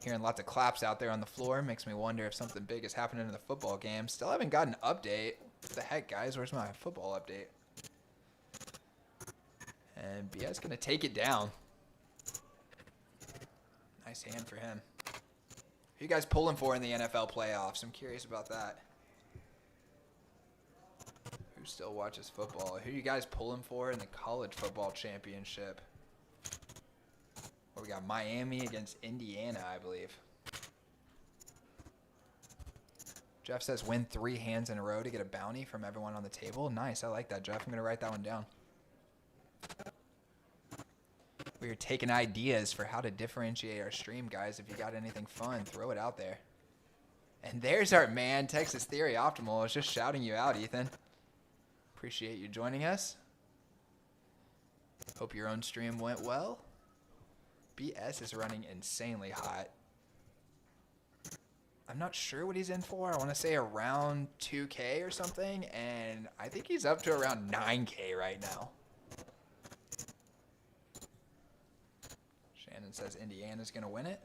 Hearing lots of claps out there on the floor makes me wonder if something big is happening in the football game. Still haven't got an update. What the heck, guys? Where's my football update? And BS gonna take it down. Nice hand for him. Who are you guys pulling for in the NFL playoffs? I'm curious about that. Who still watches football? Who are you guys pulling for in the college football championship? We got Miami against Indiana, I believe. Jeff says win 3 hands in a row to get a bounty from everyone on the table. Nice, I like that, Jeff. I'm going to write that one down. We are taking ideas for how to differentiate our stream, guys. If you got anything fun, throw it out there. And there's our man, Texas Theory Optimal. I was just shouting you out, Ethan. Appreciate you joining us. Hope your own stream went well. BS is running insanely hot. I'm not sure what he's in for. I want to say around 2K or something, and I think he's up to around 9K right now. Shannon says Indiana's going to win it.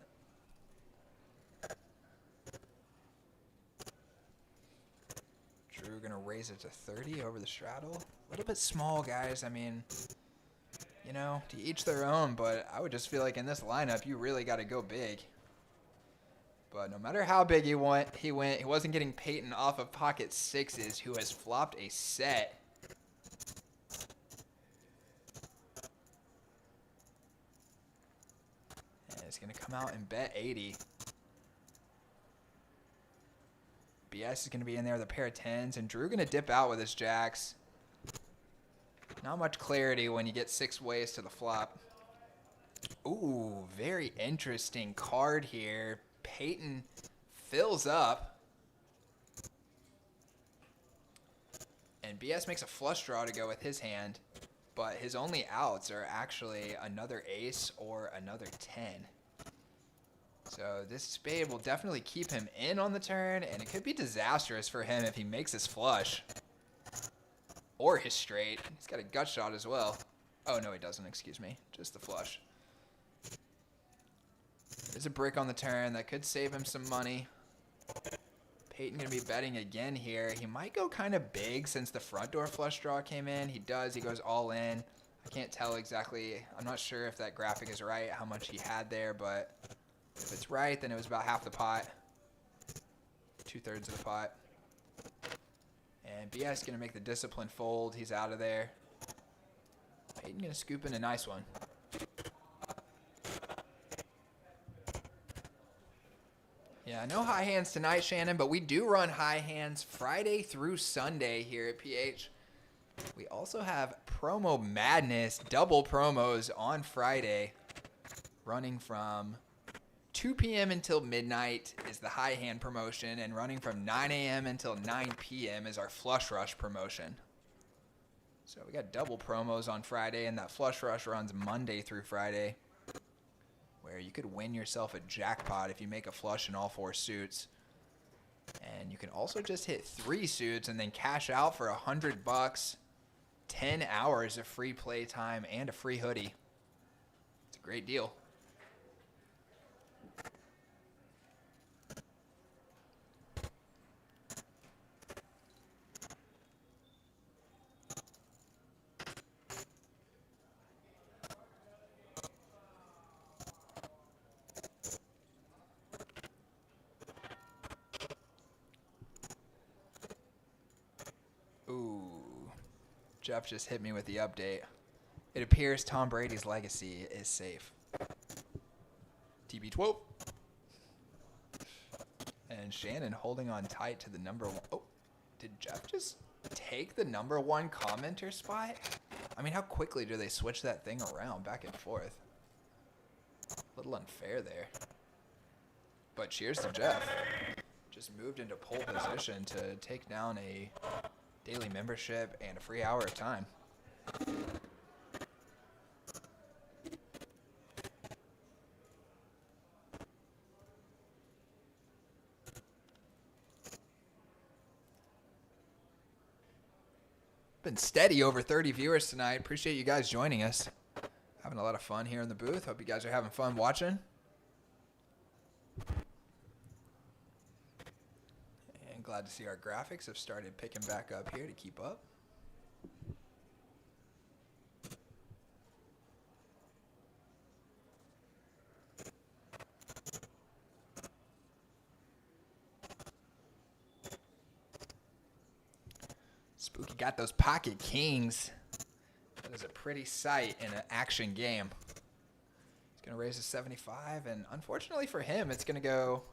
Drew going to raise it to 30 over the straddle. A little bit small, guys. I mean, you know, to each their own, but I would just feel like in this lineup, you really got to go big. But no matter how big he went, he wasn't getting Peyton off of pocket sixes, who has flopped a set. And it's going to come out and bet 80. BS is going to be in there with a pair of 10s, and Drew going to dip out with his jacks. Not much clarity when you get 6 ways to the flop. Ooh, very interesting card here. Peyton fills up. And BS makes a flush draw to go with his hand. But his only outs are actually another ace or another 10. So this spade will definitely keep him in on the turn, and it could be disastrous for him if he makes his flush. or his straight. He's got a gut shot as well. Oh, no, he doesn't. Excuse me. Just the flush. There's a brick on the turn. That could save him some money. Peyton going to be betting again here. He might go kind of big since the front door flush draw came in. He does. He goes all in. I can't tell exactly. I'm not sure if that graphic is right, how much he had there, but if it's right, then it was about half the pot. 2/3 of the pot. And BS going to make the discipline fold. He's out of there. Peyton going to scoop in a nice one. Yeah, no high hands tonight, Shannon, but we do run high hands Friday through Sunday here at PH. We also have Promo Madness, double promos on Friday, running from 2 p.m. until midnight is the high hand promotion, and running from 9 a.m. until 9 p.m. is our flush rush promotion. So we got double promos on Friday, and that flush rush runs Monday through Friday, where you could win yourself a jackpot if you make a flush in all 4 suits. And you can also just hit 3 suits and then cash out for $100, 10 hours of free play time, and a free hoodie. It's a great deal. Jeff just hit me with the update. It appears Tom Brady's legacy is safe. TB12. And Shannon holding on tight to the number 1. Oh, did Jeff just take the number 1 commenter spot? I mean, how quickly do they switch that thing around back and forth? A little unfair there. But cheers to Jeff. Just moved into pole position to take down a daily membership and a free hour of time. Been steady over 30 viewers tonight. Appreciate you guys joining us. Having a lot of fun here in the booth. Hope you guys are having fun watching. Glad to see our graphics have started picking back up here to keep up. Spooky got those pocket kings. That is a pretty sight in an action game. He's going to raise to 75, and unfortunately for him, it's going to go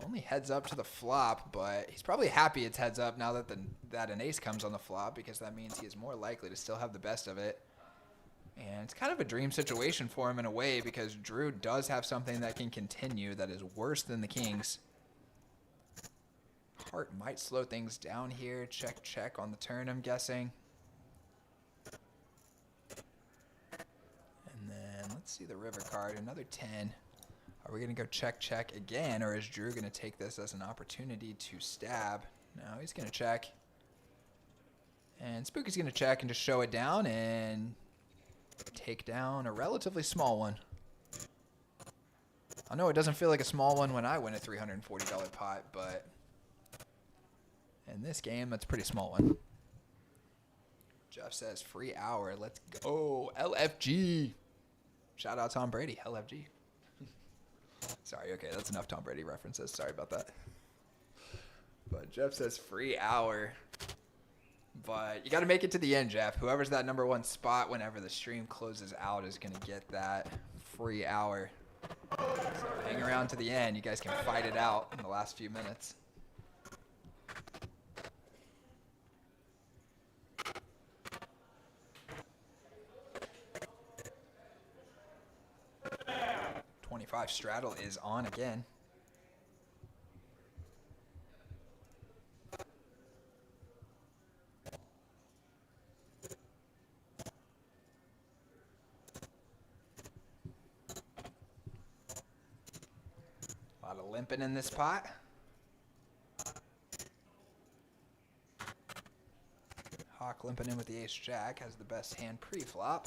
only heads up to the flop, but he's probably happy it's heads up now that that an ace comes on the flop, because that means he is more likely to still have the best of it. And it's kind of a dream situation for him in a way, because Drew does have something that can continue that is worse than the kings. Heart might slow things down here. Check, check on the turn, I'm guessing. And then let's see the river card, another 10. Are we going to go check, check again, or is Drew going to take this as an opportunity to stab? No, he's going to check. And Spooky's going to check and just show it down and take down a relatively small one. I know it doesn't feel like a small one when I win a $340 pot, but in this game, that's a pretty small one. Jeff says free hour. Let's go. LFG. Shout out Tom Brady. LFG. Sorry, okay, that's enough Tom Brady references. Sorry about that. But Jeff says free hour. But you got to make it to the end, Jeff. Whoever's that number 1 spot whenever the stream closes out is going to get that free hour. So hang around to the end. You guys can fight it out in the last few minutes. Straddle is on again. A lot of limping in this pot. Hawk limping in with the ace-jack, has the best hand pre-flop.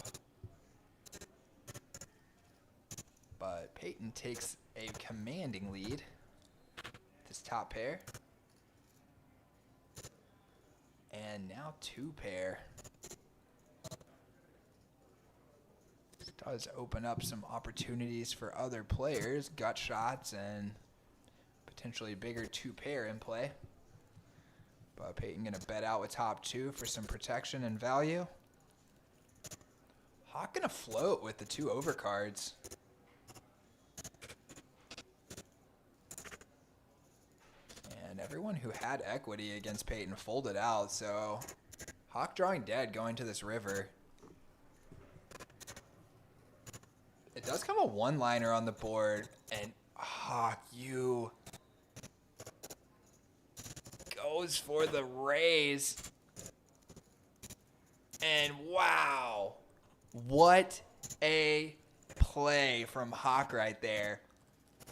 But Peyton takes a commanding lead. This top pair. And now two pair. This does open up some opportunities for other players. Gut shots and potentially bigger two pair in play. But Peyton gonna bet out with top two for some protection and value. Hawk gonna float with the two overcards. And everyone who had equity against Peyton folded out, so Hawk drawing dead going to this river. It does come a one-liner on the board, and Hawk, you goes for the raise. And wow, what a play from Hawk right there.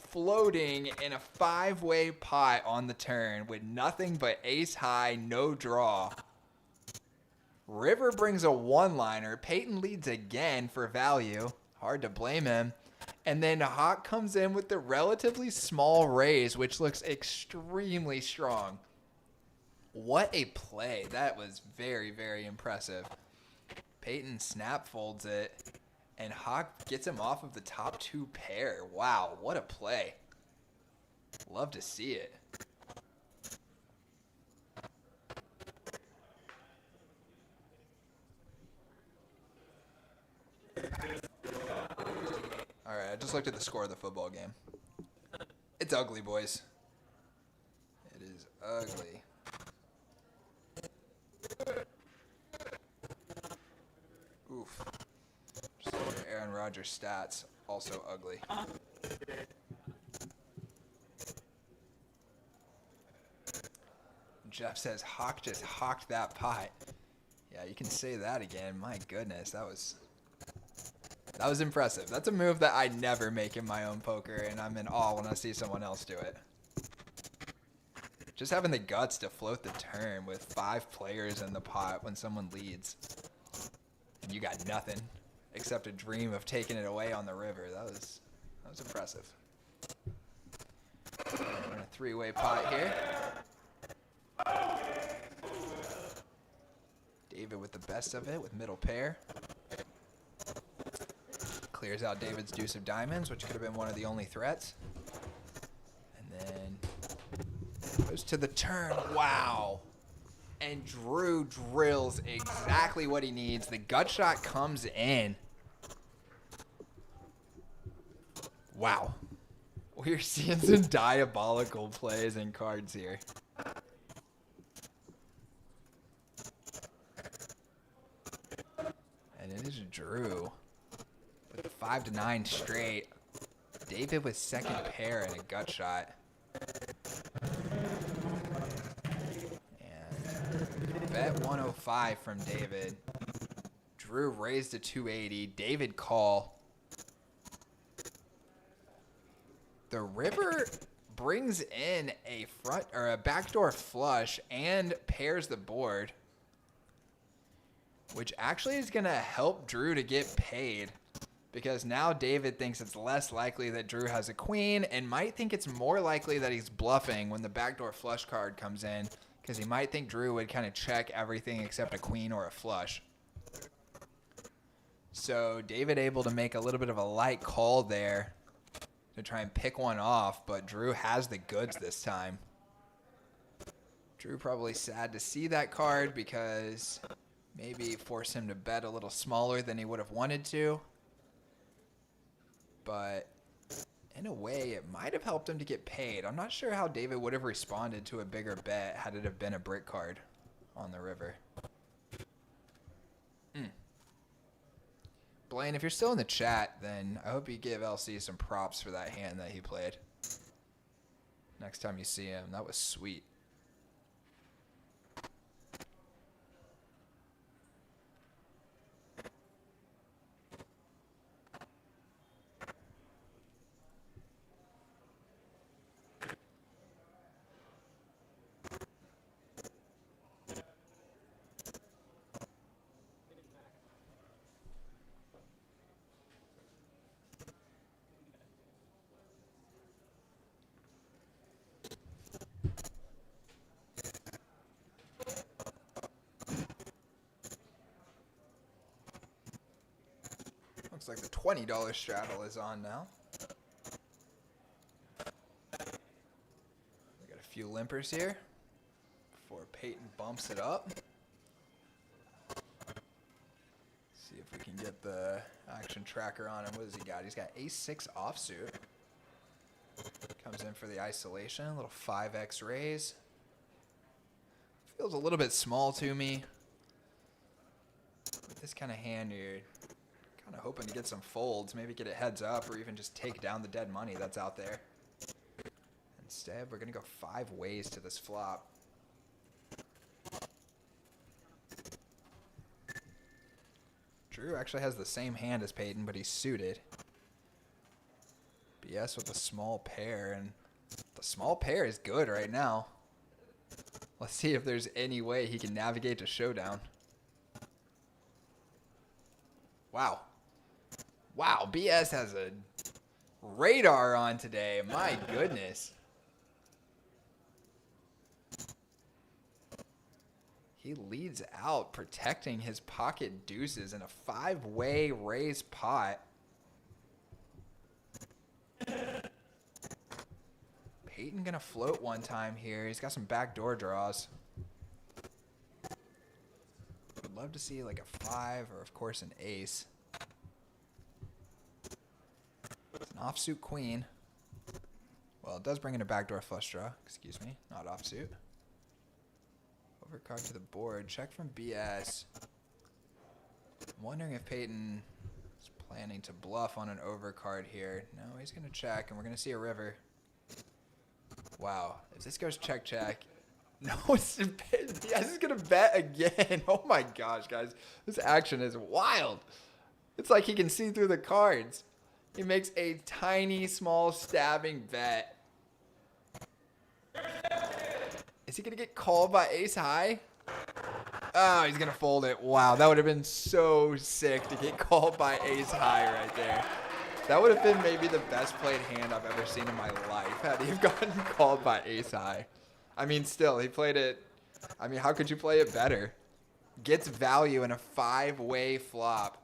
Floating in a five-way pot on the turn with nothing but ace high, no draw. River brings a one-liner. Peyton leads again for value. Hard to blame him. And then Hawk comes in with the relatively small raise, which looks extremely strong. What a play. That was very, very impressive. Peyton snap folds it. And Hawk gets him off of the top two pair. Wow, what a play. Love to see it. Alright, I just looked at the score of the football game. It's ugly, boys. It is ugly. Oof. Just look at Aaron Rodgers' stats. Also ugly. Jeff says Hawk just hawked that pot. Yeah, you can say that again. My goodness, that was impressive. That's a move that I never make in my own poker, and I'm in awe when I see someone else do it. Just having the guts to float the turn with 5 players in the pot when someone leads. And you got nothing except a dream of taking it away on the river. That was impressive. We're in a 3-way pot here. David with the best of it with middle pair. Clears out David's deuce of diamonds, which could have been one of the only threats. And then goes to the turn. Wow. And Drew drills exactly what he needs. The gut shot comes in. Wow. We're seeing some diabolical plays and cards here. And it is Drew with the 5-9 straight. David with second pair and a gut shot. And bet 105 from David. Drew raised to 280. David call. The river brings in a front or a backdoor flush and pairs the board, which actually is going to help Drew to get paid, because now David thinks it's less likely that Drew has a queen and might think it's more likely that he's bluffing when the backdoor flush card comes in, because he might think Drew would kind of check everything except a queen or a flush. So David able to make a little bit of a light call there to try and pick one off, but Drew has the goods this time. Drew probably sad to see that card because maybe forced him to bet a little smaller than he would have wanted to. But in a way, it might have helped him to get paid. I'm not sure how David would have responded to a bigger bet had it have been a brick card on the river. Blaine, if you're still in the chat, then I hope you give LC some props for that hand that he played. Next time you see him, that was sweet. Looks like the $20 straddle is on now. We got a few limpers here before Peyton bumps it up. See if we can get the action tracker on him. What has he got? He's got ace-6 offsuit. Comes in for the isolation. A little 5x raise. Feels a little bit small to me. With this kind of hand, you're kind of hoping to get some folds. Maybe get it heads up or even just take down the dead money that's out there. Instead, we're going to go 5 ways to this flop. Drew actually has the same hand as Peyton, but he's suited. BS with a small pair, and the small pair is good right now. Let's see if there's any way he can navigate to showdown. Wow. Wow, BS has a radar on today. My goodness. He leads out, protecting his pocket deuces in a 5-way raise pot. Peyton gonna float one time here. He's got some backdoor draws. Would love to see like a 5 or of course an ace. It's an offsuit queen. Well, it does bring in a backdoor flush draw. Excuse me, not offsuit. Overcard to the board. Check from BS. I'm wondering if Peyton is planning to bluff on an overcard here. No, he's going to check, and we're going to see a river. Wow. If this goes check. No, BS is going to bet again. Oh my gosh, guys. This action is wild. It's like he can see through the cards. He makes a tiny, small stabbing bet. Is he going to get called by ace high? Oh, he's going to fold it. Wow, that would have been so sick to get called by ace high right there. That would have been maybe the best played hand I've ever seen in my life had he gotten called by ace high. I mean, still, he played it. I mean, how could you play it better? Gets value in a 5-way flop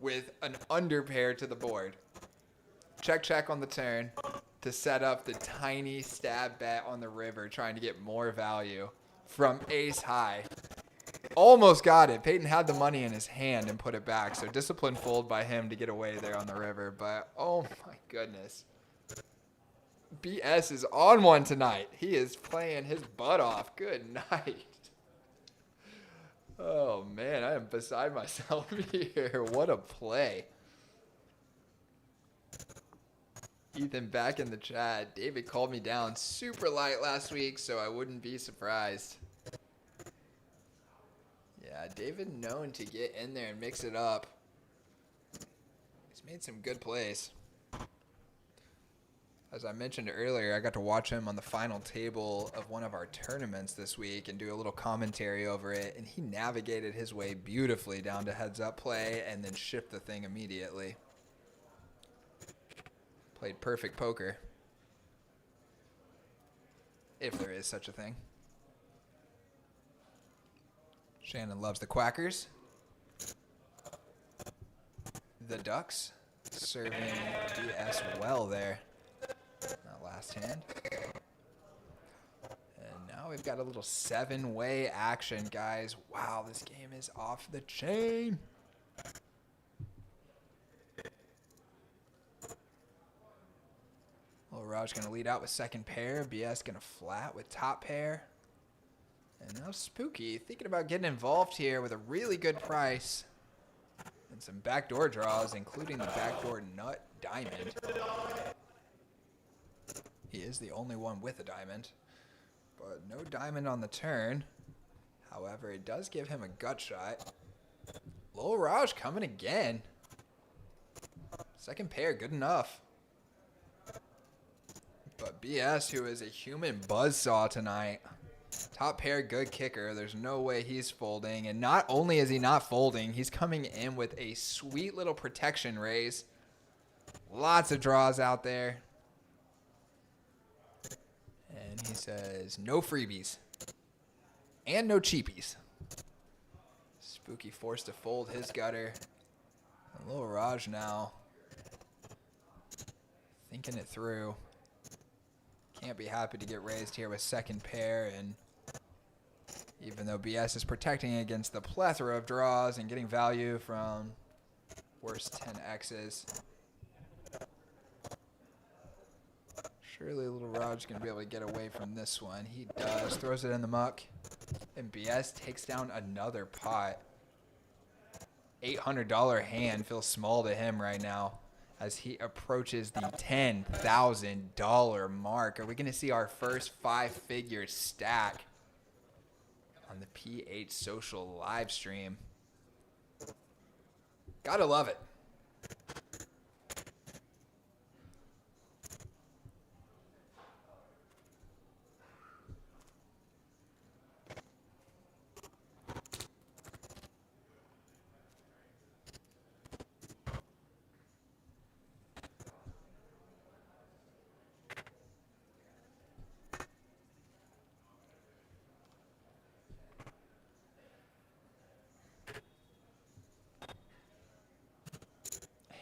with an underpair to the board. Check on the turn to set up the tiny stab bet on the river, trying to get more value from ace high. Almost got it. Peyton had the money in his hand and put it back, so disciplined fold by him to get away there on the river. But oh my goodness, BS is on one tonight. He is playing his butt off. Good night. Oh man, I am beside myself here. What a play. Ethan back in the chat. David called me down super light last week, so I wouldn't be surprised. Yeah, David known to get in there and mix it up. He's made some good plays. As I mentioned earlier, I got to watch him on the final table of one of our tournaments this week and do a little commentary over it, and he navigated his way beautifully down to heads-up play and then shipped the thing immediately. Played perfect poker. If there is such a thing. Shannon loves the Quackers. The Ducks serving BS well there. That last hand. And now we've got a little 7-way action, guys. Wow, this game is off the chain. Little Raj going to lead out with second pair. BS going to flat with top pair. And now Spooky thinking about getting involved here with a really good price. And some backdoor draws, including the backdoor nut diamond. He is the only one with a diamond. But no diamond on the turn. However, it does give him a gut shot. Lil Raj coming again. Second pair, good enough. But BS, who is a human buzzsaw tonight. Top pair, good kicker. There's no way he's folding. And not only is he not folding, he's coming in with a sweet little protection raise. Lots of draws out there. And he says, no freebies. And no cheapies. Spooky forced to fold his gutter. Little Raj now thinking it through. Can't be happy to get raised here with second pair, and even though BS is protecting against the plethora of draws and getting value from worst 10Xs, surely little Raj going to be able to get away from this one. He does. Throws it in the muck. And BS takes down another pot. $800 hand feels small to him right now as he approaches the $10,000 mark. Are we going to see our first 5-figure stack on the PH Social live stream? Gotta love it.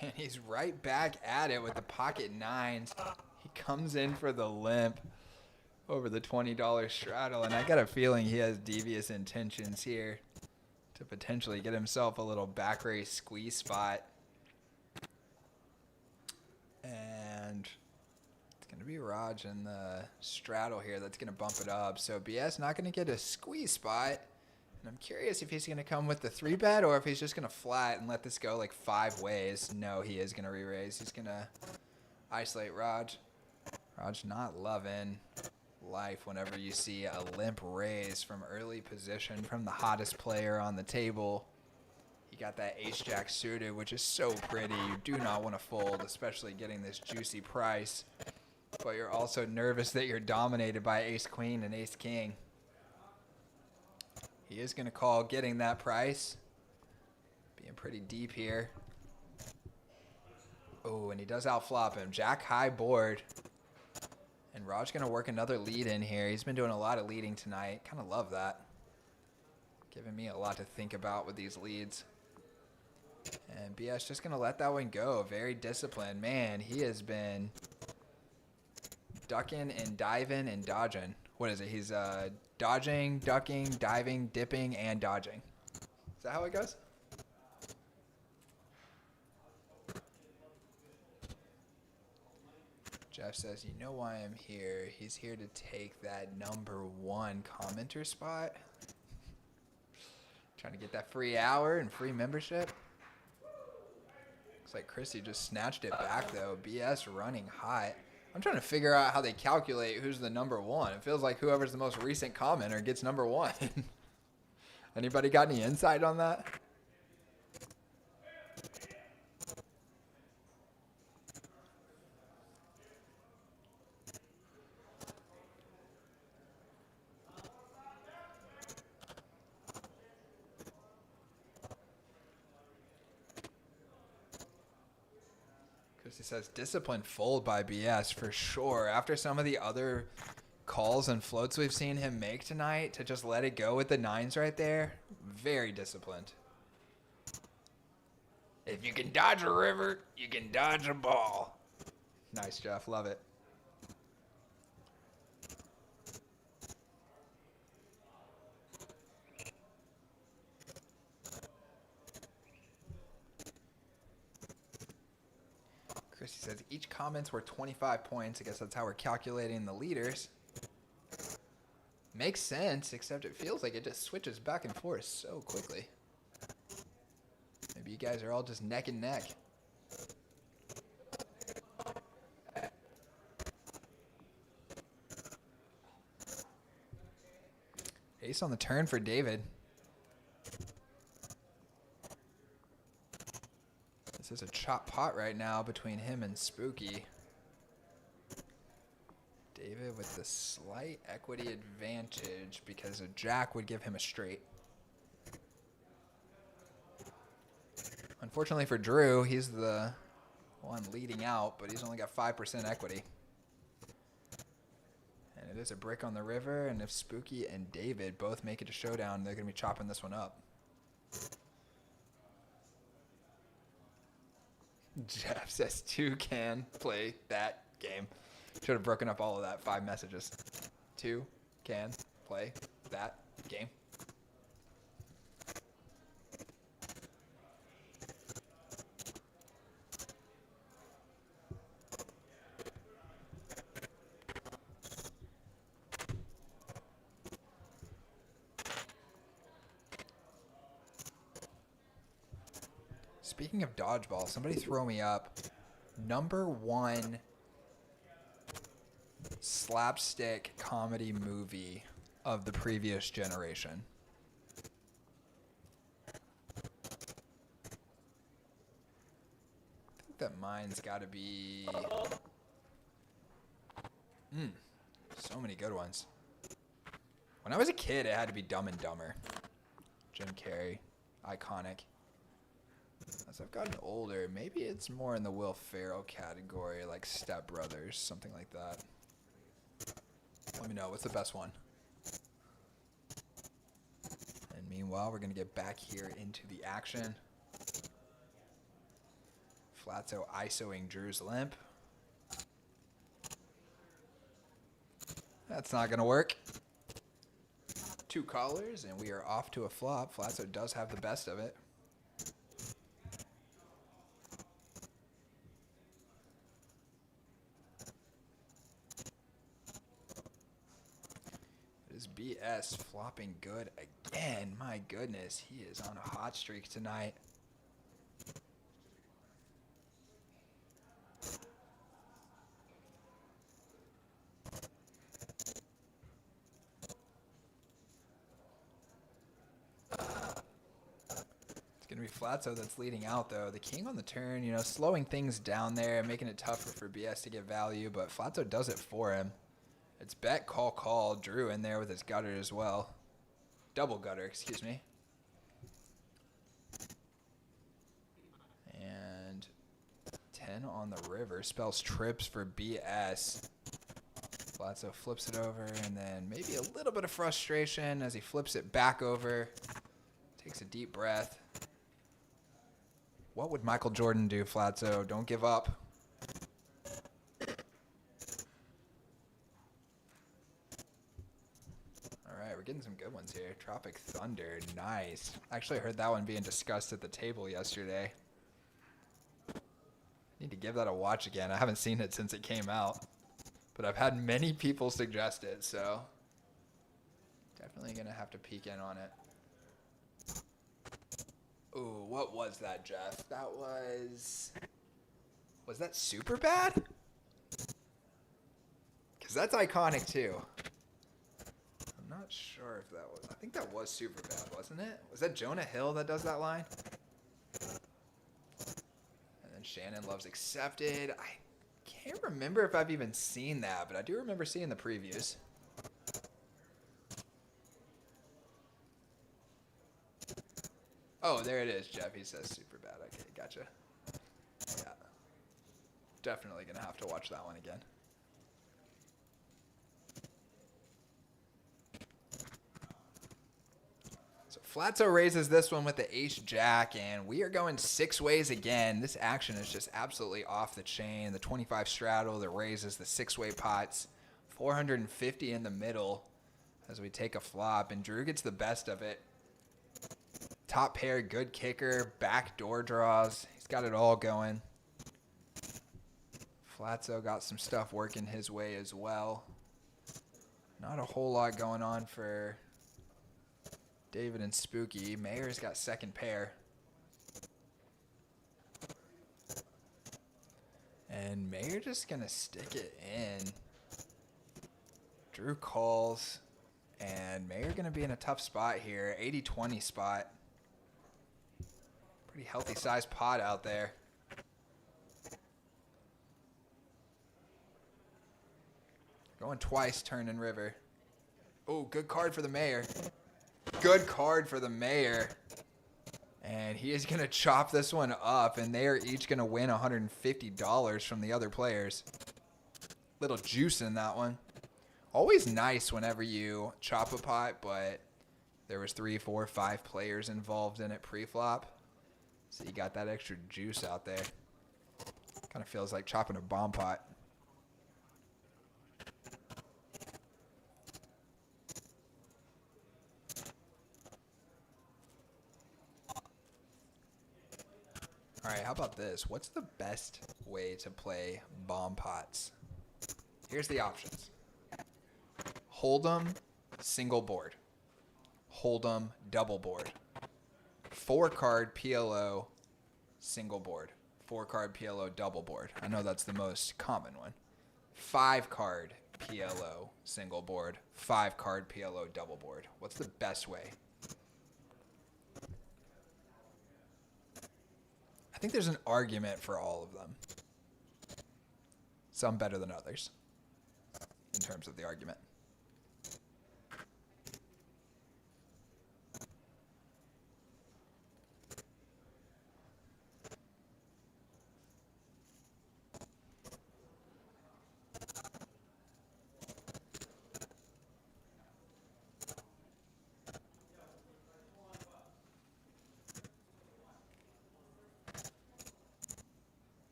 And he's right back at it with the pocket nines. He comes in for the limp over the $20 straddle, and I got a feeling he has devious intentions here to potentially get himself a little back race squeeze spot. And it's going to be Raj in the straddle here that's going to bump it up. So BS not going to get a squeeze spot. And I'm curious if he's going to come with the 3-bet or if he's just going to flat and let this go like 5 ways. No, he is going to re-raise. He's going to isolate Raj. Raj not loving life whenever you see a limp raise from early position from the hottest player on the table. He got that ace-jack suited, which is so pretty. You do not want to fold, especially getting this juicy price. But you're also nervous that you're dominated by ace-queen and ace-king. He is going to call getting that price. Being pretty deep here. Oh, and he does outflop him. Jack high board. And Raj going to work another lead in here. He's been doing a lot of leading tonight. Kind of love that. Giving me a lot to think about with these leads. And BS just going to let that one go. Very disciplined. Man, he has been ducking and diving and dodging. What is it? He's dodging, ducking, diving, dipping, and dodging. Is that how it goes? Jeff says, you know why I'm here. He's here to take that #1 commenter spot. Trying to get that free hour and free membership. Looks like Chrissy just snatched it back, though. BS running hot. I'm trying to figure out how they calculate who's the #1. It feels like whoever's the most recent commenter gets #1. Anybody got any insight on that? He says disciplined fold by BS for sure. After some of the other calls and floats we've seen him make tonight, to just let it go with the 9s right there, very disciplined. If you can dodge a river, you can dodge a ball. Nice, Jeff. Love it. Chrissy says each comment's worth 25 points. I guess that's how we're calculating the leaders. Makes sense, except it feels like it just switches back and forth so quickly. Maybe you guys are all just neck and neck. Ace on the turn for David. This is a chop pot right now between him and Spooky. David with the slight equity advantage because a jack would give him a straight. Unfortunately for Drew, he's the one leading out, but he's only got 5% equity. And it is a brick on the river, and if Spooky and David both make it to showdown, they're going to be chopping this one up. Jeff says 2 can play that game. Should have broken up all of that. 5 messages. 2 can play that game. Speaking of dodgeball, somebody throw me up #1 slapstick comedy movie of the previous generation. I think that mine's got to be... so many good ones. When I was a kid, it had to be Dumb and Dumber. Jim Carrey. Iconic. As I've gotten older, maybe it's more in the Will Ferrell category, like Step Brothers, something like that. Let me know, what's the best one? And meanwhile, we're going to get back here into the action. Flatso ISOing Drew's limp. That's not going to work. 2 callers, and we are off to a flop. Flatso does have the best of it. BS flopping good again. My goodness, he is on a hot streak tonight. It's going to be Flatso that's leading out, though. The king on the turn, you know, slowing things down there, making it tougher for BS to get value, but Flatso does it for him. It's bet, call, call. Drew in there with his gutter as well. Double gutter, excuse me. And 10 on the river. Spells trips for BS. Flatso flips it over, and then maybe a little bit of frustration as he flips it back over. Takes a deep breath. What would Michael Jordan do, Flatso? Don't give up. Getting some good ones here. Tropic Thunder, nice. Actually, I heard that one being discussed at the table yesterday. Need to give that a watch again. I haven't seen it since it came out, but I've had many people suggest it, so definitely gonna have to peek in on it. Ooh, what was that, Jeff? That was that Super Bad? Because that's iconic too. I'm not sure if that was... I think that was Super Bad, wasn't it? Was that Jonah Hill that does that line? And then Shannon Loves Accepted. I can't remember if I've even seen that, but I do remember seeing the previews. Oh, there it is, Jeff. He says Super Bad. Okay, gotcha. Yeah. Definitely going to have to watch that one again. Flatso raises this one with the ace-jack, and we are going 6 ways again. This action is just absolutely off the chain. The 25 straddle that raises the 6-way pots. 450 in the middle as we take a flop, and Drew gets the best of it. Top pair, good kicker, back door draws. He's got it all going. Flatso got some stuff working his way as well. Not a whole lot going on for David and Spooky. Mayer's got second pair. And Mayer just going to stick it in. Drew calls. And Mayer going to be in a tough spot here. 80-20 spot. Pretty healthy sized pot out there. Going twice, turn and river. Oh, good card for the Mayor. Good card for the Mayor. And he is going to chop this one up, and they are each going to win $150 from the other players. Little juice in that one. Always nice whenever you chop a pot, but there was 3, 4, 5 players involved in it pre-flop. So you got that extra juice out there. of feels like chopping a bomb pot. All right, how about this? What's the best way to play bomb pots? Here's the options. Hold'em, single board. Hold'em, double board. 4-card PLO, single board. 4-card PLO, double board. I know that's the most common one. 5-card PLO, single board. 5-card PLO, double board. What's the best way? I think there's an argument for all of them. Some better than others in terms of the argument.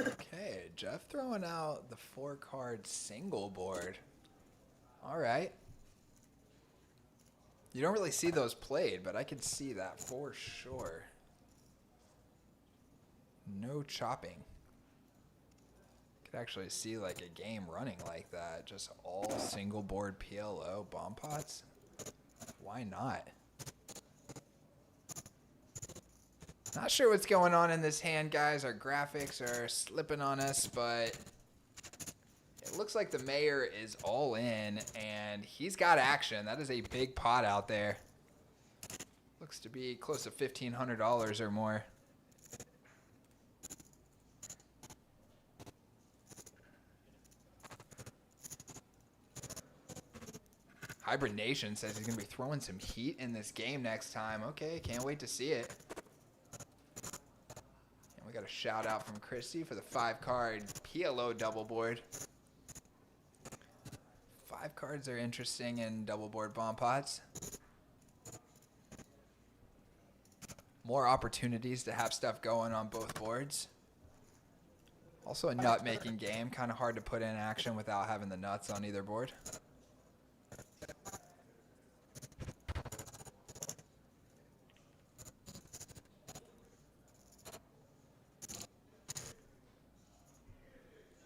Okay, Jeff throwing out the 4-card single board. All right. You don't really see those played, but I could see that for sure. No chopping. Could actually see like a game running like that. Just all single board PLO bomb pots. Why not? Not sure what's going on in this hand, guys. Our graphics are slipping on us, but it looks like the mayor is all in, and he's got action. That is a big pot out there. Looks to be close to $1,500 or more. Hybrid Nation says he's going to be throwing some heat in this game next time. Okay, can't wait to see it. And we got a shout out from Christy for the 5-card PLO double board. 5 cards are interesting in double board bomb pots. More opportunities to have stuff going on both boards. Also a nut making game, kind of hard to put in action without having the nuts on either board.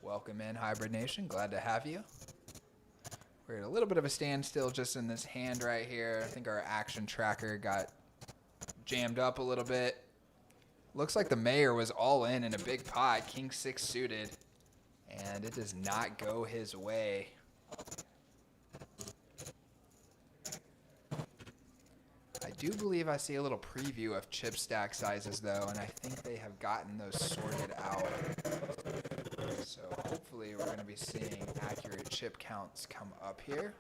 Welcome in, Hybrid Nation. Glad to have you. We're at a little bit of a standstill just in this hand right here. I think our action tracker got jammed up a little bit. Looks like the mayor was all in a big pot, king 6 suited, and it does not go his way. I do believe I see a little preview of chip stack sizes though, and I think they have gotten those sorted out. So hopefully we're going to be seeing accurate chip counts come up here.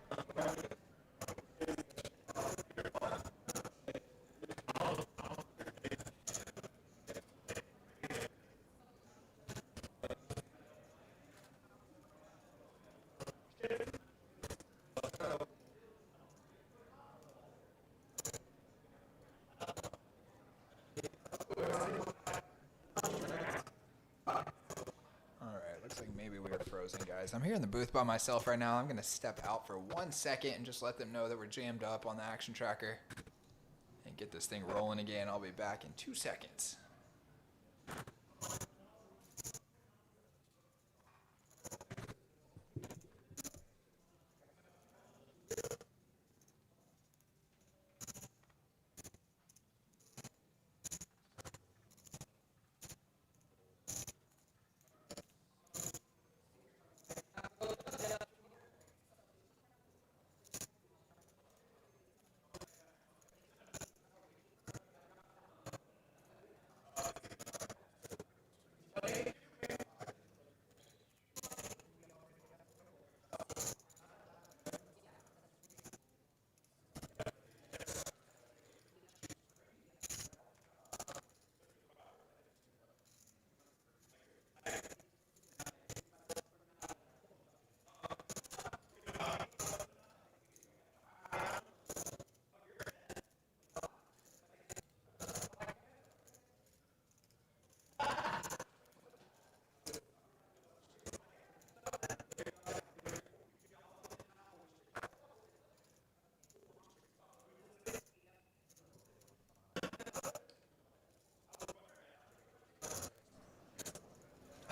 Guys, I'm here in the booth by myself right now. I'm going to step out for 1 second and just let them know that we're jammed up on the action tracker and get this thing rolling again. I'll be back in 2 seconds.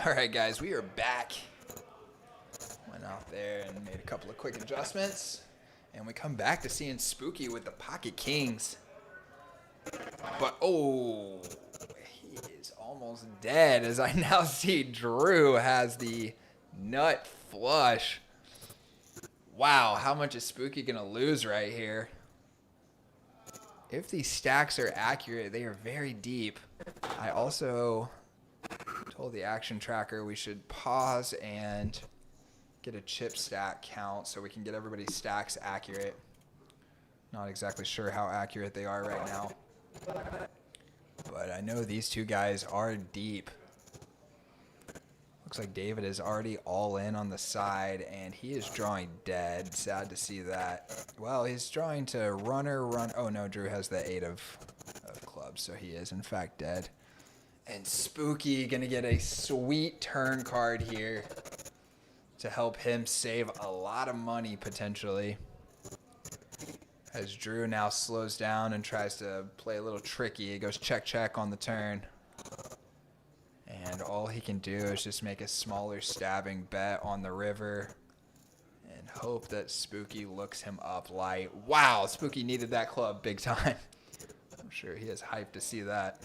All right, guys, we are back. Went out there and made a couple of quick adjustments. And we come back to seeing Spooky with the Pocket Kings. But, oh, he is almost dead as I now see Drew has the nut flush. Wow, how much is Spooky going to lose right here? If these stacks are accurate, they are very deep. I also told the action tracker we should pause and get a chip stack count so we can get everybody's stacks accurate. Not exactly sure how accurate they are right now. But I know these two guys are deep. Looks like David is already all in on the side, and he is drawing dead. Sad to see that. Well, he's drawing to runner, run. Oh, no, Drew has the 8 of clubs, so he is, in fact, dead. And Spooky going to get a sweet turn card here to help him save a lot of money, potentially. As Drew now slows down and tries to play a little tricky. He goes check, check on the turn. And all he can do is just make a smaller stabbing bet on the river and hope that Spooky looks him up light. Wow, Spooky needed that club big time. I'm sure he is hyped to see that.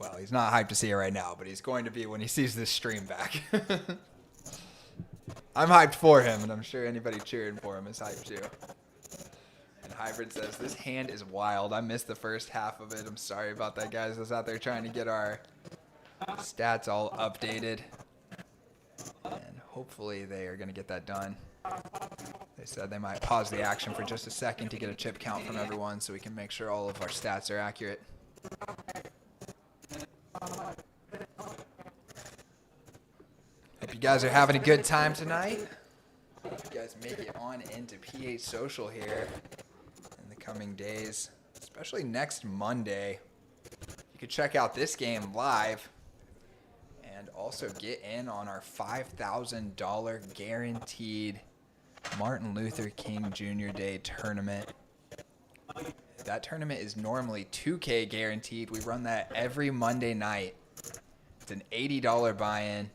Well, he's not hyped to see it right now, but he's going to be when he sees this stream back. I'm hyped for him, and I'm sure anybody cheering for him is hyped too. And Hybrid says, this hand is wild. I missed the first half of it. I'm sorry about that, guys. I was out there trying to get our stats all updated. And hopefully they are going to get that done. They said they might pause the action for just a second to get a chip count from everyone so we can make sure all of our stats are accurate. Hope you guys are having a good time tonight. Hope you guys make it on into PH Social here in the coming days, especially next Monday. You could check out this game live and also get in on our $5,000 guaranteed Martin Luther King Jr. Day tournament. That tournament is normally $2K guaranteed. We run that every Monday night. It's an $80 buy-in,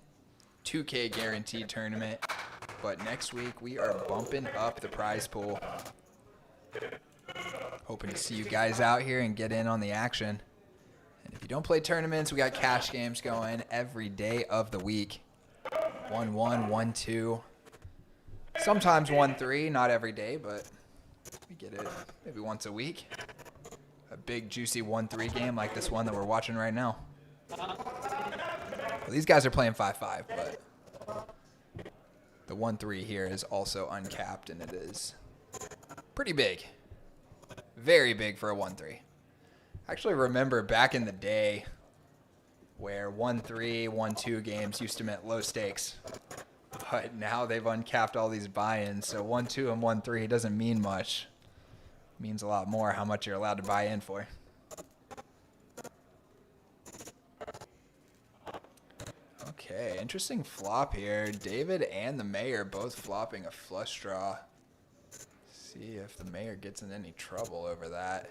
$2K guaranteed tournament. But next week, we are bumping up the prize pool. Hoping to see you guys out here and get in on the action. And if you don't play tournaments, we got cash games going every day of the week. 1-1, 1-2. Sometimes 1-3, not every day, but we get it maybe once a week. A big, juicy 1-3 game like this one that we're watching right now. Well, these guys are playing 5-5, but the 1-3 here is also uncapped, and it is pretty big. Very big for a 1-3. I actually remember back in the day where 1-3, 1-2 games used to mean low stakes. But now they've uncapped all these buy-ins, so 1-2 and 1-3 doesn't mean much. It means a lot more how much you're allowed to buy in for. Okay, interesting flop here. David and the mayor both flopping a flush draw. See if the mayor gets in any trouble over that.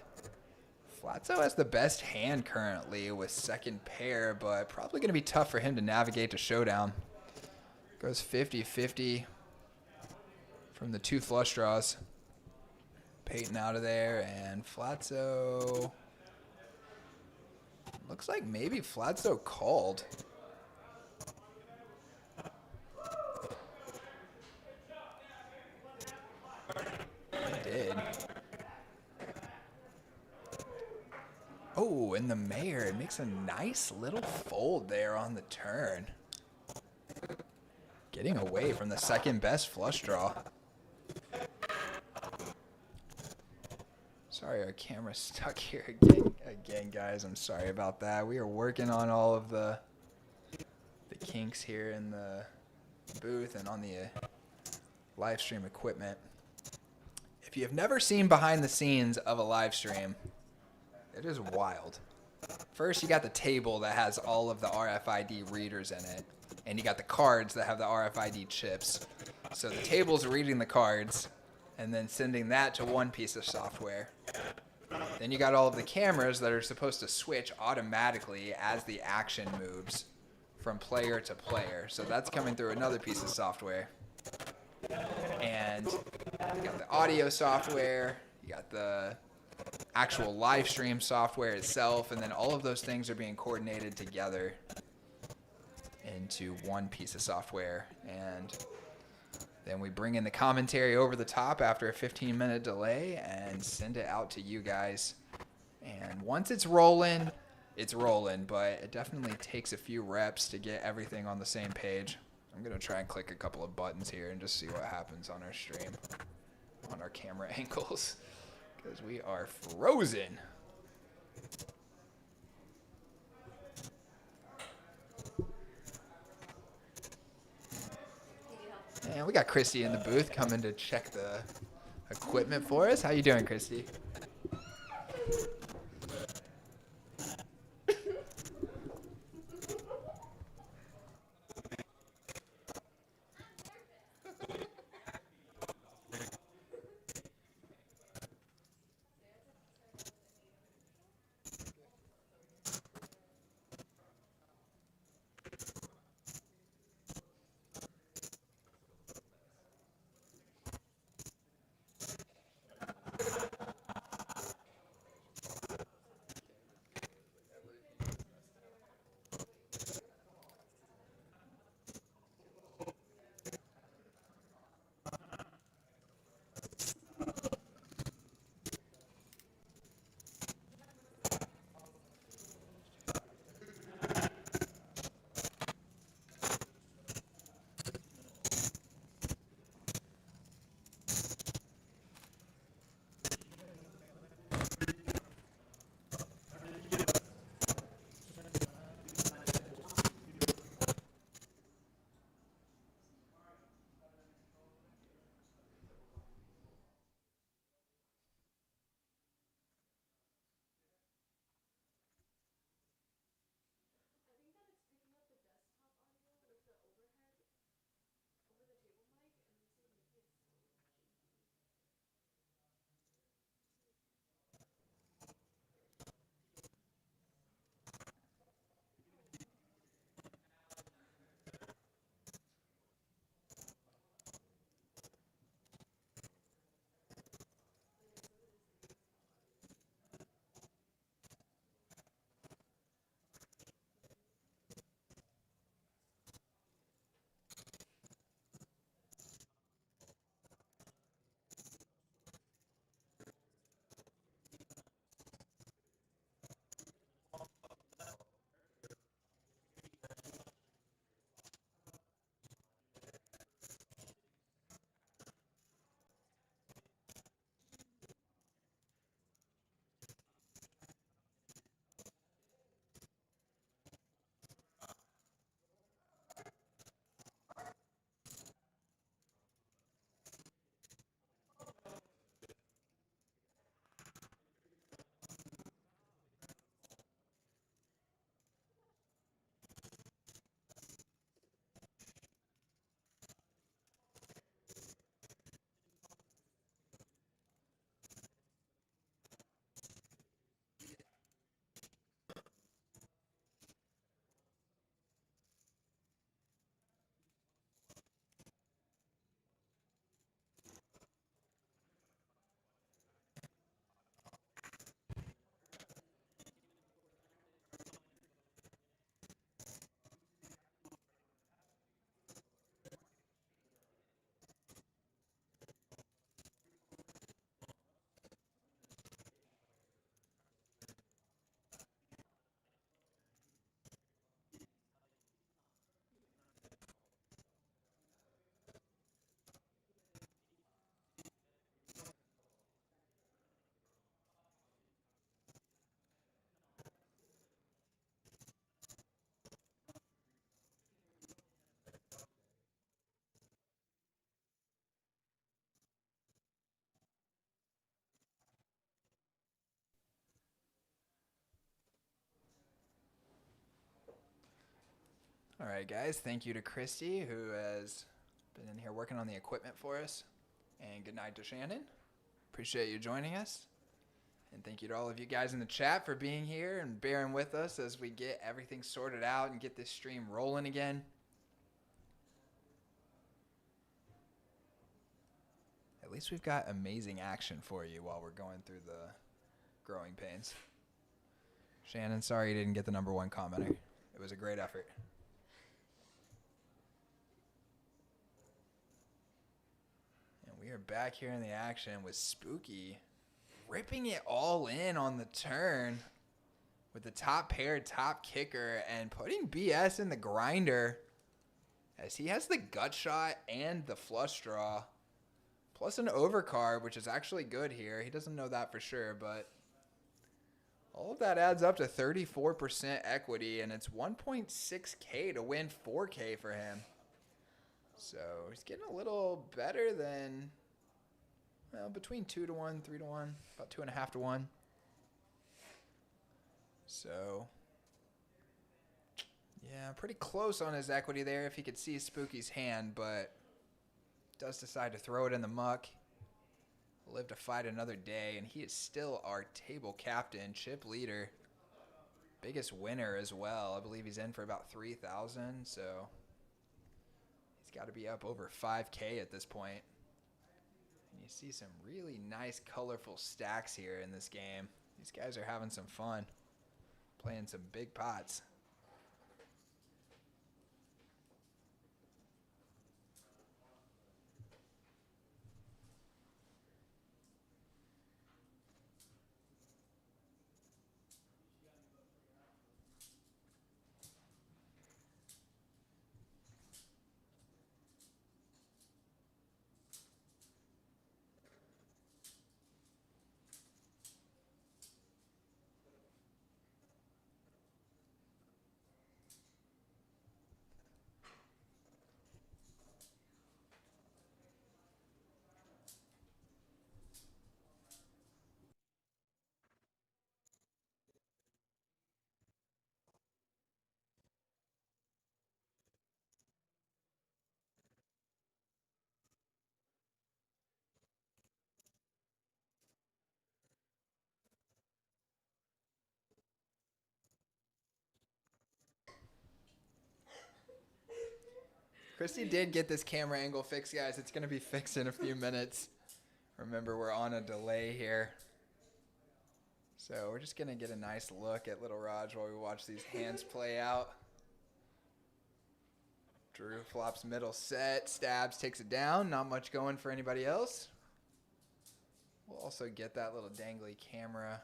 Flatzo has the best hand currently with second pair, but probably going to be tough for him to navigate to showdown. Goes 50-50 from the 2 flush draws. Peyton out of there, and Flatzo. Looks like maybe Flatzo called. He did. Oh, and the mayor makes a nice little fold there on the turn. Getting away from the second best flush draw. Sorry, our camera's stuck here again, guys. I'm sorry about that. We are working on all of the kinks here in the booth and on the live stream equipment. If you have never seen behind the scenes of a live stream, it is wild. First, you got the table that has all of the RFID readers in it. And you got the cards that have the RFID chips. So the table's reading the cards and then sending that to one piece of software. Then you got all of the cameras that are supposed to switch automatically as the action moves from player to player. So that's coming through another piece of software. And you got the audio software, you got the actual live stream software itself, and then all of those things are being coordinated together into one piece of software. And then we bring in the commentary over the top after a 15-minute delay and send it out to you guys. And once it's rolling, but it definitely takes a few reps to get everything on the same page. I'm going to try and click a couple of buttons here and just see what happens on our stream, on our camera angles, because we are frozen. And we got Christy in the booth coming to check the equipment for us. How you doing, Christy? All right, guys. Thank you to Christy, who has been in here working on the equipment for us. And good night to Shannon. Appreciate you joining us. And thank you to all of you guys in the chat for being here and bearing with us as we get everything sorted out and get this stream rolling again. At least we've got amazing action for you while we're going through the growing pains. Shannon, sorry you didn't get the #1 commenter. It was a great effort. And we are back here in the action with Spooky ripping it all in on the turn with the top pair, top kicker, and putting BS in the grinder as he has the gut shot and the flush draw, plus an overcard, which is actually good here. He doesn't know that for sure, but all of that adds up to 34% equity, and it's 1.6K to win 4K for him. So he's getting a little better than, well, between 2 to 1, 3 to 1, about 2.5 to 1. So, yeah, pretty close on his equity there if he could see Spooky's hand, but does decide to throw it in the muck. Live to fight another day, and he is still our table captain, chip leader, biggest winner as well. I believe he's in for about 3,000, so he's got to be up over 5K at this point. And you see some really nice, colorful stacks here in this game. These guys are having some fun, playing some big pots. Christy did get this camera angle fixed, guys. It's going to be fixed in a few minutes. Remember, we're on a delay here. So we're just going to get a nice look at Little Raj while we watch these hands play out. Drew flops middle set, stabs, takes it down. Not much going for anybody else. We'll also get that little dangly camera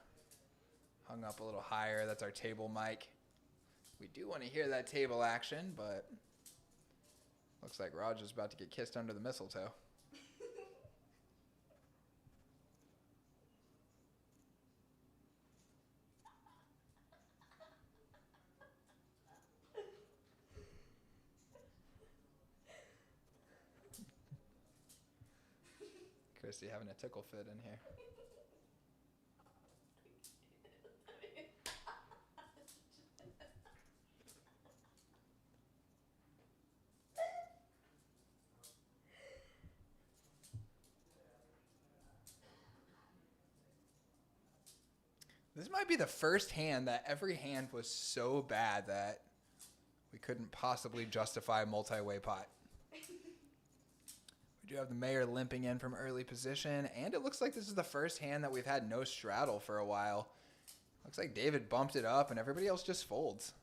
hung up a little higher. That's our table mic. We do want to hear that table action, but looks like Raj is about to get kissed under the mistletoe. Christy having a tickle fit in here. This might be the first hand that every hand was so bad that we couldn't possibly justify a multi-way pot. We do have the mayor limping in from early position, and it looks like this is the first hand that we've had no straddle for a while. Looks like David bumped it up and everybody else just folds.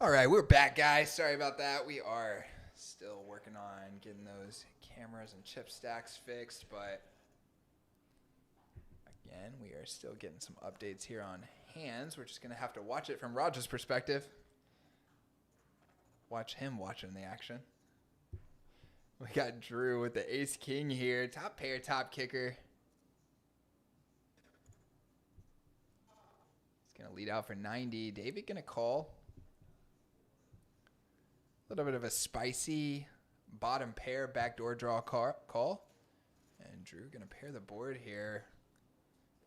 All right, we're back, guys. Sorry about that. We are still working on getting those cameras and chip stacks fixed, but again, we are still getting some updates here on hands. We're just going to have to watch it from Roger's perspective. Watch him watching the action. We got Drew with the ace-king here. Top pair, top kicker. He's going to lead out for 90. David going to call. A little bit of a spicy bottom pair backdoor draw call. And Drew going to pair the board here.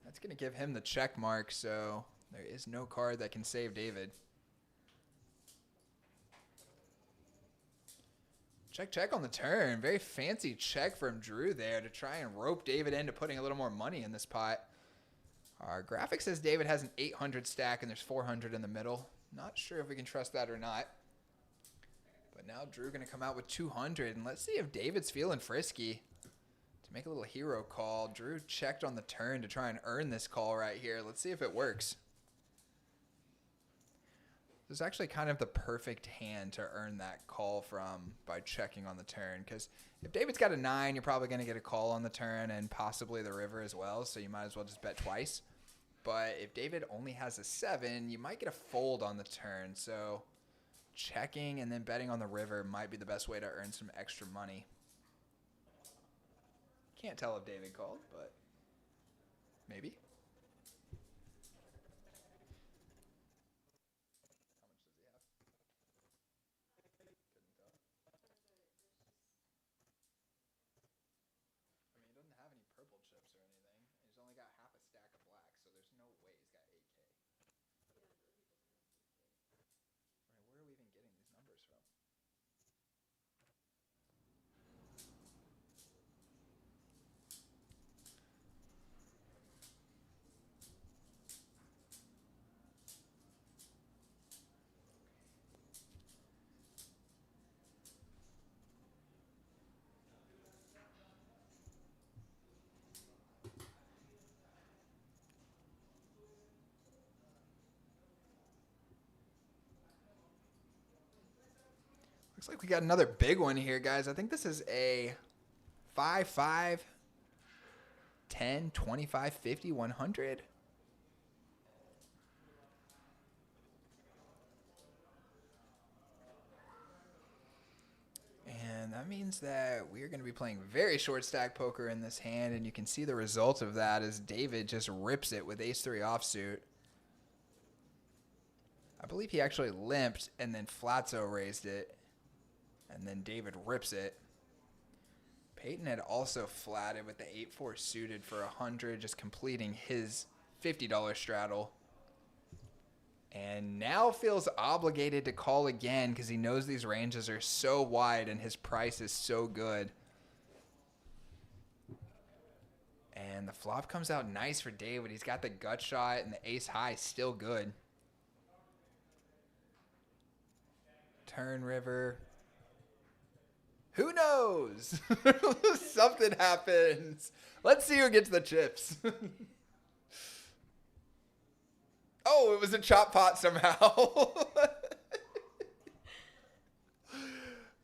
That's going to give him the check mark, so there is no card that can save David. Check, check on the turn. Very fancy check from Drew there to try and rope David into putting a little more money in this pot. Our graphic says David has an 800 stack and there's 400 in the middle. Not sure if we can trust that or not. But now Drew going to come out with 200. And let's see if David's feeling frisky to make a little hero call. Drew checked on the turn to try and earn this call right here. Let's see if it works. This is actually kind of the perfect hand to earn that call from by checking on the turn. Because if David's got a 9, you're probably going to get a call on the turn and possibly the river as well. So you might as well just bet twice. But if David only has a 7, you might get a fold on the turn. So checking and then betting on the river might be the best way to earn some extra money. Can't tell if David called, but maybe. Looks like we got another big one here, guys. I think this is a 5, 5, 10, 25, 50, 100. And that means that we're going to be playing very short stack poker in this hand, and you can see the result of that as David just rips it with ace-3 offsuit. I believe he actually limped and then Flatzo raised it. And then David rips it. Peyton had also flatted with the 8-4 suited for 100, just completing his $50 straddle. And now feels obligated to call again because he knows these ranges are so wide and his price is so good. And the flop comes out nice for David. He's got the gut shot and the ace high still good. Turn river. Who knows? Something happens. Let's see who gets the chips. Oh, it was a chop pot somehow.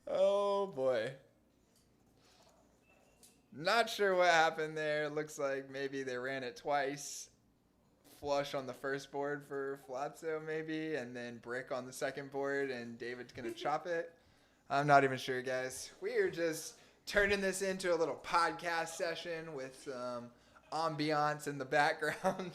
Oh, boy. Not sure what happened there. Looks like maybe they ran it twice. Flush on the first board for Flatzo maybe, and then brick on the second board, and David's going to chop it. I'm not even sure, guys. We are just turning this into a little podcast session with some ambiance in the background.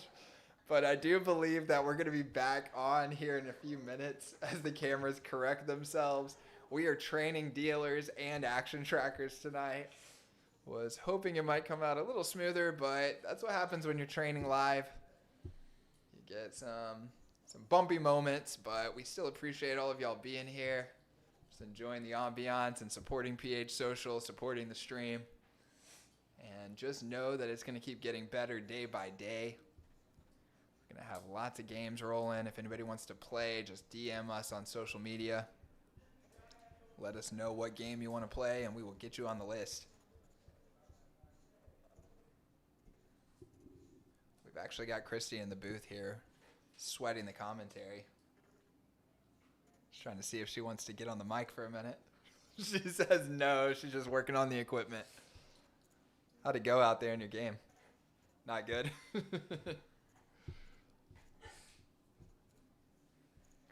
But I do believe that we're going to be back on here in a few minutes as the cameras correct themselves. We are training dealers and action trackers tonight. Was hoping it might come out a little smoother, but that's what happens when you're training live. You get some bumpy moments, but we still appreciate all of y'all being here. Just enjoying the ambiance and supporting PH Social, supporting the stream. And just know that it's going to keep getting better day by day. We're going to have lots of games rolling. If anybody wants to play, just DM us on social media. Let us know what game you want to play, and we will get you on the list. We've actually got Christy in the booth here, sweating the commentary. Just trying to see if she wants to get on the mic for a minute. She says no. She's just working on the equipment. How'd it go out there in your game? Not good.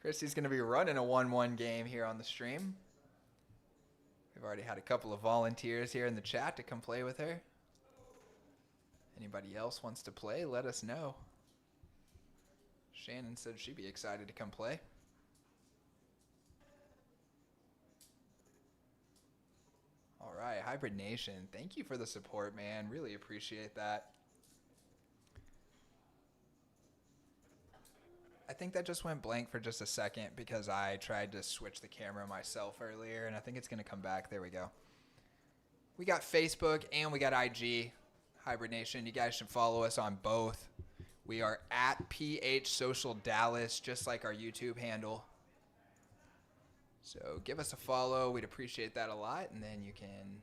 Christy's going to be running a 1-1 game here on the stream. We've already had a couple of volunteers here in the chat to come play with her. Anybody else wants to play, let us know. Shannon said she'd be excited to come play. All right, Hybrid Nation, thank you for the support, man. Really appreciate that. I think that just went blank for just a second because I tried to switch the camera myself earlier, and I think it's going to come back. There we go. We got Facebook and we got IG. Hybrid Nation, you guys should follow us on both. We are at PH Social Dallas, just like our YouTube handle. So give us a follow. We'd appreciate that a lot, and then you can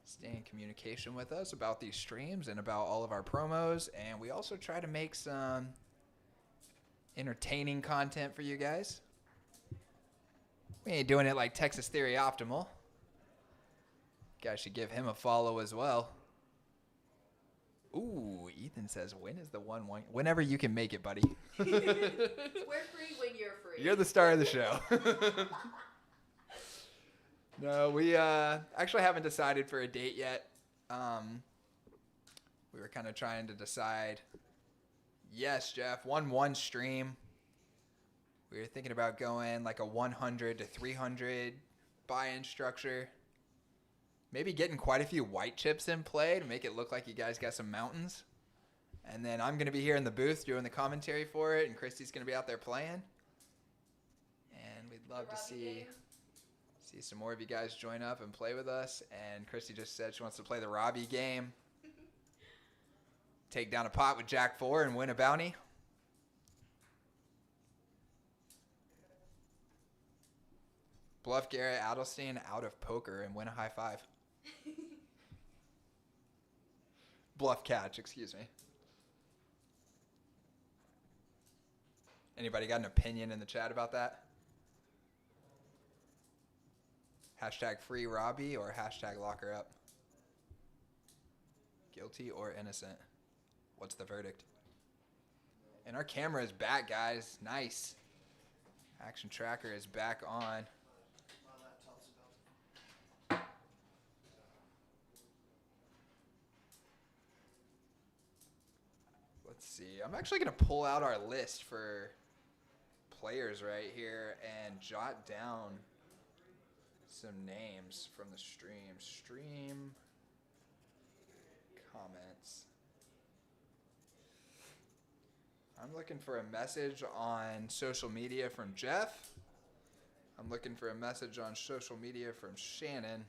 stay in communication with us about these streams and about all of our promos. And we also try to make some entertaining content for you guys. We ain't doing it like Texas Theory Optimal. You guys should give him a follow as well. Ooh, Ethan says, when is the 1-1? Whenever you can make it, buddy. We're free when you're free. You're the star of the show. No, we actually haven't decided for a date yet. We were kind of trying to decide. Yes, Jeff, 1-1 stream. We were thinking about going like a 100 to 300 buy-in structure. Maybe getting quite a few white chips in play to make it look like you guys got some mountains. And then I'm going to be here in the booth doing the commentary for it, and Christy's going to be out there playing. And we'd love to see some more of you guys join up and play with us. And Christy just said she wants to play the Robbie game. Take down a pot with Jack 4 and win a bounty. Bluff Garrett Adelstein out of poker and win a high five. Bluff catch, excuse me. Anybody got an opinion in the chat about that? Hashtag free Robbie or hashtag lock her up? Guilty or innocent? What's the verdict? And our camera is back, guys. Nice. Action tracker is back on. My laptop's about to. Let's see. I'm actually going to pull out our list for players right here and jot down some names from the stream. Stream comments. I'm looking for a message on social media from Jeff. I'm looking for a message on social media from Shannon.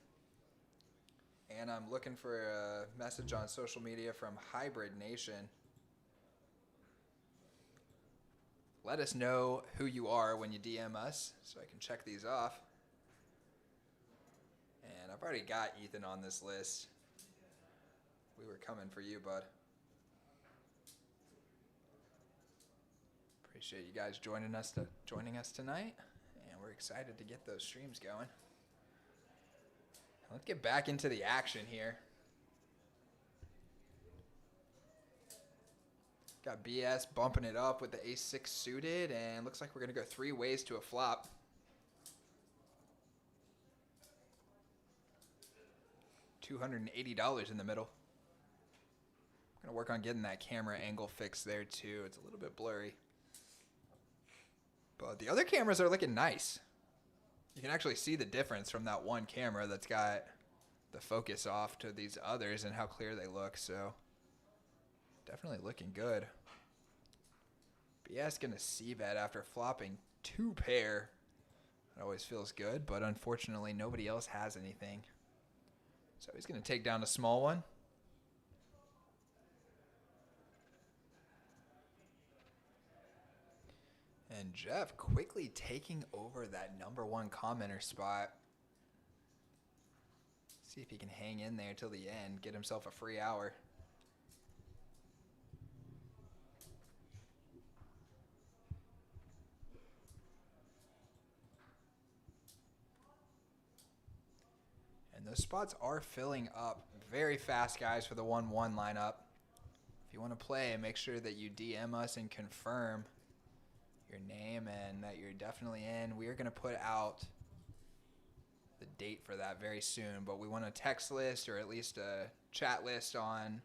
And I'm looking for a message on social media from Hybrid Nation. Let us know who you are when you DM us so I can check these off. And I've already got Ethan on this list. We were coming for you, bud. Appreciate you guys joining us tonight, and we're excited to get those streams going. Let's get back into the action here. Got BS bumping it up with the ace-6 suited, and looks like we're going to go 3 ways to a flop. $280 in the middle. I'm going to work on getting that camera angle fixed there too. It's a little bit blurry. But the other cameras are looking nice. You can actually see the difference from that one camera that's got the focus off to these others and how clear they look. So definitely looking good. BS going to c-bet after flopping 2 pair. That always feels good, but unfortunately nobody else has anything. So he's going to take down a small one. And Jeff quickly taking over that #1 commenter spot. See if he can hang in there till the end, get himself a free hour. And those spots are filling up very fast, guys, for the 1-1 lineup. If you want to play, make sure that you DM us and confirm your name and that you're definitely in. We are going to put out the date for that very soon, but we want a text list or at least a chat list on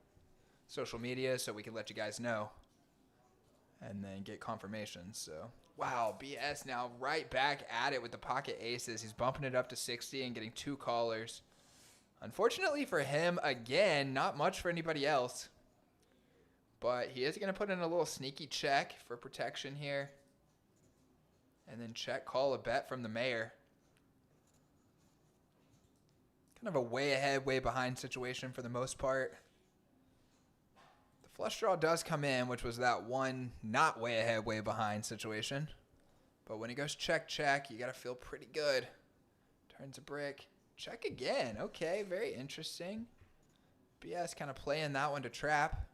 social media so we can let you guys know and then get confirmation. So, wow, BS now right back at it with the pocket aces. He's bumping it up to 60 and getting 2 callers. Unfortunately for him, again, not much for anybody else. But he is going to put in a little sneaky check for protection here. And then check call a bet from the mayor. Kind of a way ahead, way behind situation for the most part. The flush draw does come in, which was that one not way ahead, way behind situation. But when he goes check, check, you got to feel pretty good. Turns a brick. Check again. Okay, very interesting. BS kind of playing that one to trap.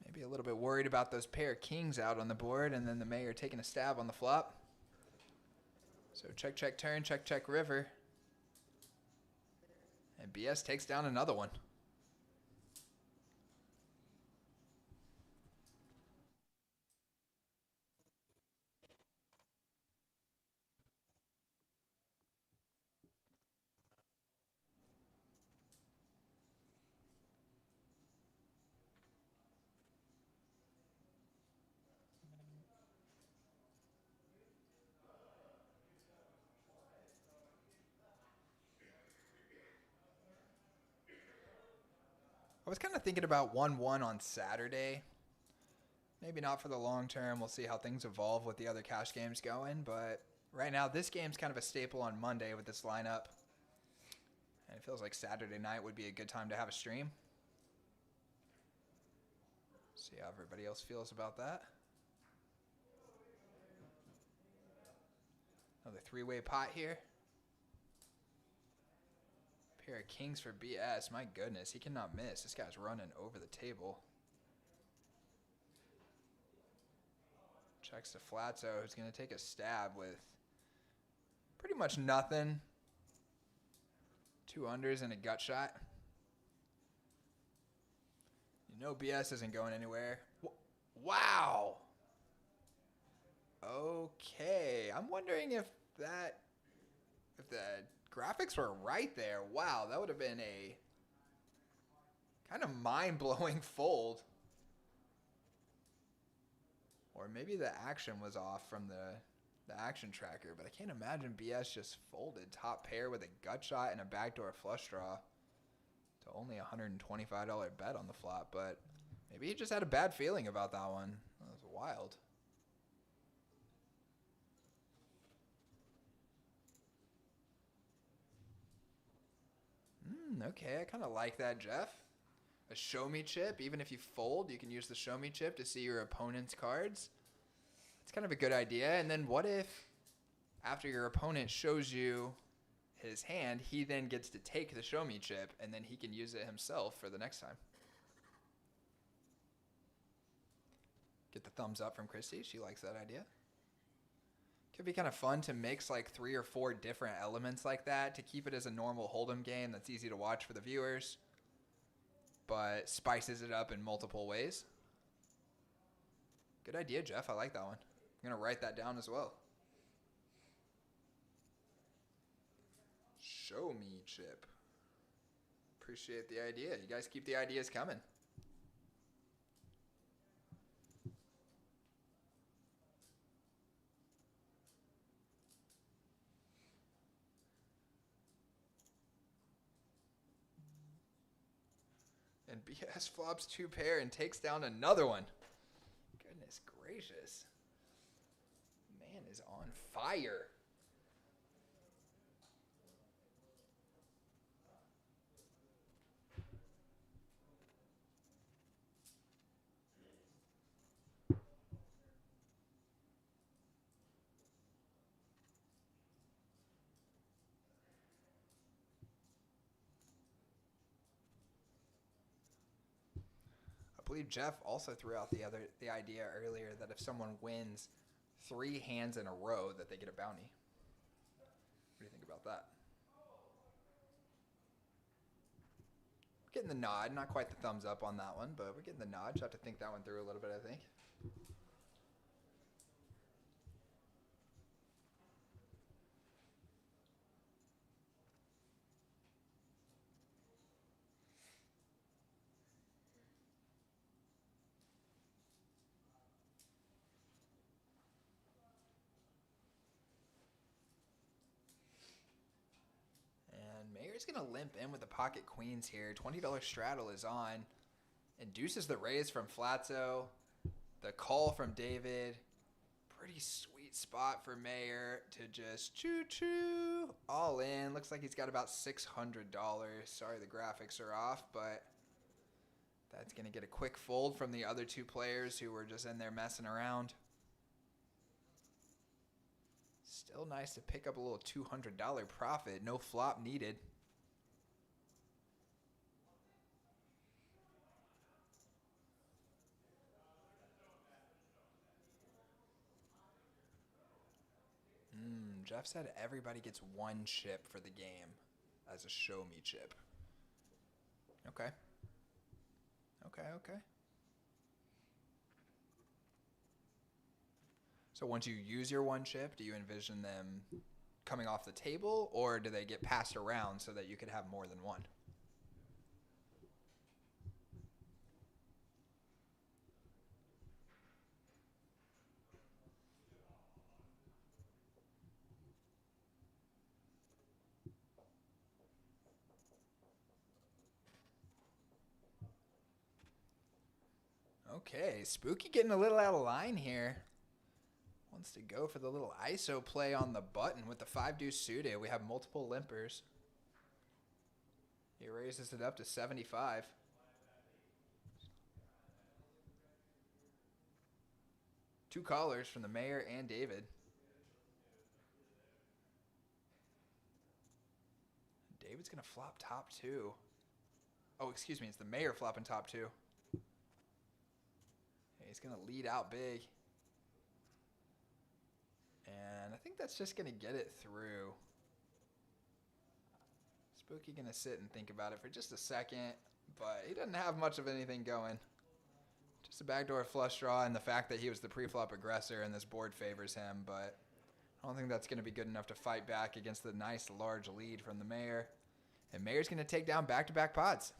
Maybe a little bit worried about those pair of kings out on the board, and then the mayor taking a stab on the flop. So check, check, turn, check, check, river. And BS takes down another one. I was kind of thinking about 1-1 on Saturday. Maybe not for the long term. We'll see how things evolve with the other cash games going. But right now, this game's kind of a staple on Monday with this lineup. And it feels like Saturday night would be a good time to have a stream. See how everybody else feels about that. Another 3-way pot here. Pair of kings for BS. My goodness, he cannot miss. This guy's running over the table. Checks to Flatzo, who's going to take a stab with pretty much nothing. 2 unders and a gut shot. You know BS isn't going anywhere. Wow. Okay. I'm wondering if the graphics were right there. Wow, that would have been a kind of mind-blowing fold. Or maybe the action was off from the action tracker, but I can't imagine BS just folded top pair with a gut shot and a backdoor flush draw to only a $125 bet on the flop, but maybe he just had a bad feeling about that one. That was wild. Okay, I kind of like that, Jeff. A show me chip. Even if you fold, you can use the show me chip to see your opponent's cards. It's kind of a good idea. And then what if after your opponent shows you his hand, he then gets to take the show me chip and then he can use it himself for the next time. Get the thumbs up from Christy. She likes that idea. Could be kind of fun to mix like 3 or 4 different elements like that to keep it as a normal hold'em game that's easy to watch for the viewers, but spices it up in multiple ways. Good idea, Jeff. I like that one. I'm going to write that down as well. Show me chip. Appreciate the idea. You guys keep the ideas coming. And BS flops 2 pair and takes down another one. Goodness gracious. Man is on fire. I believe Jeff also threw out the idea earlier that if someone wins 3 hands in a row that they get a bounty. about that? Getting the nod, not quite the thumbs up on that one, but we're getting the nod. Just have to think that one through a little bit, I think. And Mayer's going to limp in with the pocket queens here. $20 straddle is on. Induces the raise from Flatzo. The call from David. Pretty sweet spot for Mayer to just choo-choo all in. Looks like he's got about $600. Sorry the graphics are off, but that's going to get a quick fold from the other two players who were just in there messing around. Still nice to pick up a little $200 profit. No flop needed. Jeff said everybody gets one chip for the game as a show me chip. Okay. Okay. So once you use your one chip, do you envision them coming off the table, or do they get passed around so that you could have more than one? Okay, Spooky getting a little out of line here. Wants to go for the little ISO play on the button with the 5-deuce suited. We have multiple limpers. He raises it up to 75. Two callers from the Mayor and David. David's going to flop top two. Oh, excuse me. It's the Mayor flopping top two. He's going to lead out big. And I think that's just going to get it through. Spooky going to sit and think about it for just a second, but he doesn't have much of anything going. Just a backdoor flush draw and the fact that he was the pre-flop aggressor and this board favors him, but I don't think that's going to be good enough to fight back against the nice large lead from the Mayor. And Mayor's going to take down back-to-back pots.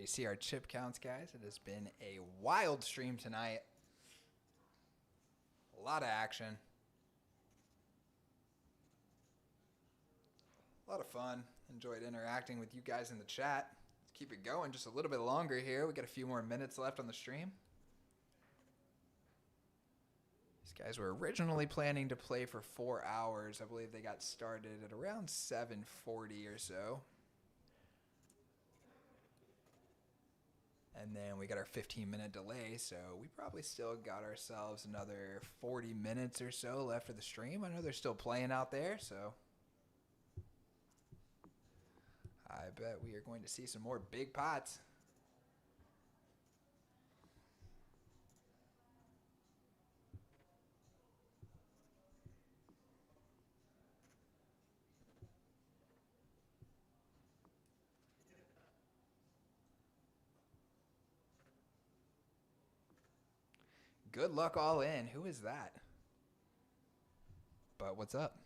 you see our chip counts, guys. It has been a wild stream tonight. A lot of action. A lot of fun. Enjoyed interacting with you guys in the chat. Let's keep it going just a little bit longer here. We got a few more minutes left on the stream. These guys were originally planning to play for 4 hours. I believe they got started at around 7:40 or so. And then we got our 15-minute delay, so we probably still got ourselves another 40 minutes or so left for the stream. I know they're still playing out there, so I bet we are going to see some more big pots. Good luck all in. Who is that? But what's up?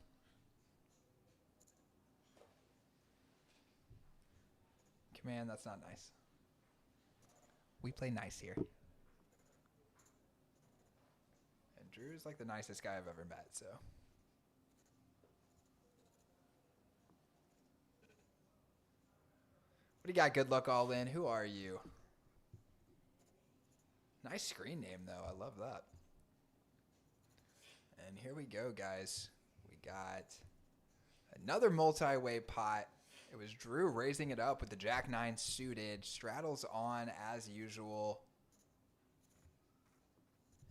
Command, that's not nice. We play nice here. And Drew's like the nicest guy I've ever met, so. What do you got? Good luck all in. Who are you? Nice screen name, though. I love that. And here we go, guys. We got another multi-way pot. It was Drew raising it up with the Jack-9 suited. Straddles on as usual.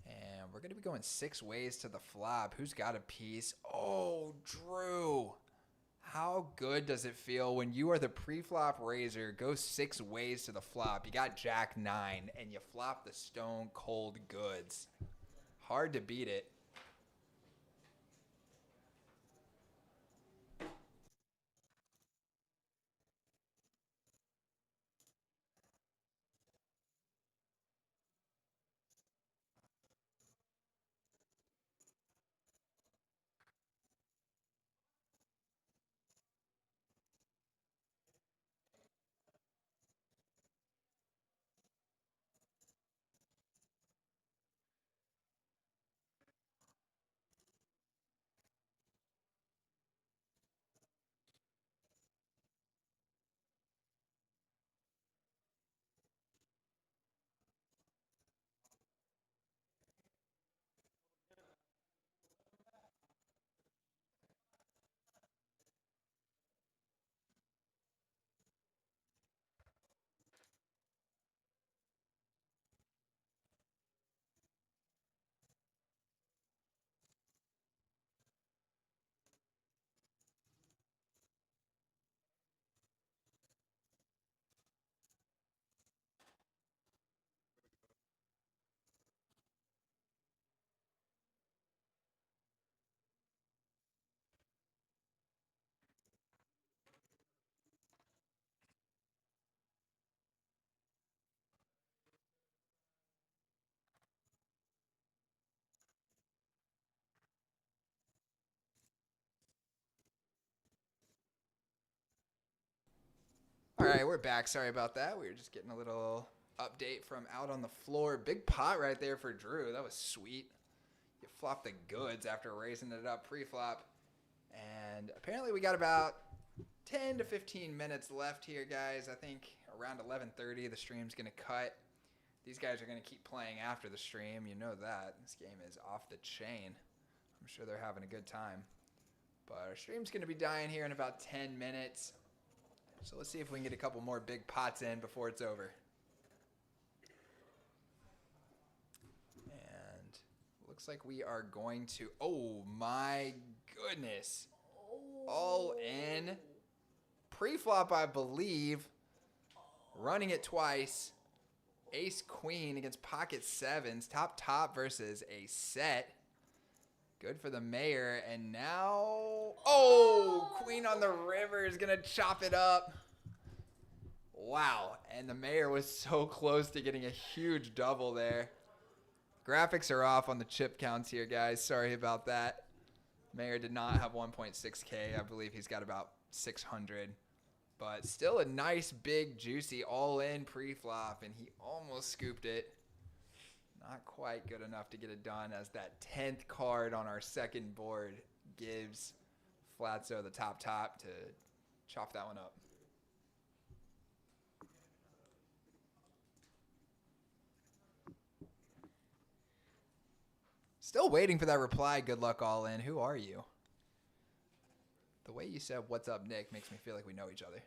And we're going to be going 6 ways to the flop. Who's got a piece? Oh, Drew. How good does it feel when you are the pre-flop raiser, go 6 ways to the flop? You got Jack-9, and you flop the stone cold goods. Hard to beat it. All right, we're back. Sorry about that. We were just getting a little update from out on the floor. Big pot right there for Drew. That was sweet. You flopped the goods after raising it up pre-flop. And apparently we got about 10 to 15 minutes left here, guys. I think around 11:30 the stream's going to cut. These guys are going to keep playing after the stream. You know that. This game is off the chain. I'm sure they're having a good time. But our stream's going to be dying here in about 10 minutes. So let's see if we can get a couple more big pots in before it's over. And looks like we are going to, oh my goodness. All in. Pre-flop, I believe. Running it twice. Ace queen against pocket sevens. Top versus a set. Good for the mayor. And now, oh, queen on the river is going to chop it up. Wow. And the mayor was so close to getting a huge double there. Graphics are off on the chip counts here, guys. Sorry about that. Mayor did not have 1.6K. I believe he's got about 600. But still a nice, big, juicy all-in pre-flop, and he almost scooped it. Not quite good enough to get it done, as that 10th card on our second board gives Flatso the top to chop that one up. Still waiting for that reply. Good luck, all in. Who are you? The way you said, "What's up, Nick," makes me feel like we know each other.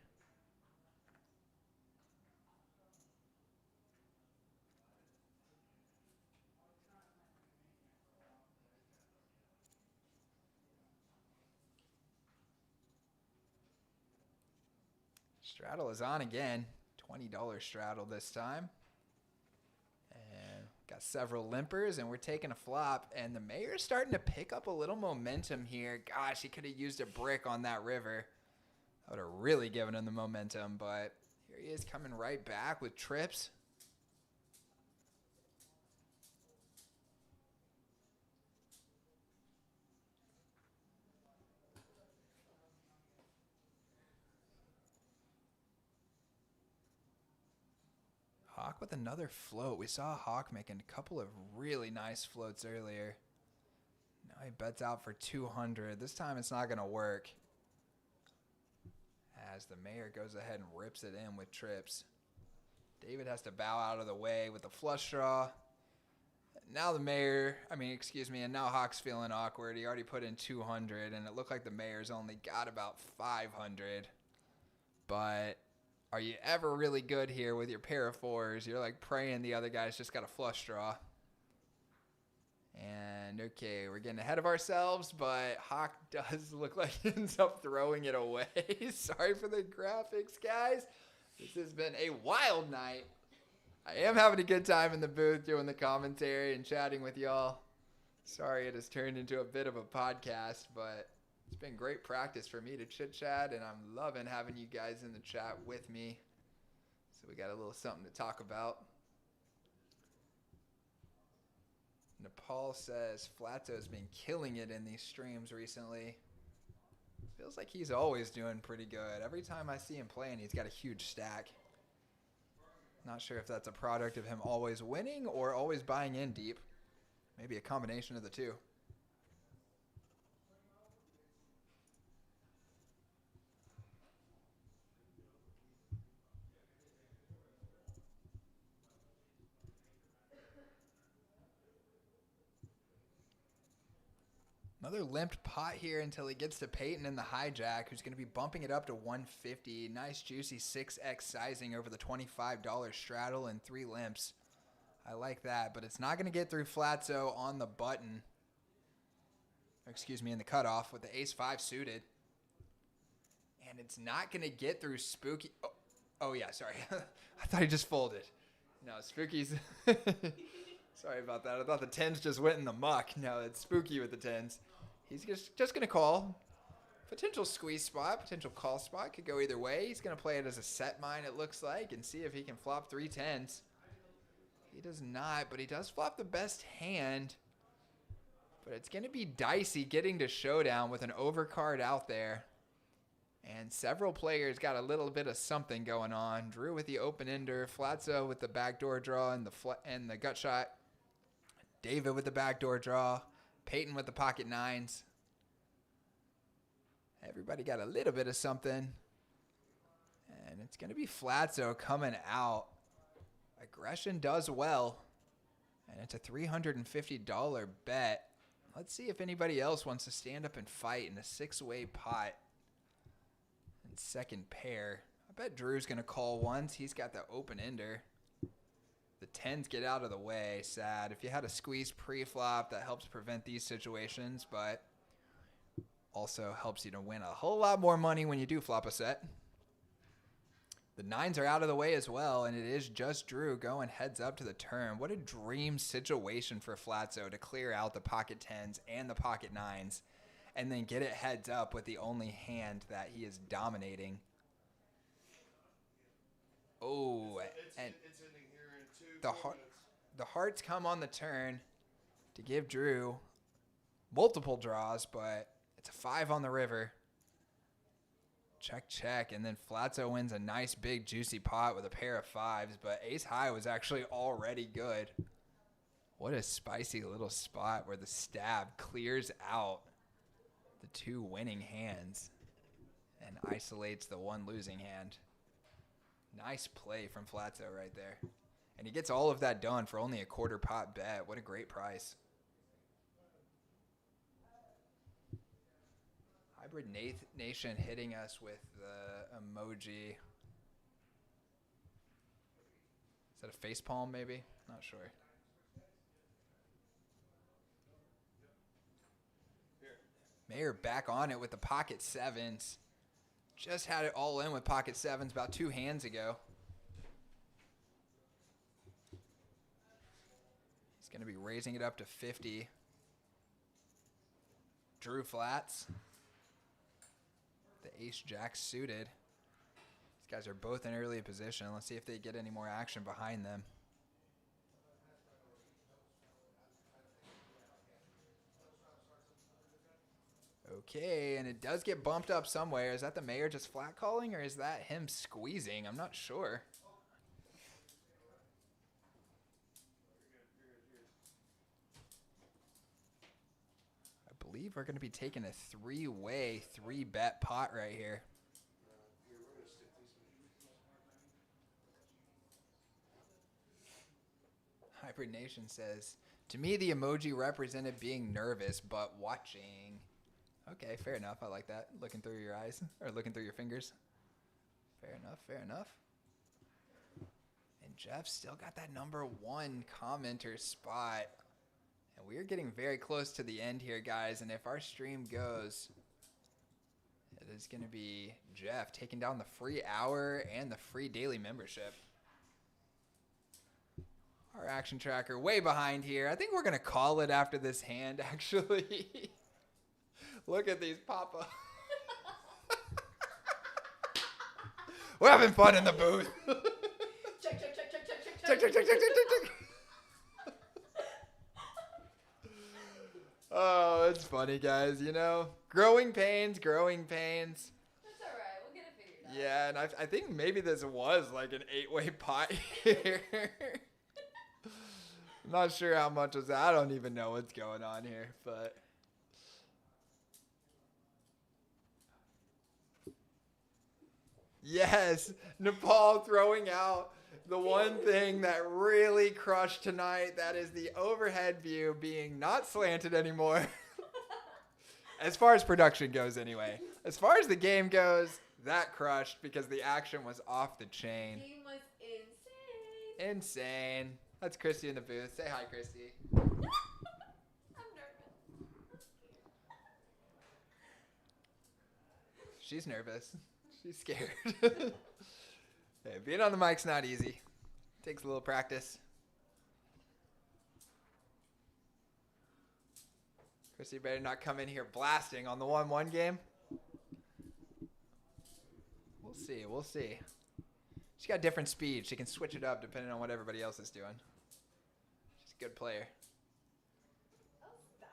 Straddle is on again. $20 straddle this time. And got several limpers, and we're taking a flop. And the mayor's starting to pick up a little momentum here. Gosh, he could have used a brick on that river. That would have really given him the momentum, but here he is coming right back with trips. Hawk with another float. We saw Hawk making a couple of really nice floats earlier. Now he bets out for 200. This time it's not going to work, as the mayor goes ahead and rips it in with trips. David has to bow out of the way with the flush draw. Now the mayor, and now Hawk's feeling awkward. He already put in 200, and it looked like the mayor's only got about 500. But are you ever really good here with your pair of fours? You're like praying the other guy's just got a flush draw. And okay, we're getting ahead of ourselves, but Hawk does look like he ends up throwing it away. Sorry for the graphics, guys. This has been a wild night. I am having a good time in the booth doing the commentary and chatting with y'all. Sorry it has turned into a bit of a podcast, but it's been great practice for me to chit-chat, and I'm loving having you guys in the chat with me. So we got a little something to talk about. Nepal says Flatso's been killing it in these streams recently. Feels like he's always doing pretty good. Every time I see him playing, he's got a huge stack. Not sure if that's a product of him always winning or always buying in deep. Maybe a combination of the two. Another limped pot here until he gets to Peyton in the hijack, who's going to be bumping it up to 150. Nice juicy 6x sizing over the $25 straddle and 3 limps. I like that, but it's not going to get through Flatso on the button. In the cutoff with the ace-5 suited. And it's not going to get through Spooky. Oh yeah, sorry. I thought he just folded. No, Spooky's... Sorry about that. I thought the 10s just went in the muck. No, it's Spooky with the 10s. He's just going to call. Potential squeeze spot, potential call spot. Could go either way. He's going to play it as a set mine, it looks like, and see if he can flop 3 10s. He does not, but he does flop the best hand. But it's going to be dicey getting to showdown with an overcard out there. And several players got a little bit of something going on. Drew with the open-ender, Flatso with the backdoor draw and the gut shot. David with the backdoor draw. Peyton with the pocket 9s. Everybody got a little bit of something. And it's going to be Flatso coming out. Aggression does well. And it's a $350 bet. Let's see if anybody else wants to stand up and fight in a 6-way pot. And second pair. I bet Drew's going to call once. He's got the open-ender. The 10s get out of the way. Sad. If you had a squeeze pre-flop, that helps prevent these situations, but also helps you to win a whole lot more money when you do flop a set. The 9s are out of the way as well, and it is just Drew going heads up to the turn. What a dream situation for Flatso to clear out the pocket 10s and the pocket 9s, and then get it heads up with the only hand that he is dominating. Oh, and it's ending here in 2 minutes. The hearts come on the turn to give Drew multiple draws, but it's a 5 on the river. Check, check. And then Flatzo wins a nice, big, juicy pot with a pair of 5s. But ace high was actually already good. What a spicy little spot where the stab clears out the 2 winning hands and isolates the 1 losing hand. Nice play from Flatzo right there. And he gets all of that done for only a quarter pot bet. What a great price. Hybrid Nation hitting us with the emoji. Is that a face palm maybe? Not sure. Mayer back on it with the pocket 7s. Just had it all in with pocket 7s about 2 hands ago. He's going to be raising it up to 50. Drew flats. The ace jack suited. These guys are both in early position. Let's see if they get any more action behind them. Okay, and it does get bumped up somewhere. Is that the Mayer just flat calling, or is that him squeezing? I'm not sure. I believe we're going to be taking a 3-way, 3-bet pot right here. Hybrid Nation says, to me, the emoji represented being nervous, but watching. Okay, fair enough. I like that. Looking through your eyes, or looking through your fingers. Fair enough, fair enough. And Jeff still got that number 1 commenter spot. And we are getting very close to the end here, guys. And if our stream goes, it is going to be Jeff taking down the free hour and the free daily membership. Our action tracker way behind here. I think we're going to call it after this hand, actually. Look at these pop-up. We're having fun in the booth. Check, check, check, check, check, check, Check, check, check, check, check, check. Oh, it's funny, guys. You know, growing pains, growing pains. That's all right. We'll get it figured out. Yeah, and I think maybe this was like an 8-way pot here. I'm not sure how much was that. I don't even know what's going on here, but. Yes, Nepal throwing out the one thing that really crushed tonight. That is the overhead view being not slanted anymore. As far as production goes, anyway. As far as the game goes, that crushed because the action was off the chain. Game was insane. Insane. That's Christy in the booth. Say hi, Christy. I'm nervous. She's nervous. She's scared. Hey, being on the mic's not easy. Takes a little practice. Christy better not come in here blasting on the 1-1 game. We'll see. We'll see. She's got different speed. She can switch it up depending on what everybody else is doing. She's a good player. Oh, stop.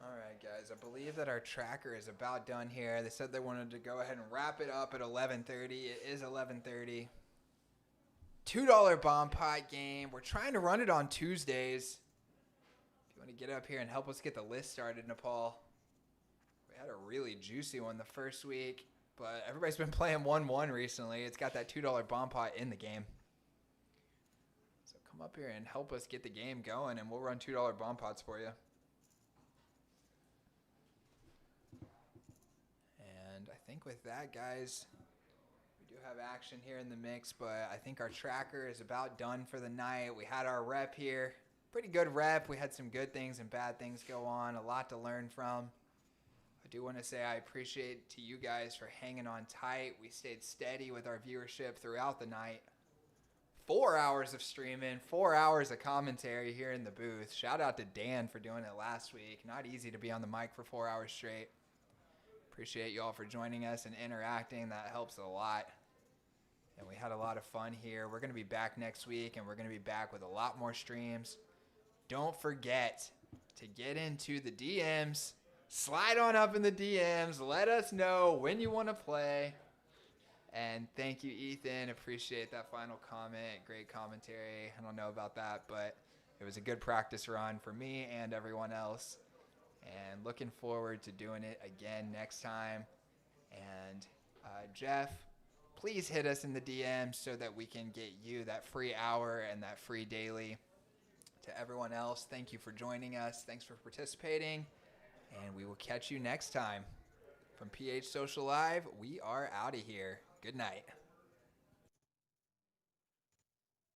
All right, guys. I believe that our tracker is about done here. They said they wanted to go ahead and wrap it up at 11:30. It is 11:30. $2 bomb pot game. We're trying to run it on Tuesdays. If you want to get up here and help us get the list started, Nepal. We had a really juicy one the first week, but everybody's been playing 1-1 recently. It's got that $2 bomb pot in the game. So come up here and help us get the game going, and we'll run $2 bomb pots for you. And I think with that, guys, we do have action here in the mix, but I think our tracker is about done for the night. We had our rep here. Pretty good rep. We had some good things and bad things go on. A lot to learn from. I do want to say I appreciate to you guys for hanging on tight. We stayed steady with our viewership throughout the night. 4 hours of streaming, 4 hours of commentary here in the booth. Shout out to Dan for doing it last week. Not easy to be on the mic for 4 hours straight. Appreciate you all for joining us and interacting. That helps a lot. and we had a lot of fun here. We're going to be back next week, and we're going to be back with a lot more streams. Don't forget to get into the DMs. Slide on up in the DMs. Let us know when you want to play. And thank you, Ethan. Appreciate that final comment. Great commentary. I don't know about that, but it was a good practice run for me and everyone else. And looking forward to doing it again next time. And Jeff, please hit us in the DMs so that we can get you that free hour and that free daily. To everyone else, thank you for joining us. Thanks for participating. And we will catch you next time. From PH Social Live, we are out of here. Good night.